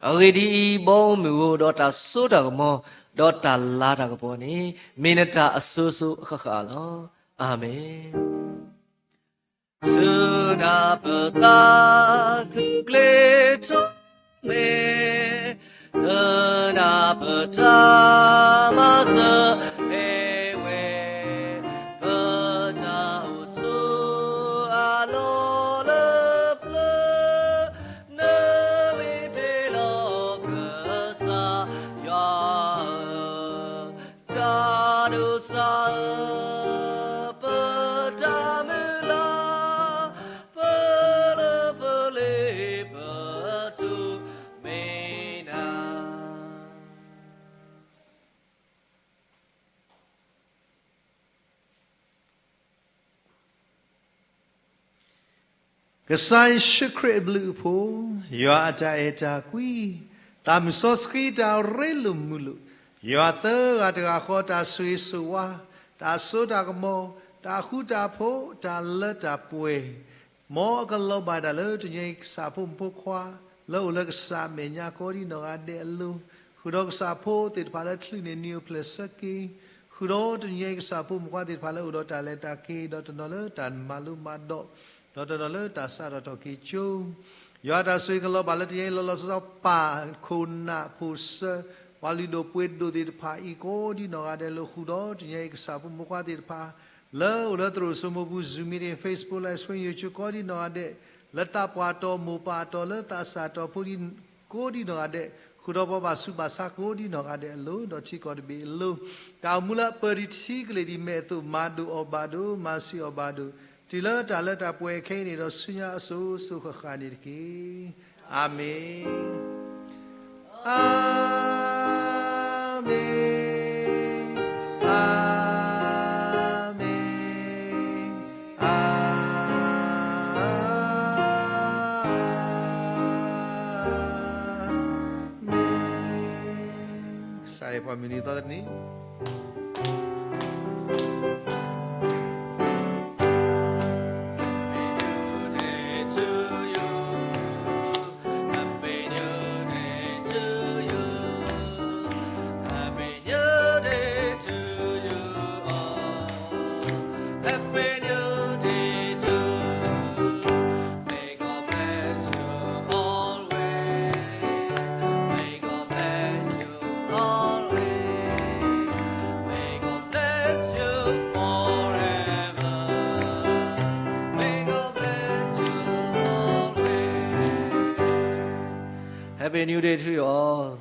อเรดีบอมิวดอตาสุดากมอดอตาลาดากปอนี่เมนตาอสุสุขะลออาเมนสุดาปตาคุเกเลโตเมนาปตามาสเฮเวปตาอุสุอาโลเลปลเนเมเตโลกสายาตาดุสาปตามลาปลปเลปตุเมก็ใส่ชุกเรบลูโพยาจาเอจากุยตามซอสกีดาวเรลุมุลุยาเตออาตาขอตาสุยสุวาตาสุตากโมตาขุตาโพตาเลตาป่วยหมอกะโลบาดาเลตุยสาพุมพควาเลอุลกสาเมญาโคดิโนอาเดลูหุดอกสาโพติดพาเลทลินนิวเพลสกีหุดอตุยสาพุมควาติดพาเลอุดอตาเลตากีดอตนอเลตันมาลุมาโดดอตนอเลตาซาดอตกิจูยาดาสุยกะโลบาเลติยลอลอซาปาคุณนาพุสวาลิโดปุเอโดติดพาอีโกดิโนอาเดลูหุดอตุยสาพุมควาติดพาเลอุลตรุสมบูซูมิเรเฟซบุ๊กไลฟ์สเปนยูทูบก็ดีนอเด leta puato mu pato leta sato puri kodi no ade kudopo ba subasa kodi no ade lo do chiko de be lo ta mula peritsi kle di me tu madu obadu masi obadu tila talata pwe khe ni do sunya aso su kha ni ki amen amen amen amen saya pamili to ni Happy New Day to you all.